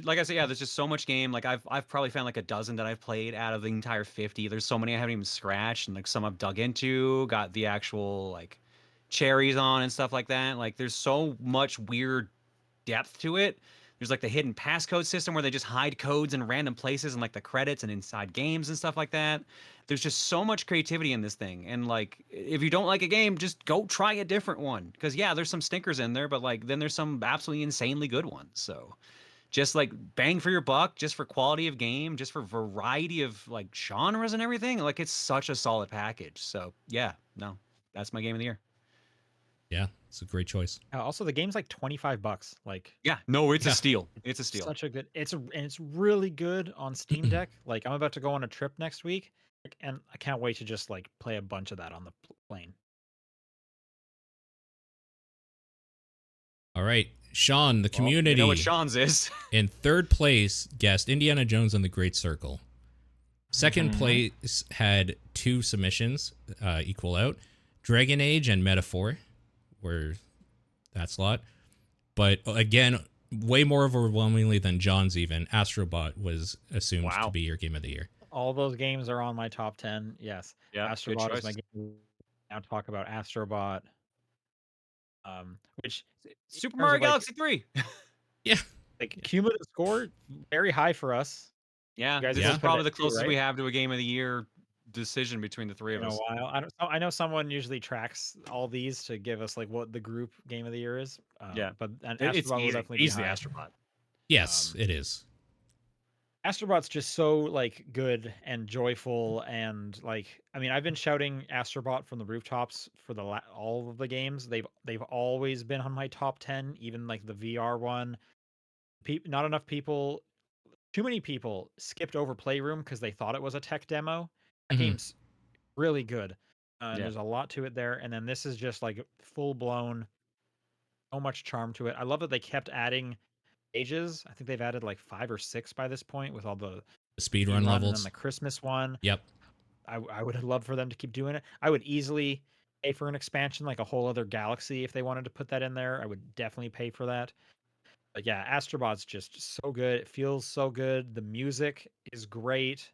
like I said, yeah, there's just so much game. Like I've probably found like a dozen that I've played out of the entire 50. There's so many I haven't even scratched, and like some I've dug into, got the actual like cherries on and stuff like that. Like there's so much weird depth to it. There's like the hidden passcode system where they just hide codes in random places and like the credits and inside games and stuff like that. There's just so much creativity in this thing. And like if you don't like a game, just go try a different one. Because yeah, there's some stinkers in there, but like then there's some absolutely insanely good ones. So just like bang for your buck, just for quality of game, just for variety of like genres and everything. Like it's such a solid package. So yeah, no, that's my game of the year. Yeah, it's a great choice. Also, the game's like $25. Like, Yeah, no, it's Yeah. a steal. It's a steal. such a good. And it's really good on Steam Deck. Like, I'm about to go on a trip next week, and I can't wait to just like play a bunch of that on the plane. All right, Sean, the community You know what Sean's is. in third place guessed Indiana Jones and the Great Circle. Second place had 2 submissions equal out. Dragon Age and Metaphor were that slot. But again, way more overwhelmingly than John's even, Astrobot was assumed Wow. to be your game of the year. All those games are on my top 10. Yes, Yeah, good Astrobot is my choice. game. Now talk about Astrobot. Which Super terms Mario of, like- Galaxy 3. like cumulative score very high for us. Yeah, You guys this just is put probably it the at two, closest we right? have to a game of the year decision between the three of In a us. while, I know someone usually tracks all these to give us like what the group game of the year is. Yeah. But and It's Astrobot will easy. definitely be Easily high. Astrobot. Yes, it is. Astrobot's just so like good and joyful, and like I mean I've been shouting Astrobot from the rooftops for all of the games. They've always been on my top 10, even like the VR one. Not enough people, too many people skipped over Playroom because they thought it was a tech demo. That Mhm. game's really good. And Yeah. there's a lot to it there, and then this is just like full blown, so much charm to it. I love that they kept adding stages. I think they've added like 5 or 6 by this point with all the The speed speedrun run and levels. then the Christmas one. Yep. I would have loved for them to keep doing it. I would easily pay for an expansion, like a whole other galaxy, if they wanted to put that in there. I would definitely pay for that. But yeah, Astrobot's just so good. It feels so good. The music is great.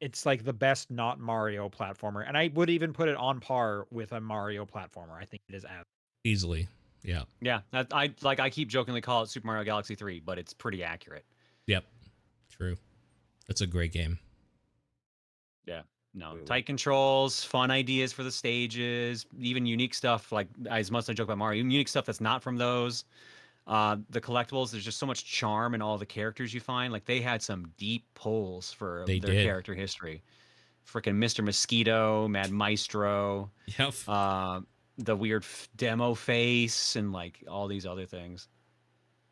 It's like the best not Mario platformer, and I would even put it on par with a Mario platformer. I think it is as Easily. Yeah. Yeah, I keep jokingly call it Super Mario Galaxy 3, but it's pretty accurate. Yep. True. That's a great game. Yeah. No, Absolutely. tight controls, fun ideas for the stages, even unique stuff like as much as I joke about Mario, even unique stuff that's not from those. The collectibles, there's just so much charm in all the characters you find. Like they had some deep pulls for They their did. character history. Freaking Mr. Mosquito, Mad Maestro, Yep. the weird demo face, and like all these other things.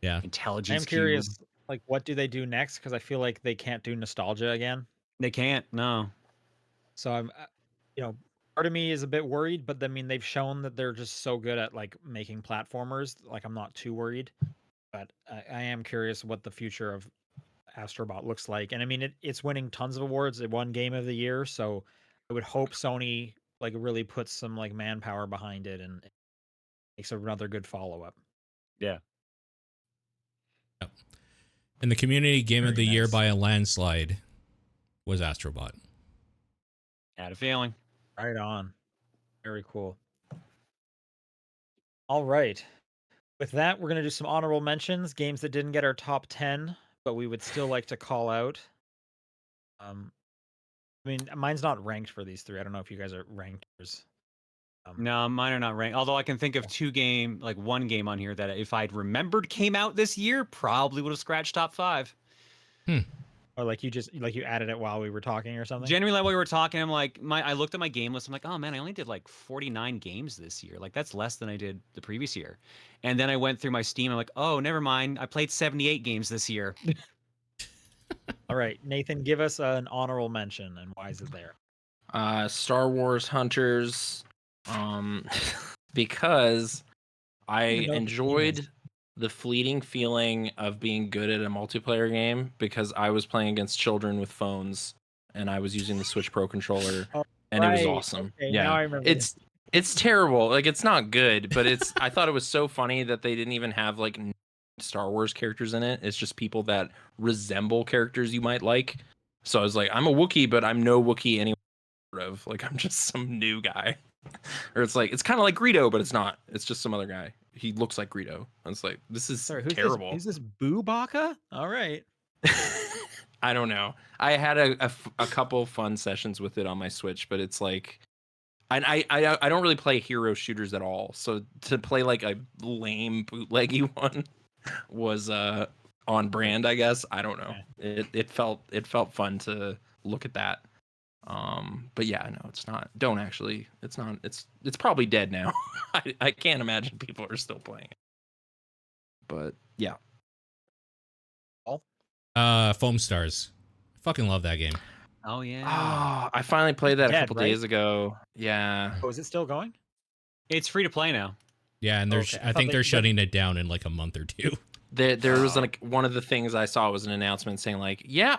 Yeah. Intelligence. I'm curious, like, what do they do next? Because I feel like they can't do nostalgia again. They can't. No. So I'm, part of me is a bit worried, but I mean, they've shown that they're just so good at like making platformers. Like, I'm not too worried, but I am curious what the future of Astrobot looks like. And I mean, it's winning tons of awards. It won Game of the Year, so I would hope Sony like really puts some like manpower behind it and makes another good follow up. Yeah. And the community game of Very the year nice. by a landslide was Astrobot. Had a feeling. Right on. Very cool. All right. With that, we're going to do some honorable mentions, games that didn't get our top 10, but we would still like to call out. I mean, mine's not ranked for these 3. I don't know if you guys are rankers. No, mine are not ranked. Although I can think of one game on here that if I'd remembered came out this year, probably would have scratched top 5. Or like you added it while we were talking or something? Generally, while we were talking, I'm like, I looked at my game list. I'm like, oh man, I only did like 49 games this year. Like that's less than I did the previous year. And then I went through my Steam. I'm like, oh, never mind. I played 78 games this year. All right, Nathan, give us an honorable mention and why is it there? Star Wars Hunters, because I even know what the theme is. enjoyed the fleeting feeling of being good at a multiplayer game because I was playing against children with phones and I was using the Switch Pro controller Oh, and it was right. awesome. Okay, Yeah. now I remember. It's terrible. Like it's not good, but I thought it was so funny that they didn't even have like Star Wars characters in it. It's just people that resemble characters you might like. So I was like, I'm a Wookiee, but I'm no Wookiee anywhere of. Like I'm just some new guy. Or it's like it's kind of like Greedo, but it's not. It's just some other guy. He looks like Greedo. And it's like this is Sorry, who's terrible. Who's this Boobaka? All right. I don't know. I had a couple fun sessions with it on my Switch, but it's like I don't really play hero shooters at all. So to play like a lame bootleggy one was on brand, I guess. I don't know. It felt fun to look at that. But yeah, no, it's not. Don't actually. It's not. It's probably dead now. I can't imagine people are still playing it. But yeah. Foam Stars. Fucking love that game. Oh yeah. Oh, I finally played that a couple days ago. Yeah. Oh, is it still going? It's free to play now. Yeah, and there's Okay, I I thought think they- they're shutting it down in like a month or two. There was like one of the things I saw was an announcement saying like, yeah,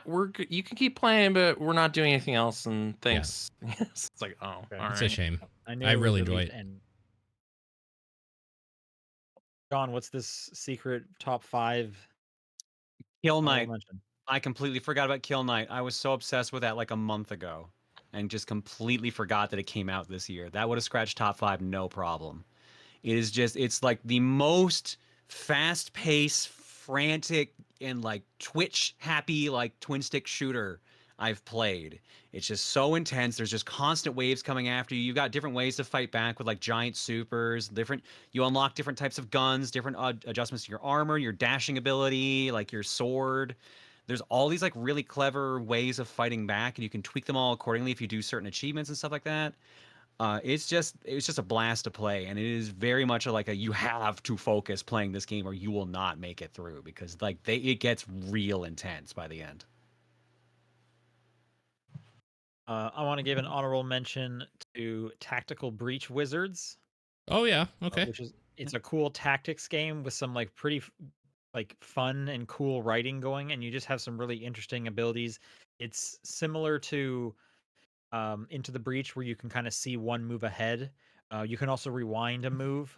you can keep playing, but we're not doing anything else. And thanks. It's like, oh, Okay. all It's right. a shame. knew I it was really enjoy released it. And John, what's this secret top 5? Kill honorable Knight. mention? I completely forgot about Kill Knight. I was so obsessed with that like a month ago and just completely forgot that it came out this year. That would have scratched top 5 no problem. It is just it's like the most fast-paced, frantic and like Twitch happy like twin stick shooter I've played. It's just so intense. There's just constant waves coming after you. You've got different ways to fight back with like giant supers, you unlock different types of guns, different adjustments to your armor, your dashing ability, like your sword. There's all these like really clever ways of fighting back and you can tweak them all accordingly if you do certain achievements and stuff like that. It's just a blast to play, and it is very much like you have to focus playing this game or you will not make it through because like it gets real intense by the end. I want to give an honorable mention to Tactical Breach Wizards, Oh yeah, okay. which is it's a cool tactics game with some like pretty like fun and cool writing going, and you just have some really interesting abilities. It's similar to Into the Breach, where you can kind of see one move ahead. You can also rewind a move,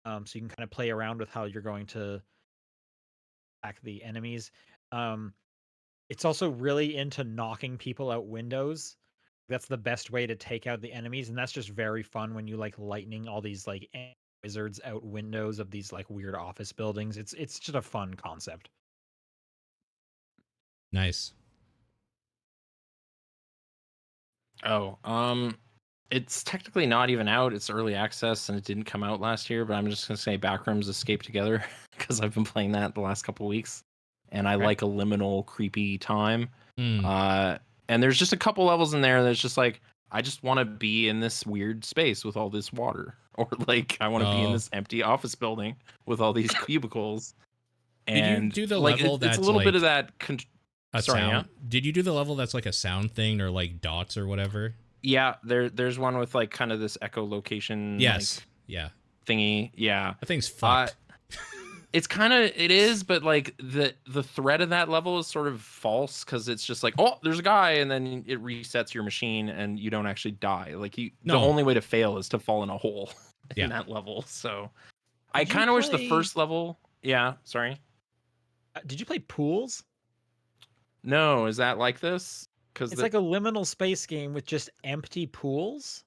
so you can kind of play around with how you're going to attack the enemies. It's also really into knocking people out windows. That's the best way to take out the enemies, and that's just very fun when you like lightning all these like wizards out windows of these like weird office buildings. It's just a fun concept. Nice. Oh, it's technically not even out. It's early access and it didn't come out last year, but I'm just gonna say Backrooms Escape Together because I've been playing that the last couple weeks, and I like a liminal, creepy time. And there's just a couple levels in there that's just like I just want to be in this weird space with all this water, or like I want to be in this empty office building with all these cubicles. And Did you do the like level it's that's a little like bit of that. Sorry, sound? Yeah? Did you do the level that's like a sound thing or like dots or whatever? Yeah, there's one with like kind of this echolocation. Yes. Like, yeah. Thingy. Yeah. That thing's fucked. It is, but like the threat of that level is sort of false because it's just like, oh, there's a guy, and then it resets your machine and you don't actually die. Like the only way to fail is to fall in a hole in that level. So I kind of wish the first level. Yeah, sorry. Did you play Pools? No, is that like this? Because it's like a liminal space game with just empty pools,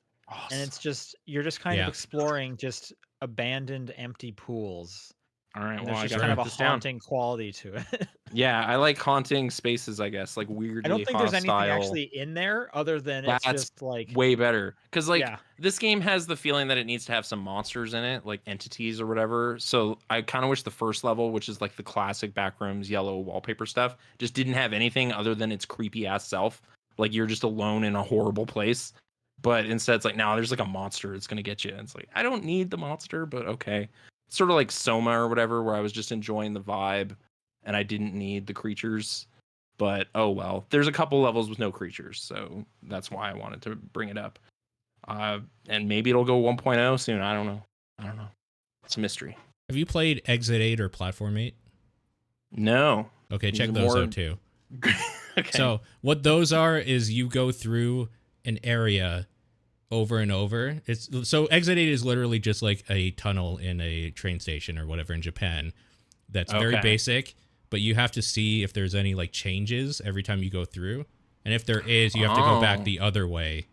and it's just you're just kind of exploring just abandoned empty pools. All right, And well, there's I just gotta kind of write a this down. haunting quality to it. Yeah, I like haunting spaces, I guess, like I weirdly don't think there's anything hostile. actually in there other than it's That's just like way better. Because, like, yeah. this game has the feeling that it needs to have some monsters in it, like entities or whatever. So I kind of wish the first level, which is like the classic backrooms, yellow wallpaper stuff, just didn't have anything other than its creepy ass self. Like, you're just alone in a horrible place. But instead, it's like, now there's like a monster that's going to get you. And it's like, I don't need the monster, but okay. Sort of like Soma or whatever, where I was just enjoying the vibe and I didn't need the creatures. But oh well, there's a couple levels with no creatures, so that's why I wanted to bring it up. And maybe it'll go 1.0 soon. I don't know. It's a mystery. Have you played Exit 8 or Platform 8? No. Okay, These check are those more- out too. Okay. So what those are is you go through an area over and over. So Exit 8 is literally just like a tunnel in a train station or whatever in Japan. That's very Okay. basic, but you have to see if there's any like changes every time you go through. And if there is, you have to go back Oh. the other way.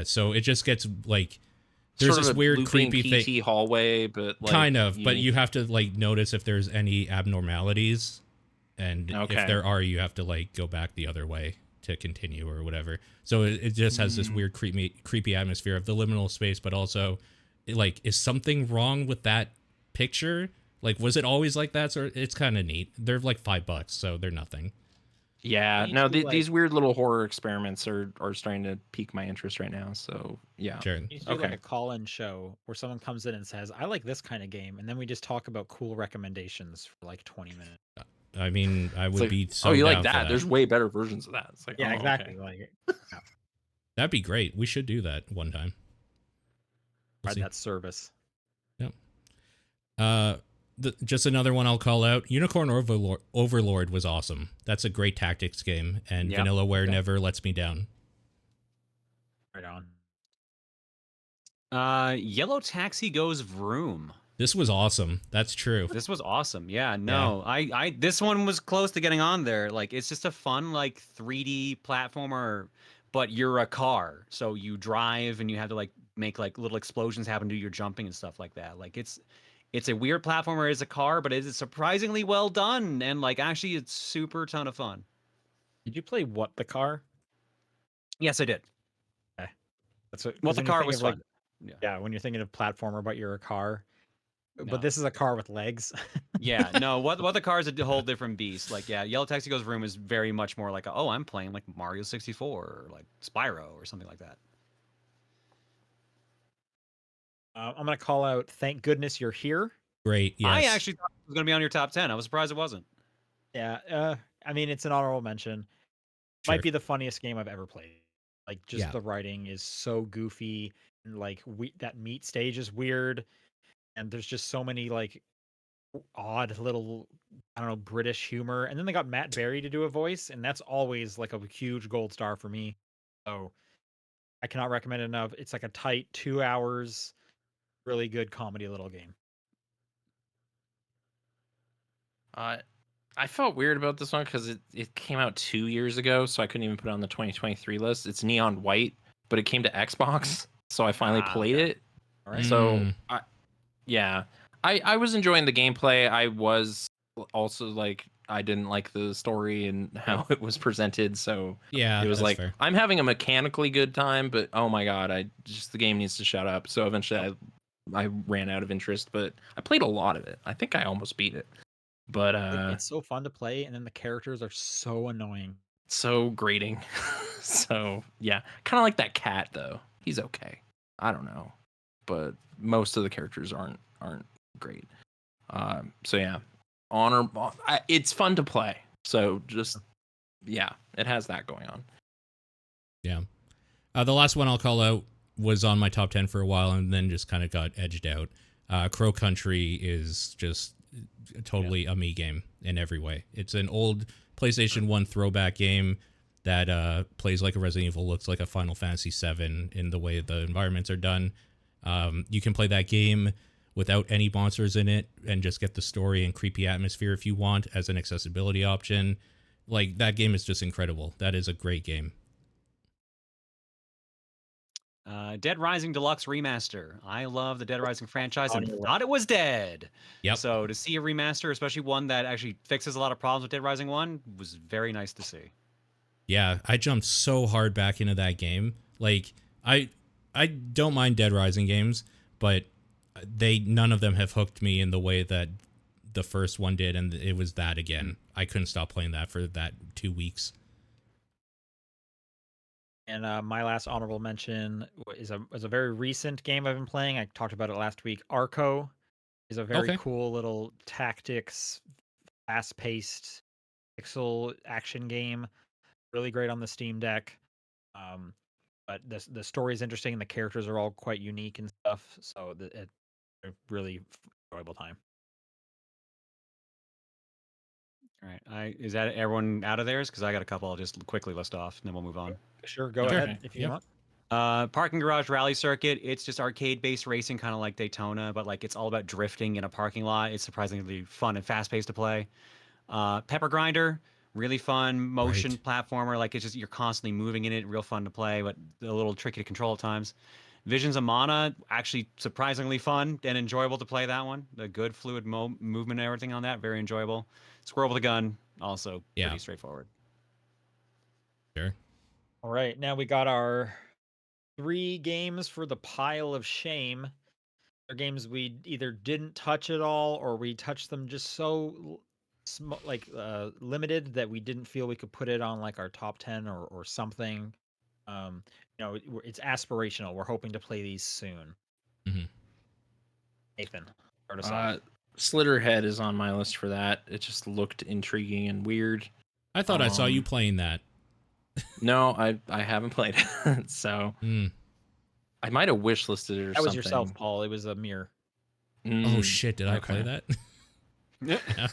So it just gets like there's Sort of this a weird looping creepy PT thing. hallway, but like Kind of, but need- you have to like notice if there's any abnormalities, and Okay. if there are, you have to like go back the other way to continue or whatever. So it just has this weird creepy atmosphere of the liminal space, but also like, is something wrong with that picture? Like, was it always like that? So it's kind of neat. They're like $5, so they're nothing. Yeah, Me no, too, like- these weird little horror experiments are starting to pique my interest right now. So yeah. Sure. You should do like Okay. a call-in show where someone comes in and says, "I like this kind of game," and then we just talk about cool recommendations for like 20 minutes. I mean, I It's would like, be so oh, you down like for that? There's way better versions of that. It's like, Yeah, oh, exactly. okay. Like That'd be great. We should do that one time. We'll provide see. that service. Just another one I'll call out. Unicorn Overlord was awesome. That's a great tactics game, and Yep. Vanillaware Okay. never lets me down. Right on. Yellow Taxi goes Vroom. This was awesome. That's true. This was awesome. Yeah, no. I this one was close to getting on there. Like, it's just a fun like 3D platformer, but you're a car. So you drive and you have to like make like little explosions happen, do your jumping and stuff like that. Like, it's a weird platformer as a car, but it is surprisingly well done, and like actually it's super ton of fun. Did you play What the Car? Yes, I did. That's what. What 'cause the when you car think was of, like, fun. Yeah. yeah, when you're thinking of platformer, but you're a car. No. But this is a car with legs. Yeah, no, what the car is a whole different beast. Like, yeah, Yellow Taxi Goes Vroom is very much more like, oh, I'm playing like Mario 64 or like Spyro or something like that. I'm gonna call out. Thank goodness you're here. Great. Yes. I actually thought it was going to be on your top 10. I was surprised it wasn't. Yeah. I mean, it's an honorable mention. Sure. Might be the funniest game I've ever played. Like, just Yeah. the writing is so goofy, and like that meat stage is weird, and there's just so many like odd little, I don't know, British humor. And then they got Matt Berry to do a voice, and that's always like a huge gold star for me. So I cannot recommend it enough. It's like a tight 2 hours, really good comedy little game. I felt weird about this one because it came out 2 years ago, so I couldn't even put it on the 2023 list. It's Neon White, but it came to Xbox, so I finally played okay. it. All right. So I was enjoying the gameplay. I was also like, I didn't like the story and how it was presented, so Yeah. it was that's like, fair. I'm having a mechanically good time, but oh my god, the game needs to shut up. So eventually I ran out of interest, but I played a lot of it. I think I almost beat it. But Like, it's so fun to play, and then the characters are so annoying. so grating. So yeah, kind of like that cat though. He's okay. I don't know, but most of the characters aren't great. So yeah, it's fun to play. So just yeah, it has that going on. Yeah. The last one I'll call out was on my top 10 for a while and then just kind of got edged out. Crow Country is just totally a me game in every way. It's an old PlayStation 1 throwback game that plays like a Resident Evil, looks like a Final Fantasy 7 in the way the environments are done. You can play that game without any monsters in it and just get the story and creepy atmosphere if you want as an accessibility option. Like, that game is just incredible. That is a great game. Dead Rising Deluxe Remaster. I love the Dead Rising franchise and On your thought it was dead. Yep. So to see a remaster, especially one that actually fixes a lot of problems with Dead Rising 1, was very nice to see. Yeah, I jumped so hard back into that game. Like, I don't mind Dead Rising games, but none of them have hooked me in the way that the first one did, and it was that again. I couldn't stop playing that for that 2 weeks. And my last honorable mention is a very recent game I've been playing. I talked about it last week. Arco is a very Okay. cool little tactics, fast-paced pixel action game. Really great on the Steam Deck. But the story is interesting and the characters are all quite unique and stuff. So it's a really enjoyable time. All right. Is that everyone out of theirs? Because I got a couple I'll just quickly list off, and then we'll move on. Sure, go Sure. ahead if you Yep. want. Parking Garage Rally Circuit. It's just arcade-based racing, kind of like Daytona, but like it's all about drifting in a parking lot. It's surprisingly fun and fast-paced to play. Pepper Grinder, really fun motion platformer. Like it's just you're constantly moving in it, real fun to play, but a little tricky to control at times. Visions of Mana, actually surprisingly fun and enjoyable to play that one. The good fluid movement and everything on that, very enjoyable. Squirrel with a Gun, also pretty straightforward. Sure. All right, now we got our 3 games for the pile of shame. They're games we either didn't touch at all, or we touched them just so limited that we didn't feel we could put it on like our top 10 or something. It's aspirational. We're hoping to play these soon. Mm-hmm. Nathan, start us off. Slitterhead is on my list for that. It just looked intriguing and weird. I thought I saw you playing that. No, I haven't played it, so I might have wish listed it or something. That was yourself, Paul. It was a mirror. Oh shit! Did I play that? Yeah.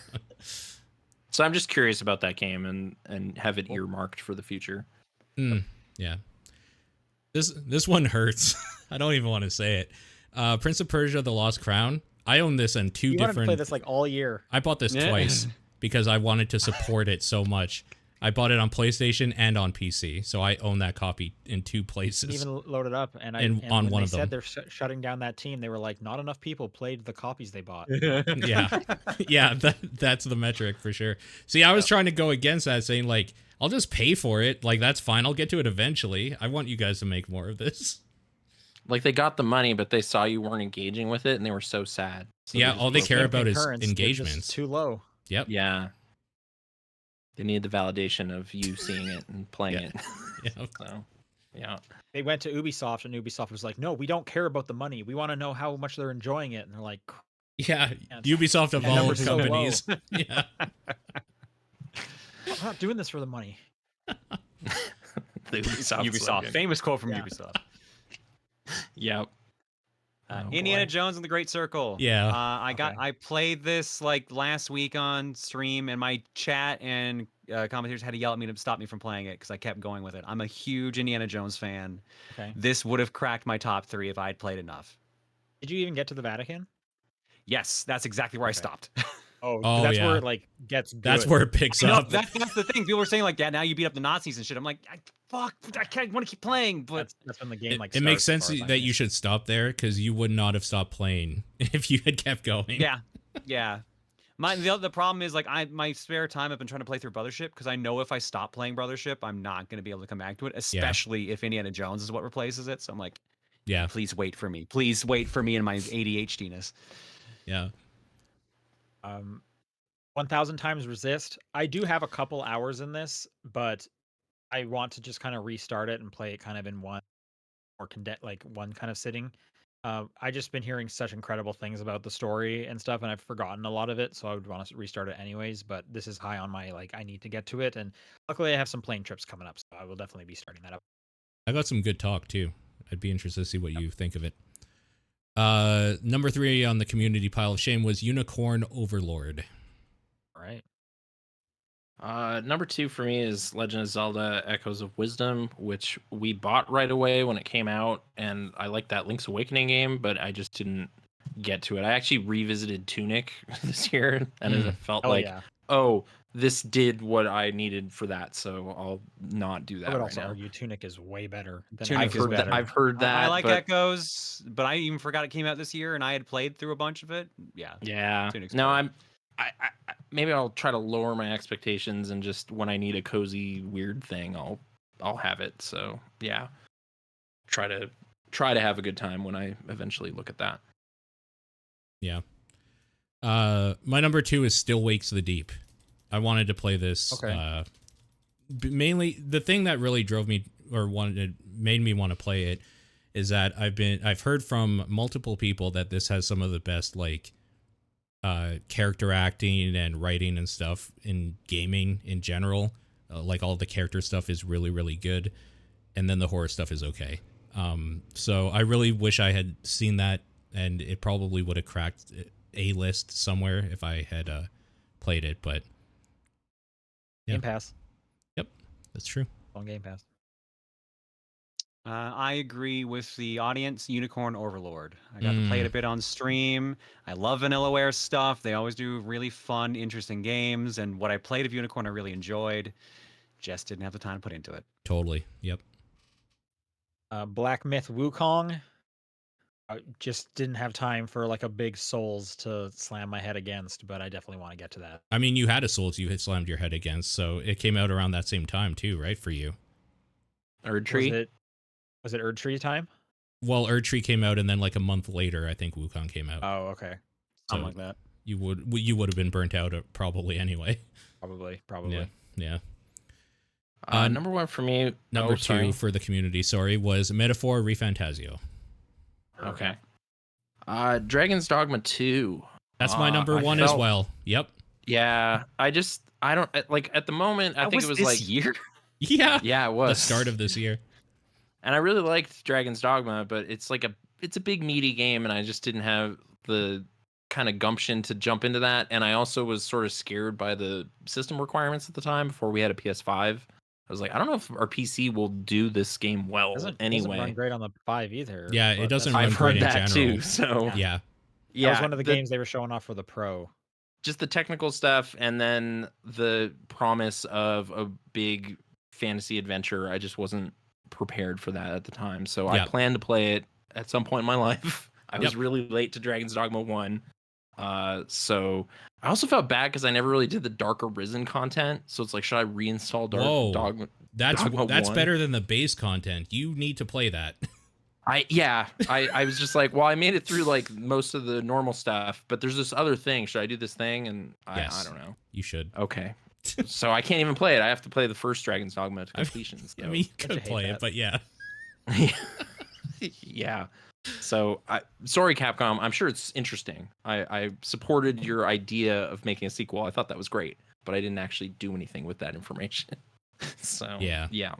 So I'm just curious about that game and have it earmarked for the future. Yeah. This one hurts. I don't even want to say it. Prince of Persia: The Lost Crown. I own this on two You different. wanted to play this like all year. I bought this twice because I wanted to support it so much. I bought it on PlayStation and on PC, so I own that copy in 2 places. Even loaded up, and on when one they of said them. they're shutting down that team, they were like, not enough people played the copies they bought. Yeah, that's the metric for sure. See, I was trying to go against that, saying like, I'll just pay for it. Like, that's fine. I'll get to it eventually. I want you guys to make more of this. Like, they got the money, but they saw you weren't engaging with it, and they were so sad. So Yeah, all they care about is Concurrence, they're just engagements. too low. Yep. Yeah. They need the validation of you seeing it and playing it. Yep. So, yeah. They went to Ubisoft, and Ubisoft was like, no, we don't care about the money. We want to know how much they're enjoying it. And they're like, Yeah, Ubisoft of all number's so companies. Yeah. I'm not doing this for the money. The Ubisoft slogan. Famous quote from Yeah. Ubisoft. Yep. Indiana Jones and the Great Circle. Yeah. I played this like last week on stream, and my chat and commentators had to yell at me to stop me from playing it because I kept going with it. I'm a huge Indiana Jones fan. Okay. This would have cracked my top 3 if I had played enough. Did you even get to the Vatican? Yes, that's exactly where I stopped. Oh, Oh, that's yeah. where it like gets good. That's where it picks No, up. that's the thing. People were saying like, "Yeah, now you beat up the Nazis and shit." I'm like, "Fuck, I can't want to keep playing." But that's when the game like it makes starts, sense as far as I that you know. should stop there because you would not have stopped playing if you had kept going. yeah. The problem is like my spare time I've been trying to play through Brothership because I know if I stop playing Brothership, I'm not going to be able to come back to it, especially if Indiana Jones is what replaces it. So I'm like, Yeah. please wait for me. Please wait for me and my ADHDness. Yeah. 1000 times resist. I do have a couple hours in this, but I want to just kind of restart it and play it kind of in one or one kind of sitting. I just been hearing such incredible things about the story and stuff, and I've forgotten a lot of it, so I would want to restart it anyways. But this is high on my I need to get to it, and luckily I have some plane trips coming up, so I will definitely be starting that up. I got some good talk too. I'd be interested to see what you think of it. Number 3 on the community pile of shame was Unicorn Overlord. All right. Number 2 for me is Legend of Zelda Echoes of Wisdom, which we bought right away when it came out, and I like that Link's Awakening game, but I just didn't get to it. I actually revisited Tunic this year, and it felt like oh, this did what I needed for that, so I'll not do I that would right also now. argue Tunic is way better than Tunic I've is Echoes heard was that. better. better. I've heard that. I like but Echoes, but I even forgot it came out this year, and I had played through a bunch of it. Yeah. yeah. Tunic's No, better. maybe I'll try to lower my expectations and just when I need a cozy weird thing, I'll have it. So yeah, try to have a good time when I eventually look at that. Yeah. My number 2 is Still Wakes the Deep. I wanted to play this. Okay. Mainly the thing that really drove me or made me want to play it is that I've heard from multiple people that this has some of the best like character acting and writing and stuff in gaming in general. Like all the character stuff is really, really good. And then the horror stuff is okay. So I really wish I had seen that, and it probably would have cracked a list somewhere if I had played it. But yeah. Game Pass. Yep, that's true. On Game Pass. I agree with the audience. Unicorn Overlord. I got to play it a bit on stream. I love Vanillaware stuff. They always do really fun, interesting games. And what I played of Unicorn, I really enjoyed. Just didn't have the time to put into it. Totally. Yep. Black Myth Wukong. I just didn't have time for like a big Souls to slam my head against, but I definitely want to get to that. I mean, you had a Souls you had slammed your head against, so it came out around that same time too, right? For you. Erdtree. Was it Erdtree time? Well, Erdtree came out, and then like a month later, I think Wukong came out. Oh, okay. Something like that. You would have been burnt out probably anyway. Probably. Yeah. Number 1 for me. Number 2 sorry. for the community, was Metaphor Refantasio. Okay. Dragon's Dogma 2. That's my number 1 as well. Yep. Yeah, I don't like at the moment. I think it was this like year. Yeah. Yeah, it was the start of this year. And I really liked Dragon's Dogma, but it's a big meaty game, and I just didn't have the kind of gumption to jump into that. And I also was sort of scared by the system requirements at the time before we had a PS5. I was like, I don't know if our PC will do this game well Doesn't anyway. run great on the 5 either. Yeah, it but doesn't that's- run I've great heard in that general. too. So Yeah. That was one of the games they were showing off for the Pro. Just the technical stuff, and then the promise of a big fantasy adventure. I just wasn't prepared for that at the time. So I planned to play it at some point in my life. I was really late to Dragon's Dogma 1. So I also felt bad because I never really did the Dark Arisen content. So it's like, should I reinstall Dogma? That's Dogma 1? better than the base content. You need to play that. I was just like, well, I made it through like most of the normal stuff, but there's this other thing. Should I do this thing? And I don't know. You should. Okay. So I can't even play it. I have to play the first Dragon's Dogma to completion. So. I mean, you could play it, but yeah. Yeah. So sorry, Capcom. I'm sure it's interesting. I supported your idea of making a sequel. I thought that was great, but I didn't actually do anything with that information. So yeah.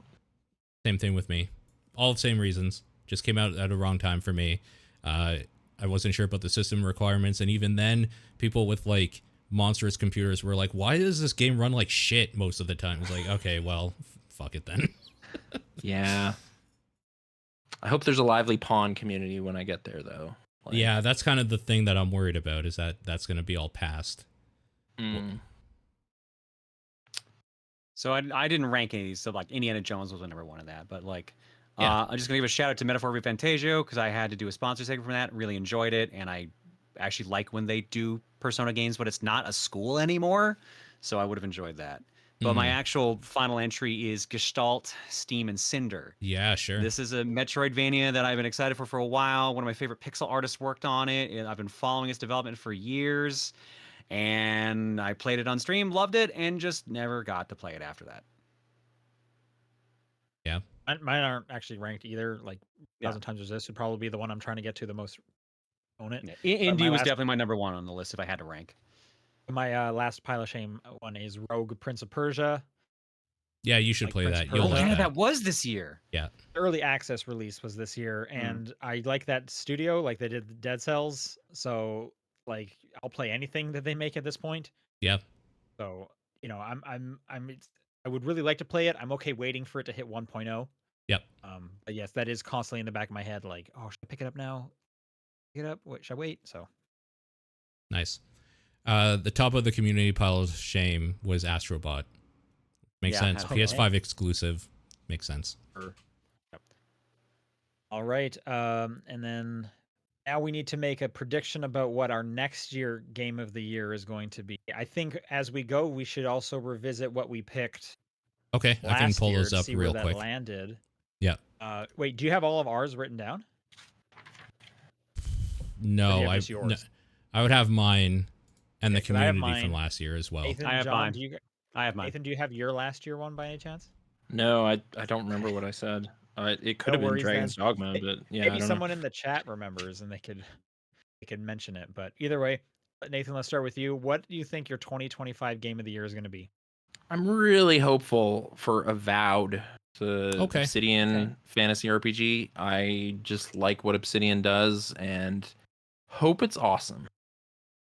Same thing with me. All the same reasons. Just came out at a wrong time for me. I wasn't sure about the system requirements, and even then, people with like monstrous computers were like, "Why does this game run like shit most of the time?" It's like, okay, well, fuck it then. Yeah. I hope there's a lively pawn community when I get there, though. Like, yeah, that's kind of the thing that I'm worried about, is that that's going to be all past. So I didn't rank any of these. So like Indiana Jones was number 1 of that, but like I'm just gonna give a shout out to Metaphor Refantasio because I had to do a sponsor segment from that. Really enjoyed it, and I actually like when they do Persona games, but it's not a school anymore. So I would have enjoyed that. But my actual final entry is Gestalt, Steam, and Cinder. Yeah, sure. This is a Metroidvania that I've been excited for a while. One of my favorite pixel artists worked on it, and I've been following its development for years. And I played it on stream, loved it, and just never got to play it after that. Yeah. Mine aren't actually ranked either. Like 1,000 Times Resist would probably be the one I'm trying to get to the most. Own it. Yeah. Indie was definitely my number 1 on the list if I had to rank. My last pile of shame one is Rogue Prince of Persia. Yeah, you should Like play Prince that. of You'll Persia. like that was this year. Yeah. Early access release was this year, and I like that studio. Like they did the Dead Cells, so like I'll play anything that they make at this point. Yeah. So I would really like to play it. I'm okay waiting for it to hit 1.0. Yep. But yes, that is constantly in the back of my head. Like, oh, should I pick it up now? Pick it up? Wait, should I wait? So nice. The top of the community pile of shame was Astrobot. Makes Yeah, sense. okay. PS5 exclusive. Makes sense. All right. And then now we need to make a prediction about what our next year game of the year is going to be. I think as we go, we should also revisit what we picked Okay, I can last pull year those to up see real where quick. that landed. Yeah. Wait, do you have all of ours written down? Or do No, you have I just yours? I would have mine and the Okay, 'cause I have community from mine. last year as well. Nathan, I have John, mine. do you? I have mine. Nathan, do you have your last year one by any chance? No, I don't remember what I said. It could No have been worries then. Dragon's Dogma, but yeah, I Maybe don't someone in the chat remembers and they could mention it. But either way, Nathan, let's start with you. What do you think your 2025 game of the year is going to be? I'm really hopeful for Avowed, the Okay. Obsidian Okay. fantasy RPG. I just like what Obsidian does and hope it's awesome.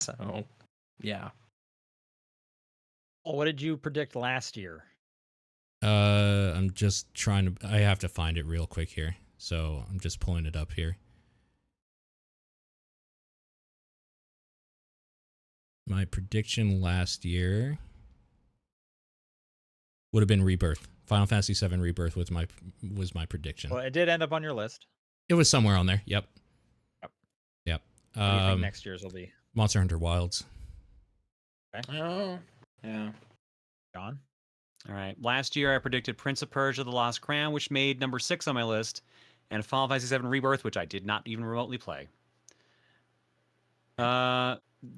So, yeah. Well, what did you predict last year? I'm just trying to. I have to find it real quick here, so I'm just pulling it up here. My prediction last year would have been Rebirth. Final Fantasy VII Rebirth was my prediction. Well, it did end up on your list. It was somewhere on there. Yep. What do you think next year's will be? Monster Hunter Wilds. Oh, yeah. John? All right. Last year, I predicted Prince of Persia: The Lost Crown, which made number 6 on my list, and Final Fantasy VII Rebirth, which I did not even remotely play.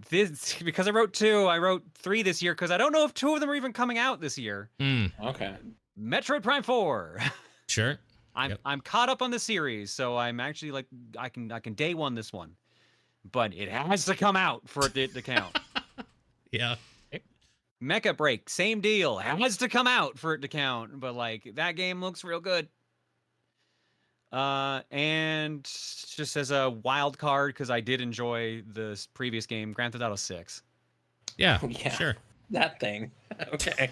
This because I wrote 2, I wrote 3 this year because I don't know if 2 of them are even coming out this year. Okay. Metroid Prime 4 Sure. I'm caught up on the series, so I'm actually like I can day one this one, but it has to come out for it to count. Yeah. Mecha Break, same deal. Has to come out for it to count, but like that game looks real good. And just as a wild card, because I did enjoy the previous game, Grand Theft Auto 6. Yeah. Yeah. Sure. That thing. Okay.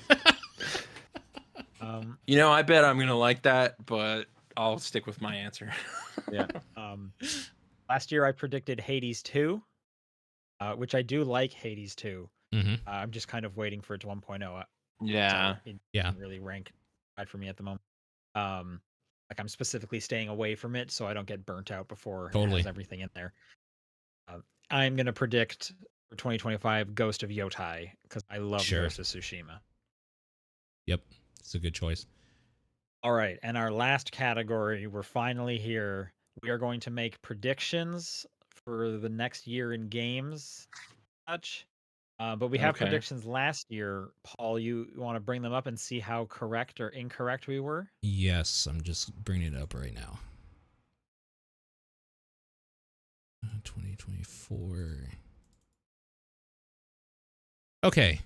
Um, I bet I'm going to like that, but I'll stick with my answer. Yeah. Last year I predicted Hades 2, which I do like Hades 2. Mm-hmm. I'm just kind of waiting for it to 1.0. Yeah. So it Yeah. doesn't really rank high for me at the moment. Like I'm specifically staying away from it so I don't get burnt out before it Totally. has everything in there. I'm gonna predict for 2025 Ghost of Yotai because I love Sure. Ghost of Tsushima. Yep. It's a good choice. All right, and our last category, we're finally here. We are going to make predictions for the next year in games. But we have Okay. predictions last year. Paul, you want to bring them up and see how correct or incorrect we were? Yes, I'm just bringing it up right now. 2024. Okay.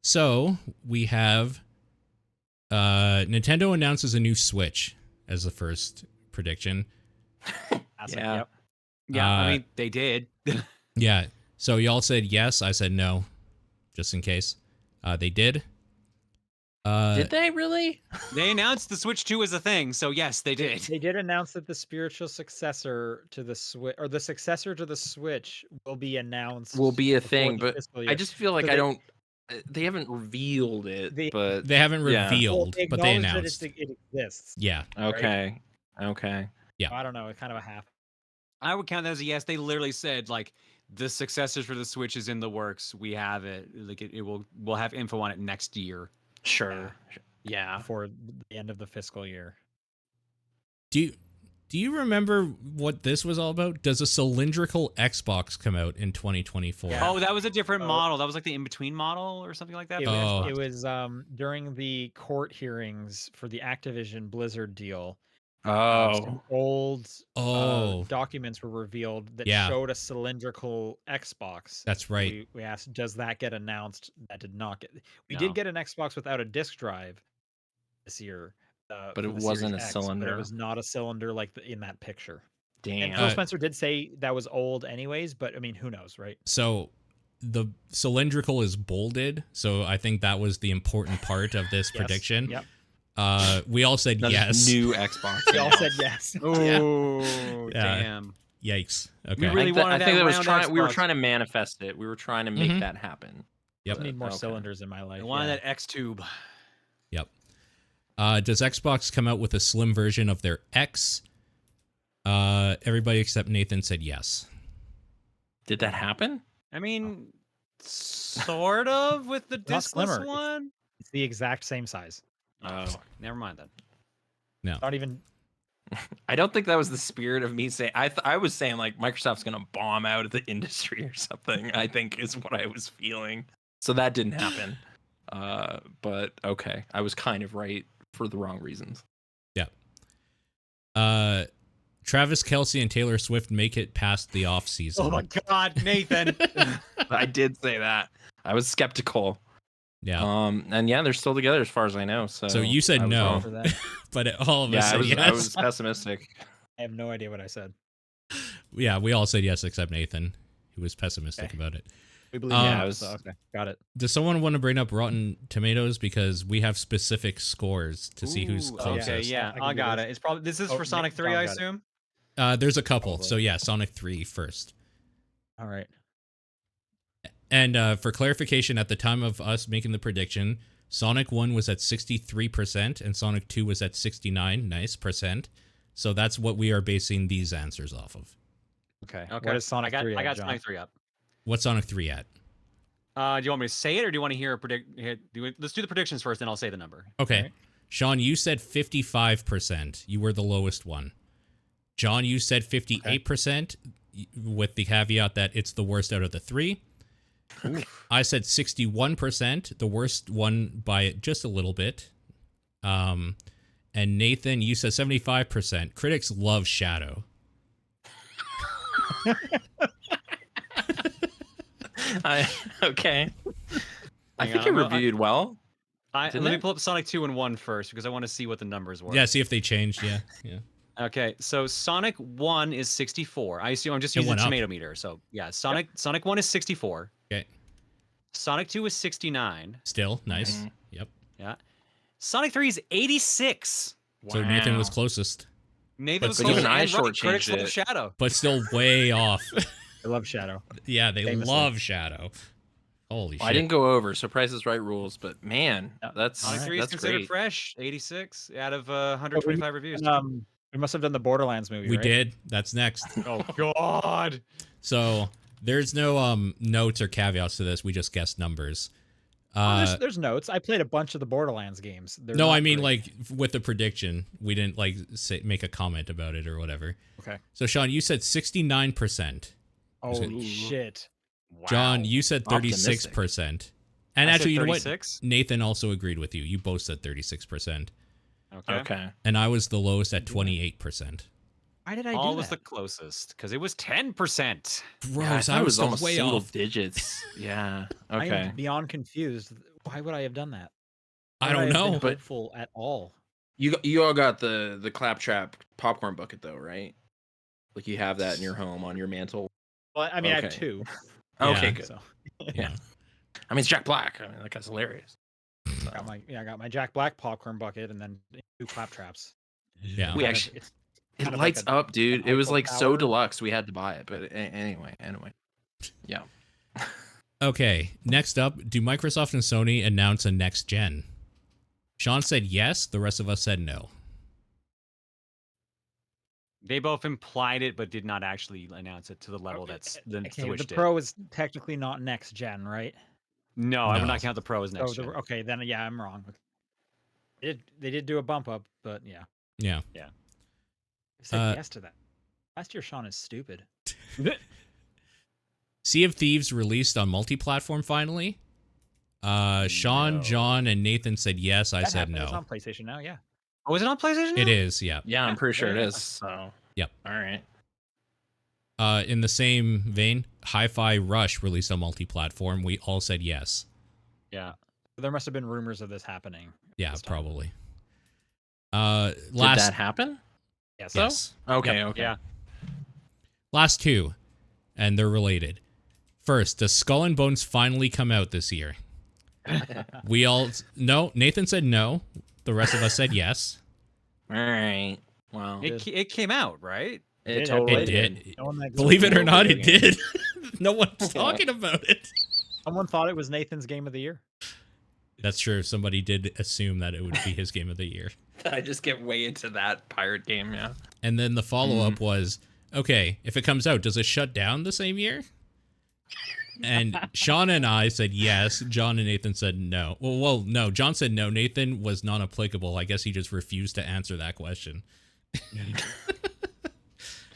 So we have Nintendo announces a new Switch as the first prediction. Awesome, Yeah. Yep. Yeah, I Uh, mean they did. Yeah. So y'all said yes. I said no, just in case. They did. Did they really? They announced the Switch 2 as a thing, so yes, they did. They did announce that the spiritual successor to the Switch, or the successor to the Switch, will be announced. Will be a before thing, the but fiscal I year. just feel like So I don't. They haven't revealed it, They- but They haven't Yeah. revealed, Well, but they acknowledge announced. that it exists. Yeah. okay, okay. I don't know. It's kind of a half. I would count that as a yes. They literally said like the successors for the Switch is in the works. We have it. Like we'll have info on it next year. Sure. Yeah. Before the end of the fiscal year. Do you remember what this was all about? Does a cylindrical Xbox come out in 2024? Yeah. Oh, that was a different Oh. model. That was like the in-between model or something like that. It for the Oh. Xbox. it was during the court hearings for the Activision Blizzard deal. Oh. Some old Oh. documents were revealed that Yeah. showed a cylindrical Xbox. That's right. We asked, does that get announced? That did not get. We No. did get an Xbox without a disk drive this year, But for it the wasn't Series a X, But cylinder. it was not a cylinder like in that picture. And Damn. Phil Spencer did say that was old, anyways. But I mean, who knows, right? So the cylindrical is bolded, so I think that was the important part of this Yes. prediction. Yep. We all said Not yes. just new Xbox. We all said yes. Oh, Yeah. damn. Yikes. Okay. We really wanted I think that that was round we were Xbox. trying to manifest it. We were trying to make Mhm. that happen. Yep. I need more Okay. cylinders in my life. I wanted yeah. that X tube. Yep. Does Xbox come out with a slim version of their X? Everybody except Nathan said yes. Did that happen? I mean, sort of with the Not discless slimmer, one. It's the exact same size. Oh, fuck. Never mind then. No. Not even. I don't think that was the spirit of me saying. I was saying like Microsoft's gonna bomb out of the industry or something. I think is what I was feeling. So that didn't happen. But okay, I was kind of right for the wrong reasons. Yeah. Travis Kelce and Taylor Swift make it past the off season. Oh my God, Nathan. I did say that. I was skeptical. Yeah. And yeah, they're still together as far as I know. So You said I was no. wrong. For that. But all of us Yeah, said yes. I was pessimistic. I have no idea what I said. Yeah, we all said yes except Nathan, who was pessimistic Okay. about it. We believe Yeah, you. I was- So, okay, got it. Does someone want to bring up Rotten Tomatoes? Because we have specific scores to see who's Ooh, closest. Okay, yeah, I can I do got this. it. It's probably this is Oh, for Sonic Nick- 3, John I got it. assume. There's a couple. Probably. So yeah, Sonic 3 first. All right. And for clarification, at the time of us making the prediction, Sonic 1 was at 63% and Sonic 2 was at 69%. Nice percent. So that's what we are basing these answers off of. Okay. Okay. What is Sonic 3 I at, got John? Sonic 3 up. What's Sonic 3 at? Do you want me to say it or do you want to hear a let's do the predictions first, then I'll say the number. Okay. Alright. Sean, you said 55%. You were the lowest one. John, you said 58% with the caveat that it's the worst out of the three. I said 61%, the worst one by just a little bit. And Nathan, you said 75%. Critics love Shadow. Okay. I Hang think on, it well, reviewed well. Let Didn't me it? pull up Sonic 2 and 1 first because I want to see what the numbers were. Yeah, see if they changed. Yeah. Okay, so Sonic 1 is 64. I assume I'm just It using went the up. tomato meter. So yeah, Sonic 1 is 64. Okay. Sonic 2 is 69. Still nice. Mhm. Yep. Yeah. Sonic 3 is 86. So Nathan was Wow. closest, Nathan But was still- close, Even I and right, critics shortchanged love it. Shadow. but still way off. I love Shadow. Yeah, they Famously. love Shadow. Holy Well, shit. I didn't go over, so Price is Right rules, but man, Yeah. that's Sonic 3 is that's considered great. fresh. 86 out of 125 reviews. We must have done the Borderlands movie. We right? did. That's next. Oh God. So there's no notes or caveats to this. We just guessed numbers. There's notes. I played a bunch of the Borderlands games. They're No, not I mean great. like with the prediction, we didn't like make a comment about it or whatever. Okay. So Sean, you said 69%. Holy shit. Wow. John, you said 36%. And I said actually, you know what? 36? Nathan also agreed with you. You both said 36%. Okay. Okay. And I was the lowest at 28%. Why did I All do was the that? closest because it was 10%. Gross, Yeah, I was still almost way single off. digits. Yeah. I Okay. am beyond confused. Why would I have done that? I Why would don't have been know. But- hopeful at all. You all got the claptrap popcorn bucket though, right? Like you have that in your home on your mantle. Well, I mean, I have Okay. two. Okay, Yeah. good. So Yeah. I mean, it's Jack Black. I mean, that guy's hilarious. I got my Jack Black popcorn bucket and then two claptraps. Yeah. We Kind of- actually- it's It kind of lights like up, dude. an It was Eiffel like so Tower. deluxe. We had to buy it, but anyway. Yeah. Okay, next up, do Microsoft and Sony announce a next gen? Sean said yes, the rest of us said no. They both implied it, but did not actually announce it to the level that's the Okay, Switch the did. Pro is technically not next gen, right? No, I would No. not count the Pro as next So gen. okay, then yeah, I'm wrong. They did do a bump up, but yeah, Yeah. I said Uh, yes to that. Last year, Sean is stupid. Sea of Thieves released on multi-platform finally. Sean, No. John, and Nathan said yes. I That said happened. It's no. on PlayStation now. Yeah. Oh, is it on PlayStation? It now? is, yeah. Yeah, I'm pretty sure it yeah. is. So. Yep. All right. In the same vein, Hi-Fi Rush released on multi-platform. We all said yes. Yeah. There must have been rumors of this happening. Yeah, this time. probably. Did Last that happen? Yes. yes. Okay. Yep. Okay. Yeah. Last two, and they're related. First, does Skull and Bones finally come out this year? We all no. Nathan said no. The rest of us said yes. All right. Well, It came out, right? It Did, totally It everybody- did. no one that- Believe it or Real not, video it game. did. No one's Yeah. talking about it. Someone thought it was Nathan's game of the year. That's true. Somebody did assume that it would be his game of the year. I just get way into that pirate game, yeah. And then the follow-up was, okay, if it comes out, does it shut down the same year? And Sean and I said yes. John and Nathan said no. Well, no. John said no. Nathan was non-applicable. I guess he just refused to answer that question.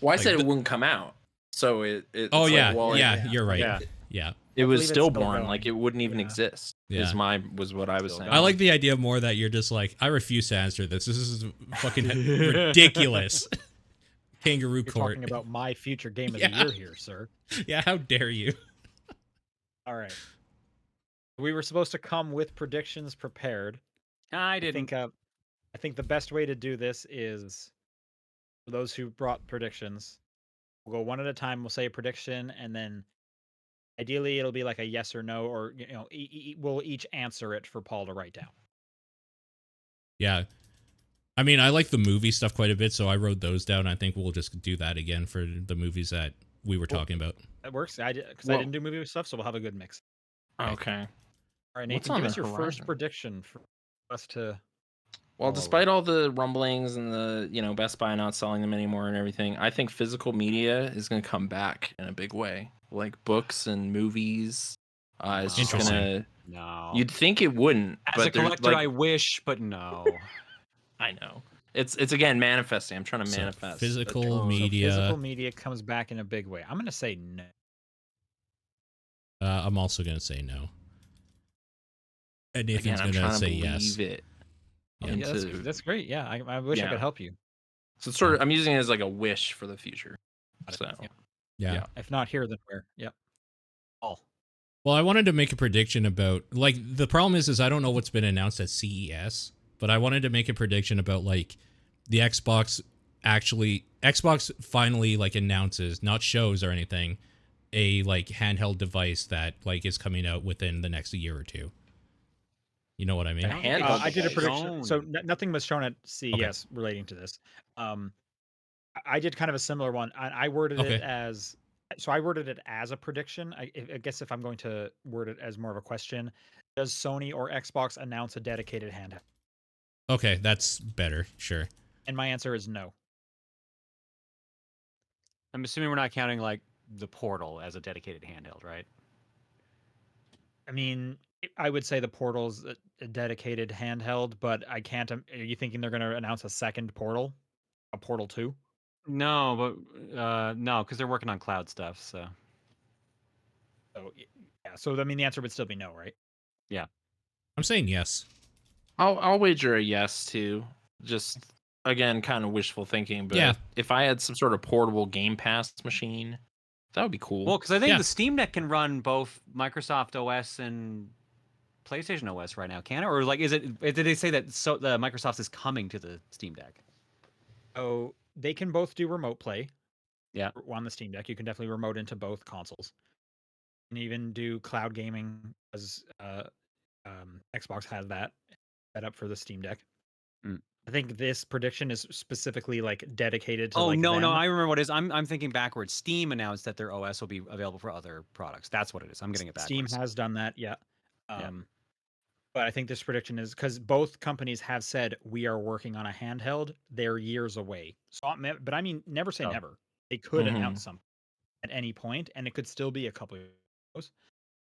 Well, I Like said the- it wouldn't come out. So it's Oh, like, yeah. well, yeah, yeah. you're right. Yeah. Yeah. It I was believe it's still stillborn. going. Like it wouldn't even Yeah. exist. Yeah. Was what I was Still saying. I like the idea more that you're just like, I refuse to answer this. This is fucking ridiculous. Kangaroo You're court. talking about my future game of Yeah. the year here, sir. Yeah, how dare you? All right. We were supposed to come with predictions prepared. I I didn't. think the best way to do this is for those who brought predictions. We'll go one at a time. We'll say a prediction, and then ideally it'll be like a yes or no, or we'll each answer it for Paul to write down. Yeah. I mean, I like the movie stuff quite a bit, so I wrote those down. I think we'll just do that again for the movies that we were Cool. talking about. That works. Because I Well- didn't do movie stuff, so we'll have a good mix. Okay. All right, What's Nathan, on give us the your first horizon? prediction for us to. Well, follow. despite all the rumblings and the Best Buy not selling them anymore and everything, I think physical media is going to come back in a big way. Like books and movies. It's just Interesting. gonna. No. You'd think it wouldn't, As but a there's, collector, like, I wish, but no. I know. It's again manifesting. I'm trying to So, manifest. physical So media. physical media comes back in a big way. I'm going to say no. I'm also going to say no. And Again, Nathan's I'm going to trying to say believe yes. it. Yeah. Yeah, into- that's great. Yeah, I wish I Yeah. could help you. So it's sort of, I'm using it as like a wish for the future. Got it. So Yeah. Yeah. Yeah. If not here, then where? Yep. All. Well, I wanted to make a prediction about, like, the problem is I don't know what's been announced at CES, but I wanted to make a prediction about, like, the Xbox finally, like, announces, not shows or anything, a, like, handheld device that, like, is coming out within the next year or two. You know what I mean? A handheld I did a device. prediction. So nothing was shown at CES relating to this. I did kind of a similar one. I worded Okay. it as. So I worded it as a prediction. I guess if I'm going to word it as more of a question, does Sony or Xbox announce a dedicated handheld? Okay, that's better. Sure. And my answer is no. I'm assuming we're not counting like the Portal as a dedicated handheld, right? I mean, I would say the Portal's a dedicated handheld, but I can't. Are you thinking they're going to announce a second Portal, a Portal 2? No, but no, because they're working on cloud stuff. So So yeah. So I mean, the answer would still be no, right? I'm saying yes. I'll wager a yes too. Just again, kind of wishful thinking, but Yeah. if I had some sort of portable Game Pass machine, that would be cool. well, because I think Yeah. the Steam Deck can run both Microsoft OS and PlayStation OS right now, can it? Or like, is it? Did they say that the Microsoft is coming to the Steam Deck? So they can both do remote play. Yeah. On the Steam Deck, you can definitely remote into both consoles, and even do cloud gaming as Xbox has that set up for the Steam Deck. Mm. I think this prediction is specifically like dedicated to. Oh like, no, them. I remember what it is. I'm thinking backwards. Steam announced that their OS will be available for other products. That's what it is. I'm getting it backwards. Steam has done that, yeah. Yeah. But I think this prediction is because both companies have said we are working on a handheld. They're years away. So, but I mean, never say Oh. never. They could Mhm. announce something at any point, and it could still be a couple of years.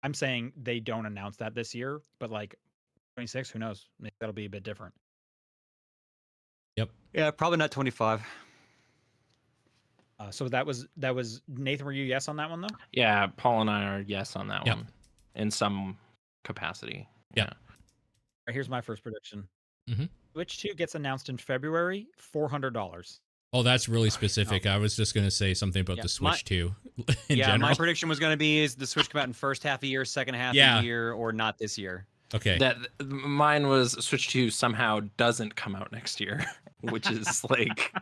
I'm saying they don't announce that this year, but like 26, who knows? Maybe that'll be a bit different. Yeah, probably not 25. So that was Nathan. Were you yes on that one though? yeah, Paul and I are yes on that Yep. one in some capacity. Yep. All right, here's my first prediction. Mhm. Switch 2 gets announced in February. $400. Oh, that's really specific. I was just going to say something about Yeah, the Switch 2 in yeah, general. my prediction was going to be is the Switch come out in first half of the year, second half Yeah. of the year, or not this year. Okay. That mine was Switch 2 somehow doesn't come out next year, which is like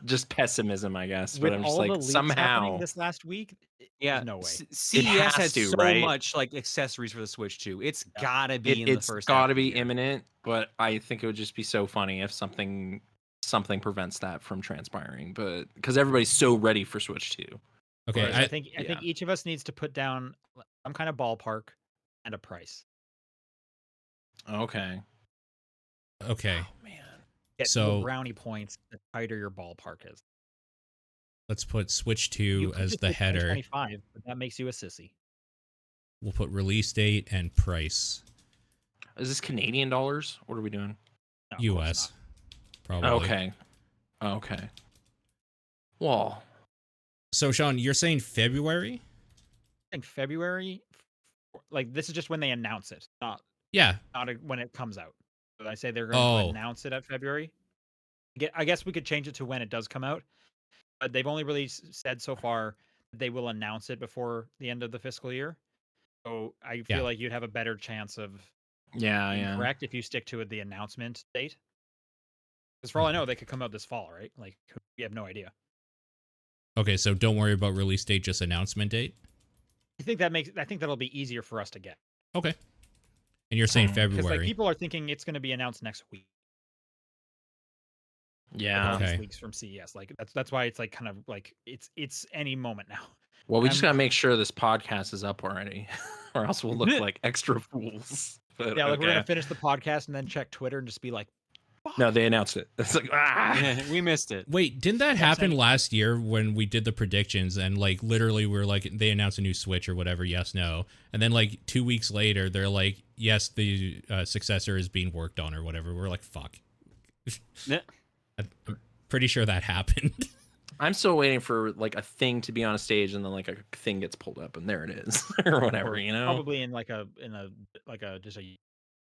just pessimism, I guess. But With I'm just all the like leaks happening somehow this last week, Yeah, there's no way. CES has has to, so right? much like accessories for the Switch 2. It's Yeah. gotta be in the it's first. got half to of the be year. imminent. But I think it would just be so funny if something something prevents that from transpiring, but because everybody's so ready for Switch 2. Okay, I think yeah. each of us needs to put down some kind of ballpark and a price. Okay. okay. Oh man. Get So- more brownie points the tighter your ballpark is. Let's put Switch You 2 could as just the say header. 2025, but that makes you a sissy. We'll put release date and price. Is this Canadian dollars? What are we doing? No, of course US. not. Probably. Okay. Okay. Well, So Sean, you're saying February? I think February, like this is just when they announce it, not Yeah. when it comes out. Did I say they're going to Oh. announce it at February? I guess we could change it to when it does come out. But they've only really said so far that they will announce it before the end of the fiscal year. So I feel Yeah. like you'd have a better chance of yeah, being yeah. correct if you stick to the announcement date. Because for all I know, they could come out this fall, right? Like we have no idea. Okay, so don't worry about release date, just announcement date. I think that'll be easier for us to get. Okay. And you're saying Because, Because like February. people are thinking it's going to be announced next week. Yeah. All these Okay. leaks from CES. Like that's why it's like kind of like it's any moment now. Well, we just I'm- gotta make sure this podcast is up already, or else we'll look like extra fools. But, Yeah, like we're okay. gonna finish the podcast and then check Twitter and just be like, No, they announced it. It's like We missed it. Wait, didn't that I'm happen saying- last year when we did the predictions and like literally we were like they announced a new Switch or whatever, yes, no. And then like 2 weeks later they're like, yes, the successor is being worked on or whatever. We're like, fuck. Yeah. I'm pretty sure that happened. I'm still waiting for like a thing to be on a stage, and then like a thing gets pulled up, and there it is, or whatever, or you know. probably in just a.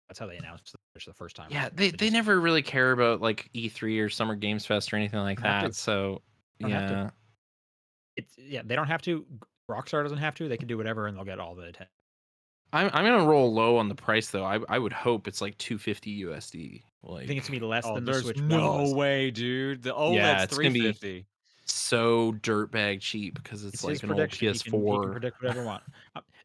That's how they announced it the first time. Yeah, right? they just- never really care about like E3 or Summer Games Fest or anything like Don't have that. to. So Don't have to. yeah, They don't have to. Rockstar doesn't have to. They can do whatever and they'll get all the attention. I'm gonna roll low on the price though. I would hope it's like 250 USD. Like I think it's gonna be less Oh, than the there's Switch 1 no was. way, dude. The OLED's Yeah, it's gonna be- 350. so dirtbag cheap because it's It's like his an old prediction. He can PS4. predict whatever you want.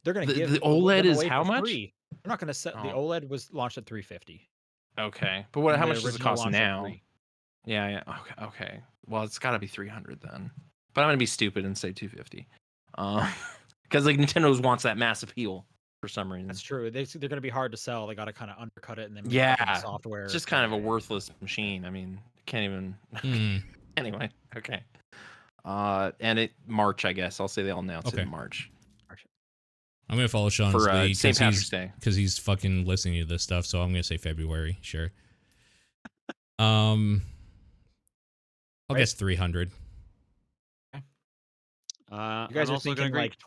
They're gonna The- give the OLED them is away how for much? free. They're not gonna sell. The Oh. OLED was launched at 350. Okay, but what? and How the much does it original cost launched at now? 3. Yeah, yeah. Okay, okay. Well, it's got to be 300 then. But I'm gonna be stupid and say 250. Because like Nintendo wants that mass appeal for some reason. That's true. They're gonna be hard to sell. They got to kind of undercut it and then make Yeah, fucking software. It's just kind of a worthless machine. I mean, can't even. Hmm. Anyway, okay. And it March, I guess. I'll say they'll announce it Okay. in March I'm gonna follow Sean's for lead St. because Patrick's Day. he's fucking listening to this stuff. So I'm gonna say February. Sure. I'll Right. guess 300. You guys I'm are also gonna thinking agree. like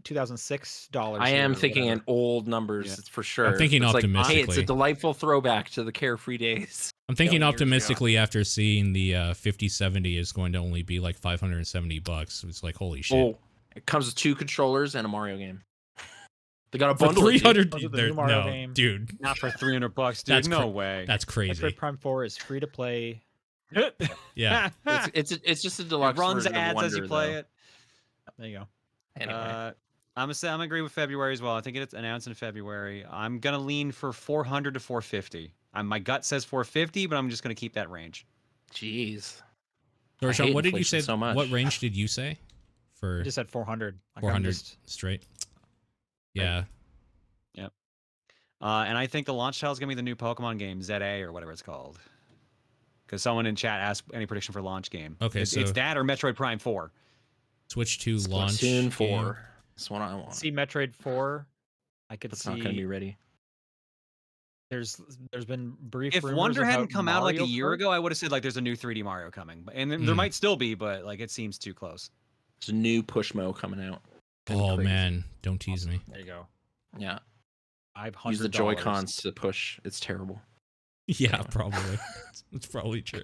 2006 dollars. I am thinking in old numbers Yeah. it's for sure. thinking It's like, hey, it's optimistically. a delightful throwback to the carefree days. I'm thinking 20 years ago. optimistically after seeing the 5070 is going to only be like $570. It's like holy shit. Oh, it comes with 2 controllers and a Mario game. They got a For bundle. it, dude. 300, Those are the there- new Mario no, game. dude, Not for $300, dude. That's No cra- way. that's crazy. Metroid Prime 4 is free to play. Yeah, It's just a deluxe It runs version of ads as you Wonder, play though. it. There you go. Anyway, I'm gonna agree with February as well. I think it's announced in February. I'm gonna lean for 400 to 450. My gut says 450, but I'm just gonna keep that range. jeez. So, I Sean, hate what did you inflation say? so much. What range did you say for I just said 400. Like 400 straight? Yeah, And I think the launch title is gonna be the new Pokemon game, ZA or whatever it's called. Because someone in chat asked any prediction for launch game. Okay, it's so- that or Metroid Prime 4. Switch to launch. Splatoon game. 4. That's what I want. See Metroid 4. I could It's see. not going to be ready. There's been brief. If rumors Wonder hadn't about come out like a Mario year Kart. ago, I would have said like there's a new 3D Mario coming, and there Mm. might still be, but like it seems too close. There's a new Pushmo coming out. Gonna be Oh crazy. man, don't tease me. There you go. Yeah. $500. Use the Joy Cons to push. It's terrible. Yeah, probably. It's probably true.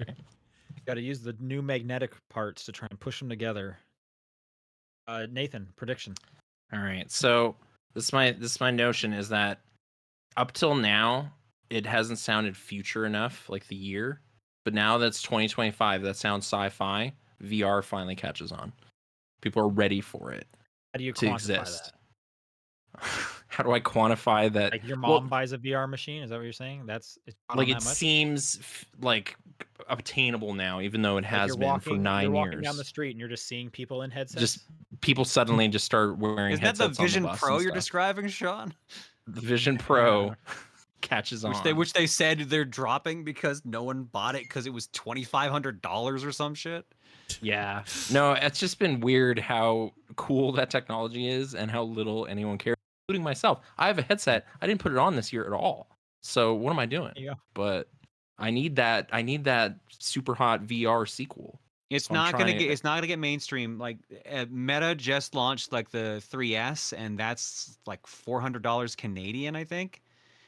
Got to use the new magnetic parts to try and push them together. Nathan, prediction. All right. So this is my notion is that up till now it hasn't sounded future enough, like the year. But now that's 2025, that sounds sci-fi. VR finally catches on. People are ready for it How do you to quantify exist. that? How do I quantify that? Like your Well, mom buys a VR machine? Is that what you're saying? It's not like on it that much. seems like obtainable now, even though it Like has been for 9 you're years. walking down the street and you're just seeing people in headsets. Just people suddenly just start wearing Isn't that the headsets on the Vision bus Pro and you're stuff. describing, Sean? The Vision Pro catches Which on. they said they're dropping because no one bought it because it was $2,500 or some shit. Yeah. No, it's just been weird how cool that technology is and how little anyone cares, including myself. I have a headset. I didn't put it on this year at all. So what am I doing? Yeah. But I need that super hot VR sequel. It's So I'm not gonna trying get. to- It's not gonna get mainstream. Like Meta just launched like the 3S, and that's like $400 Canadian, I think.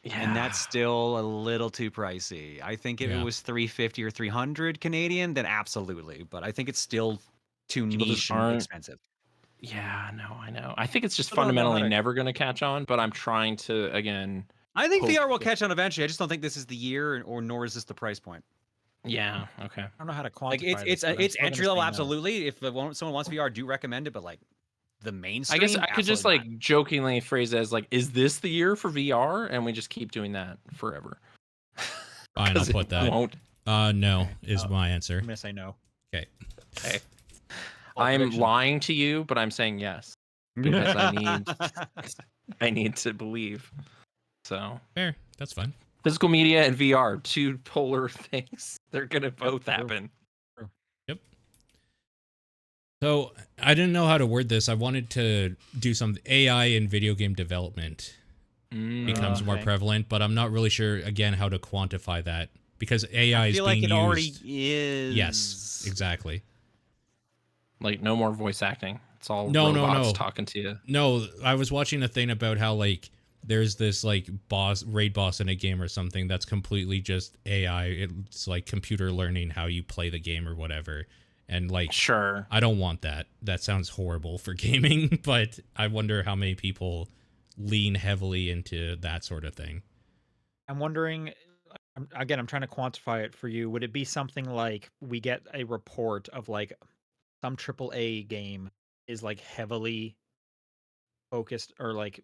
Yeah. And that's still a little too pricey. I think if it Yeah. was 350 or 300 Canadian, then absolutely. But I think it's still too People just niche and aren't- expensive. Yeah, no, I know. I think it's just Still don't know how fundamentally to- never going to catch on, but I'm trying to again. I think Hope- VR will catch on eventually. I just don't think this is the year, or nor is this the price point. Yeah, okay. I don't know how to quantify Like this, it's but I'm it's still gonna entry level, say no. absolutely. If someone wants VR, do recommend it. But like the mainstream, I guess I could just absolutely like jokingly phrase it as like, is this the year for VR? And we just keep doing that forever. Fine, I'll 'Cause put it that. won't. No is Oh. my answer. I'm gonna say no. Okay. Okay. Bold I'm prediction. lying to you, but I'm saying yes because I need not. I need to believe. So Fair. That's fine. physical media and VR, two polar things. They're gonna both true. happen. So I didn't know how to word this. I wanted to do some AI in video game development becomes more Okay. prevalent, but I'm not really sure again how to quantify that because AI I is feel being like it used. already is. Yes, exactly. Like no more voice acting. It's all No, robots no. talking to you. No, I was watching a thing about how like there's this like raid boss in a game or something that's completely just AI. It's like computer learning how you play the game or whatever. And like Sure. I don't want that. That sounds horrible for gaming, but I wonder how many people lean heavily into that sort of thing. I'm wondering. I'm trying to quantify it for you. Would it be something like we get a report of like some AAA game is like heavily focused or like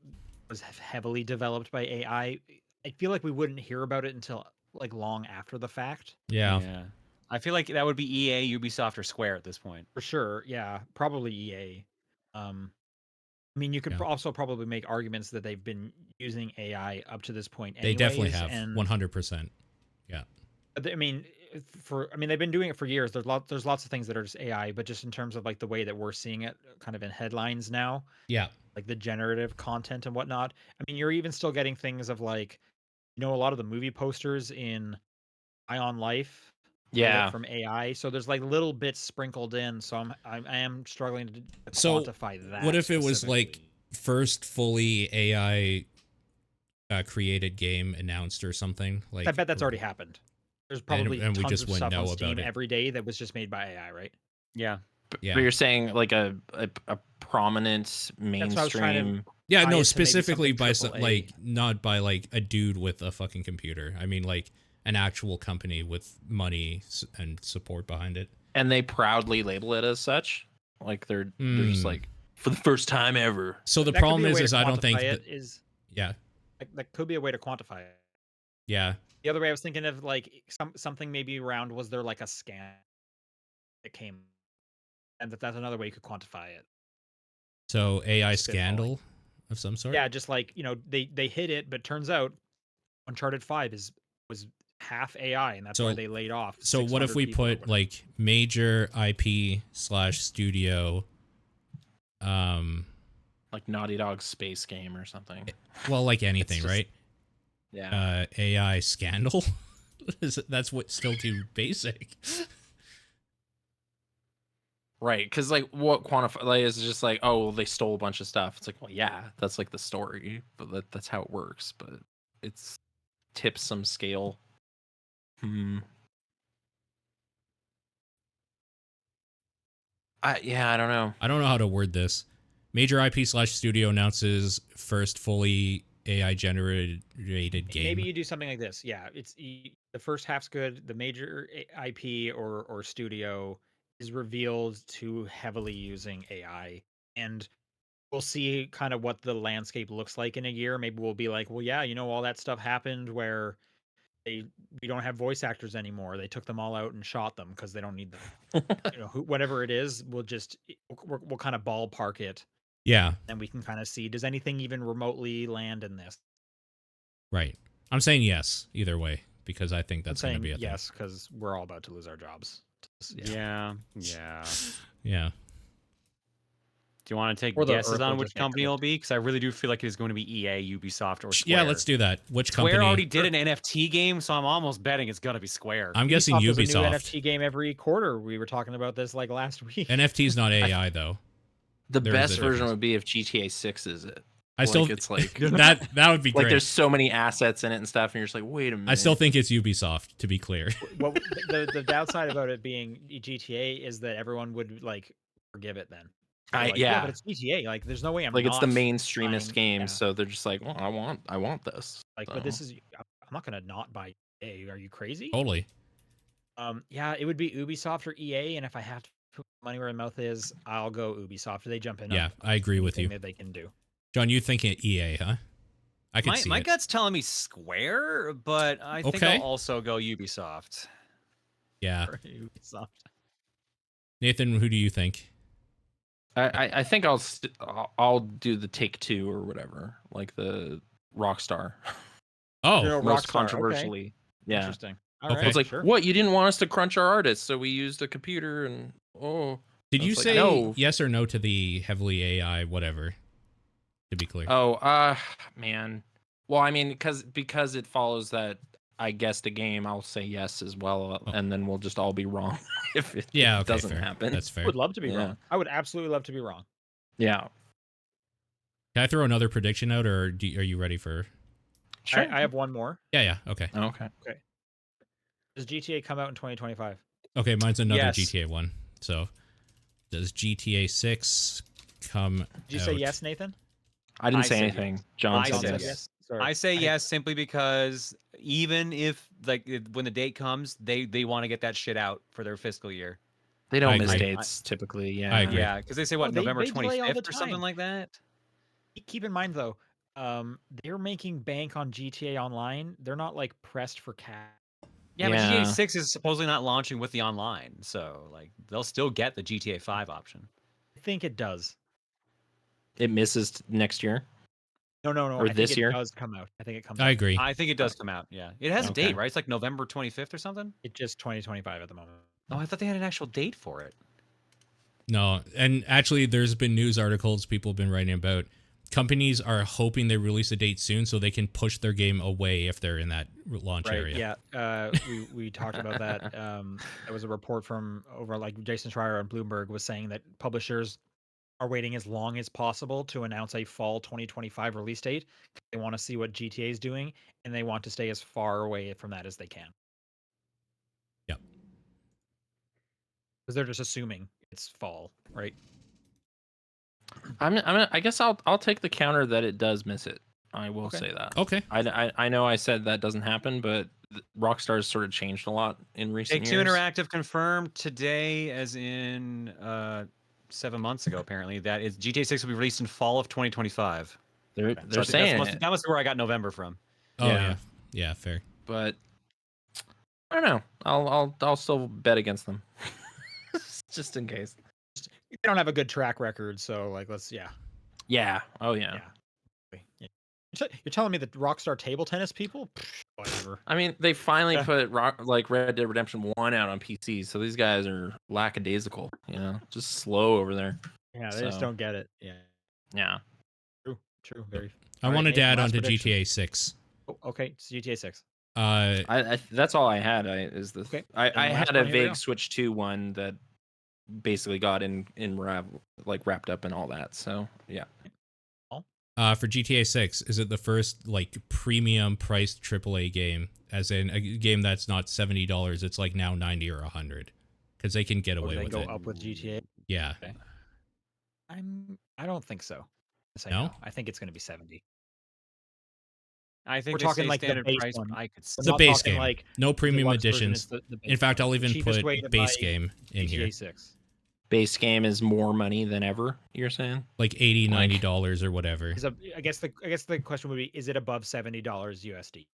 was heavily developed by AI? I feel like we wouldn't hear about it until like long after the fact. Yeah. I feel like that would be EA, Ubisoft, or Square at this point. For sure, yeah, probably EA. I mean, you could Yeah. also probably make arguments that they've been using AI up to this point. They definitely anyways, have. and 100%. I mean, they've been doing it for years. There's lots of things that are just AI, but just in terms of like the way that we're seeing it, kind of in headlines now, Yeah. like the generative content and whatnot. I mean, you're even still getting things of like, a lot of the movie posters in Ion Life. Yeah. From AI, so there's like little bits sprinkled in. So I am struggling to So, quantify that. what if it was like specifically. first fully AI created game announced or something? Like I bet that's already happened. There's probably and we tons just of wouldn't stuff on know Steam about it. every day that was just made by AI, right? Yeah. Yeah. But you're saying like a prominent That's what I was trying to- mainstream. Yeah, tie no, it to maybe specifically something by AAA. like not by like a dude with a fucking computer. I mean like an actual company with money and support behind it. And they proudly label it as such. Like they're just like for the first time ever. So the That could problem be a way is to I don't think quantify that, it is yeah. that could be a way to quantify it. Yeah. The other way I was thinking of like something maybe around, was there like a scan that came, and that's another way you could quantify it. So AI Spitballing. scandal of some sort? Yeah, just like they hit it, but turns out Uncharted 5 was half AI, and that's why So- they laid off. So what if 600 we people or put whatever. like major IP/studio Like Naughty Dog's space game or something. well like anything, just- right? Yeah. AI scandal? That's what still too basic. Right, because like what quantify like is just like, oh well, they stole a bunch of stuff. It's like, well, yeah, that's like the story, but that's how it works. But it's tips some scale. I don't know. I don't know how to word this. Major IP/studio announces first fully AI generated game. Maybe you do something like this. Yeah, the first half's good. The major IP or studio is revealed to heavily using AI, and we'll see kind of what the landscape looks like in a year. Maybe we'll be like, well, yeah, all that stuff happened where we don't have voice actors anymore. They took them all out and shot them because they don't need them. Whatever it is, we'll kind of ballpark it, Yeah, and we can kind of see, does anything even remotely land in this? right. I'm saying yes either way because I think I'm that's going to saying be a thing. yes because we're all about to lose our jobs. Yeah. Yeah. Do you want to take Or the guesses Earth will on which just get company it'll cooked. be? Because I really do feel like it's going to be EA, Ubisoft, or Square. Yeah, let's do that. Which Square company? already did an NFT game, so I'm almost betting it's going to be Square. I'm guessing does a new Ubisoft. NFT game every quarter. We were talking about this like last week. NFT's not AI though. The There is best a version difference. would be if GTA 6 is it. I still it's like that would be like great. there's so many assets in it and stuff, and you're just like, wait a minute. I still think it's Ubisoft, to be clear. Well, the downside about it being GTA is that everyone would like forgive it then. They're like, yeah. but it's GTA. Like, there's no way I'm Like it's not the mainstreamest buying- game, yeah. so they're just like, well, I want this. Like, but this is I'm not gonna not buy EA. Are you crazy? Totally. Yeah, it would be Ubisoft or EA, and if I have to put money where my mouth is, I'll go Ubisoft. They jump in. Yeah, on I agree with anything you. that they can do. John, you thinking EA, huh? I could see My it. gut's telling me Square, but I think Okay. I'll also go Ubisoft. Yeah. Or Ubisoft. Nathan, who do you think? I think I'll do the Take-Two or whatever, like the Rockstar. Oh, You're a Most Rockstar, okay. controversially. Yeah. Interesting. All Okay. right, It's like, sure. what? You didn't want us to crunch our artists, so we used a computer and did you It's like, say no. yes or no to the heavily AI whatever? To be clear. Man. Well, I mean, because it follows that I guessed a game, I'll say yes as well, and then we'll just all be wrong if it Yeah, okay, doesn't fair. happen. That's I fair. would love to be Yeah. wrong. I would absolutely love to be wrong. Yeah. Can I throw another prediction out, or are you ready for? Sure. I have one more. Yeah. Okay. Okay. Does GTA come out in 2025? Okay, mine's another Yes. GTA one. So, does GTA 6 come? Did you say yes, Nathan? I didn't I say say anything. yes. John I said said yes. yes. Sorry. I say yes simply because even if when the date comes, they want to get that shit out for their fiscal year. They I don't miss agree. dates typically. Yeah. I agree. Yeah, because they say what they November delay all the 25th or something time. like that. Keep in mind though, they're making bank on GTA Online. They're not like pressed for cash. Yeah, but Yeah. GTA 6 is supposedly not launching with the online, so like they'll still get the GTA 5 option. I think it does. It misses next year. No. Or I think this it year? does come out. I think it comes I out. agree. I think it does come out. Yeah, it has a Okay. date, right? It's like November 25th or something. It's just 2025 at the moment. Oh, I thought they had an actual date for it. No, and actually, there's been news articles people have been writing about. Companies are hoping they release a date soon so they can push their game away if they're in that launch Right. area. Yeah. We talked about that. There was a report from over like Jason Schreier on Bloomberg was saying that publishers are waiting as long as possible to announce a fall 2025 release date. They want to see what GTA is doing, and they want to stay as far away from that as they can. Yep. Because they're just assuming it's fall, right? I guess I'll take the counter that it does miss it. I will Okay. say that. Okay. I know I said that doesn't happen, but Rockstar's sort of changed a lot in recent Take-Two years. Interactive confirmed today, as in 7 months ago, apparently, that GTA 6 will be released in fall of 2025. They're So I think saying that must be where I got November from. Oh Yeah. yeah, fair. but I don't know. I'll still bet against them, just in case. They don't have a good track record, so like Yeah. Oh yeah. Yeah. You're telling me that Rockstar table tennis people? Whatever. I mean, they finally Yeah. put Red Dead Redemption 1 out on PC, so these guys are lackadaisical. Just slow over there. Yeah, they just So- don't get it. Yeah. Yeah. True. Very. I All right, wanted to Nathan, add last on to prediction. GTA 6. Oh, okay, it's GTA 6. I that's all I had. Is the Okay. I And had last a one, here we go. vague Switch 2 one that basically got wrapped up and all that. So yeah. For GTA 6, is it the first like premium priced AAA game? As in a game that's not $70, it's like now $90 or $100, because they can get Or away do they with go it. up with GTA? Yeah. I don't think so. Yes, I No? know. I think it's going to be 70. I think We're they talking say like the standard base price. one. I could see. We're It's a not base talking game. like No premium deluxe version, editions. it's the In fact, I'll even cheapest put way to base buy game in here. GTA 6. base game is more money than ever, you're saying? Like $80, $90 or whatever. I guess the question would be, is it above $70 USD?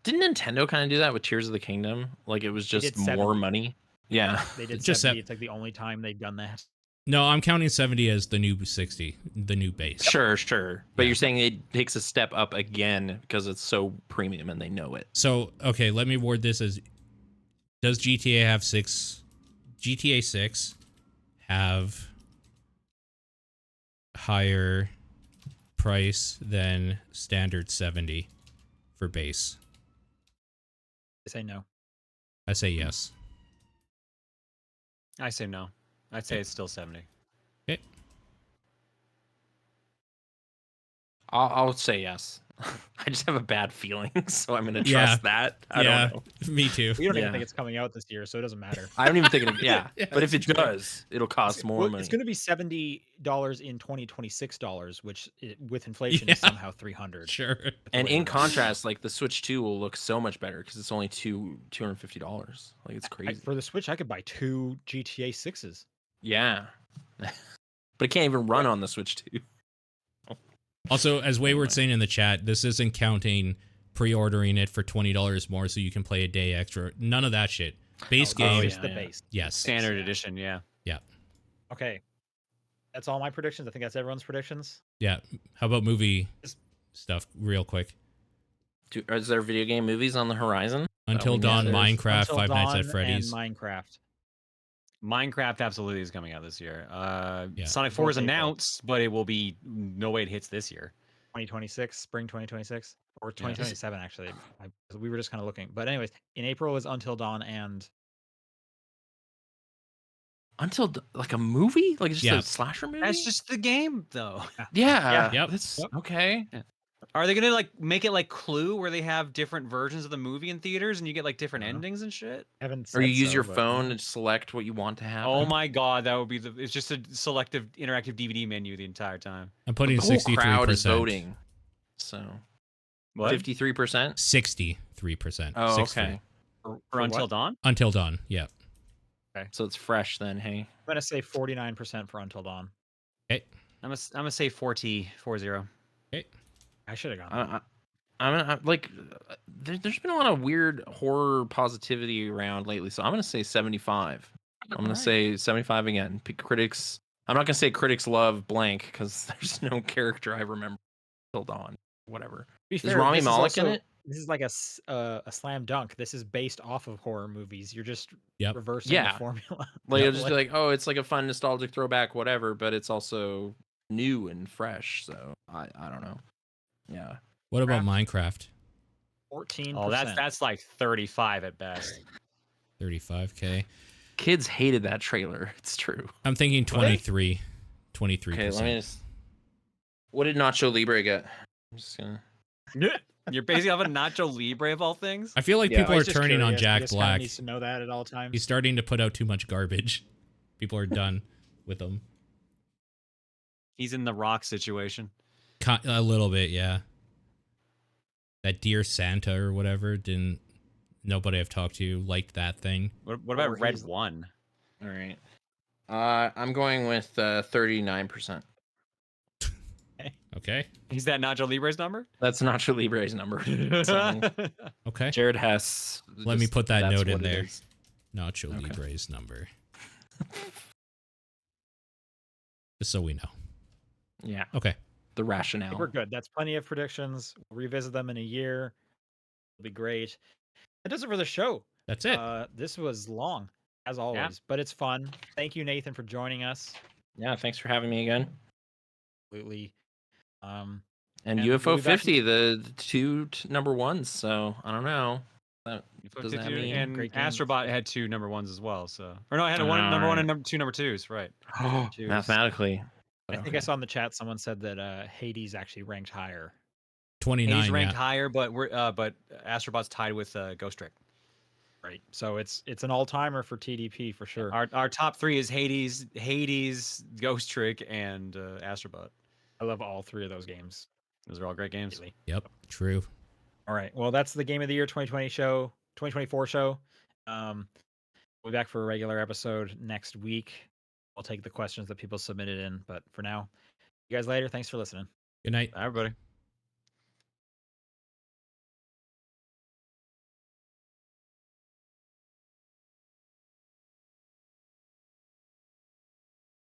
Didn't Nintendo kind of do that with Tears of the Kingdom? Like it was They did just more 70. money? Yeah. They did Just 70. It's like the only time they've done that. No, I'm counting 70 as the new 60, the new base. Sure. But Yeah. you're saying it takes a step up again because it's so premium and they know it. So, okay, let me word this as, does GTA 6 have higher price than standard 70 for base? I say no. I say yes. I say no. I'd say it's still 70. Okay. I'll say yes. I just have a bad feeling, so I'm gonna trust that. I don't know. Me too. We don't Yeah. even think it's coming out this year, so it doesn't matter. I don't even think it. Yeah, Yeah, but if it that's true. does, it'll cost more Well, money. it's going to be $70 in 2026 dollars, which with inflation Yeah. is somehow 300. Sure. And in contrast, like the Switch 2 will look so much better because it's only $250. Like it's crazy. For the Switch, I could buy 2 GTA 6s. Yeah, but it can't even run on the Switch 2. Also, as Wayward saying in the chat, this isn't counting pre-ordering it for $20 more so you can play a day extra. None of that shit. Base game, Just yeah, the yeah. base. yes. Standard edition, yeah. Okay. That's all my predictions. I think that's everyone's predictions. Yeah. How about movie stuff real quick? Is there video game movies on the horizon? Until we Dawn, missed? Minecraft, Until Five Nights Dawn at Freddy's. and Minecraft. Minecraft absolutely is coming out this year. Yeah. Sonic 4 is April. announced, but it will be no way it hits this year. 2026, spring 2026, or 2027 actually. We were just kind of looking, but anyways, in April is Until Dawn and Like a movie? Like just Yeah. a slasher movie? That's just the game, though. yeah. Yep. That's Yep. okay. Are they gonna like make it like Clue, where they have different versions of the movie in theaters and you get like different Uh-huh. endings and shit? haven't. Or you said use so, your but- phone and select what you want to happen. Oh my god, that would be it's just a selective interactive DVD menu the entire time. I'm putting the whole 63%. crowd is voting. So What? 53%. 63%. Oh, 63. okay. For Until what? Dawn? Until Dawn, yeah. So it's fresh then. Hey, I'm gonna say 49% for Until Dawn. Okay. I'm gonna say 40. I should have gone. I'm like, there's been a lot of weird horror positivity around lately, so I'm gonna say 75. I'm gonna Alright. say 75 again. Critics. I'm not gonna say critics love blank because there's no character I remember till Dawn. Whatever. Be Is fair, Rami this Malek in also- it? This is like a slam dunk. This is based off of horror movies. You're just Yep. reversing Yeah. the formula. Like Yeah, it'll just be like, oh, it's like a fun nostalgic throwback, whatever, but it's also new and fresh. So I don't know. Yeah. What about Minecraft? 14%. Oh, that's like 35 at best. 35K. Kids hated that trailer. It's true. I'm thinking 23. 23%. Okay, let me just. What did Nacho Libre get? I'm just gonna. You're basically off a Nacho Libre of all things. I feel like Yeah. people He's are just turning on curious. He Jack just kinda Black. needs to know that at all times. He's starting to put out too much garbage. People are done with him. He's in the Rock situation. A little bit, yeah. That Dear Santa or whatever, didn't nobody I've talked to liked that thing. What about Or Red he's- 1? All right. I'm going with 39%. Okay. Is that Nacho Libre's number? That's Nacho Libre's number. So, Okay. Jared Hess. Let me just- put that that's note in what it there. is. Nacho Okay. Libre's number. Just so we know. Yeah. Okay. The I think rationale. we're good. That's plenty of predictions. We'll revisit them in a year. It'll be great. That does it for the show. That's it. This was long, as always, but it's fun. Thank you, Nathan, for joining us. Yeah. Thanks for having me again. Absolutely. And And we'll UFO be back 50, the two number ones. So I don't know. Does that mean and great game? Astrobot had 2 number 1s as well. So, or no, I had a one number 1 and 2 number 2s. Right. Twos. mathematically? I think Okay. I saw in the chat someone said that Hades actually ranked higher. 29. He's ranked Yeah. higher, but Astrobot's tied with Ghost Trick. Right. So it's an all timer for TDP for sure. Our top 3 is Hades, Ghost Trick, and Astrobot. I love all three of those games. Those are all great games. Really. Yep. True. All right. Well, that's the Game of the Year 2024 show. We'll be back for a regular episode next week. I'll take the questions that people submitted in. But for now, you guys later. Thanks for listening. Good night. Bye, everybody.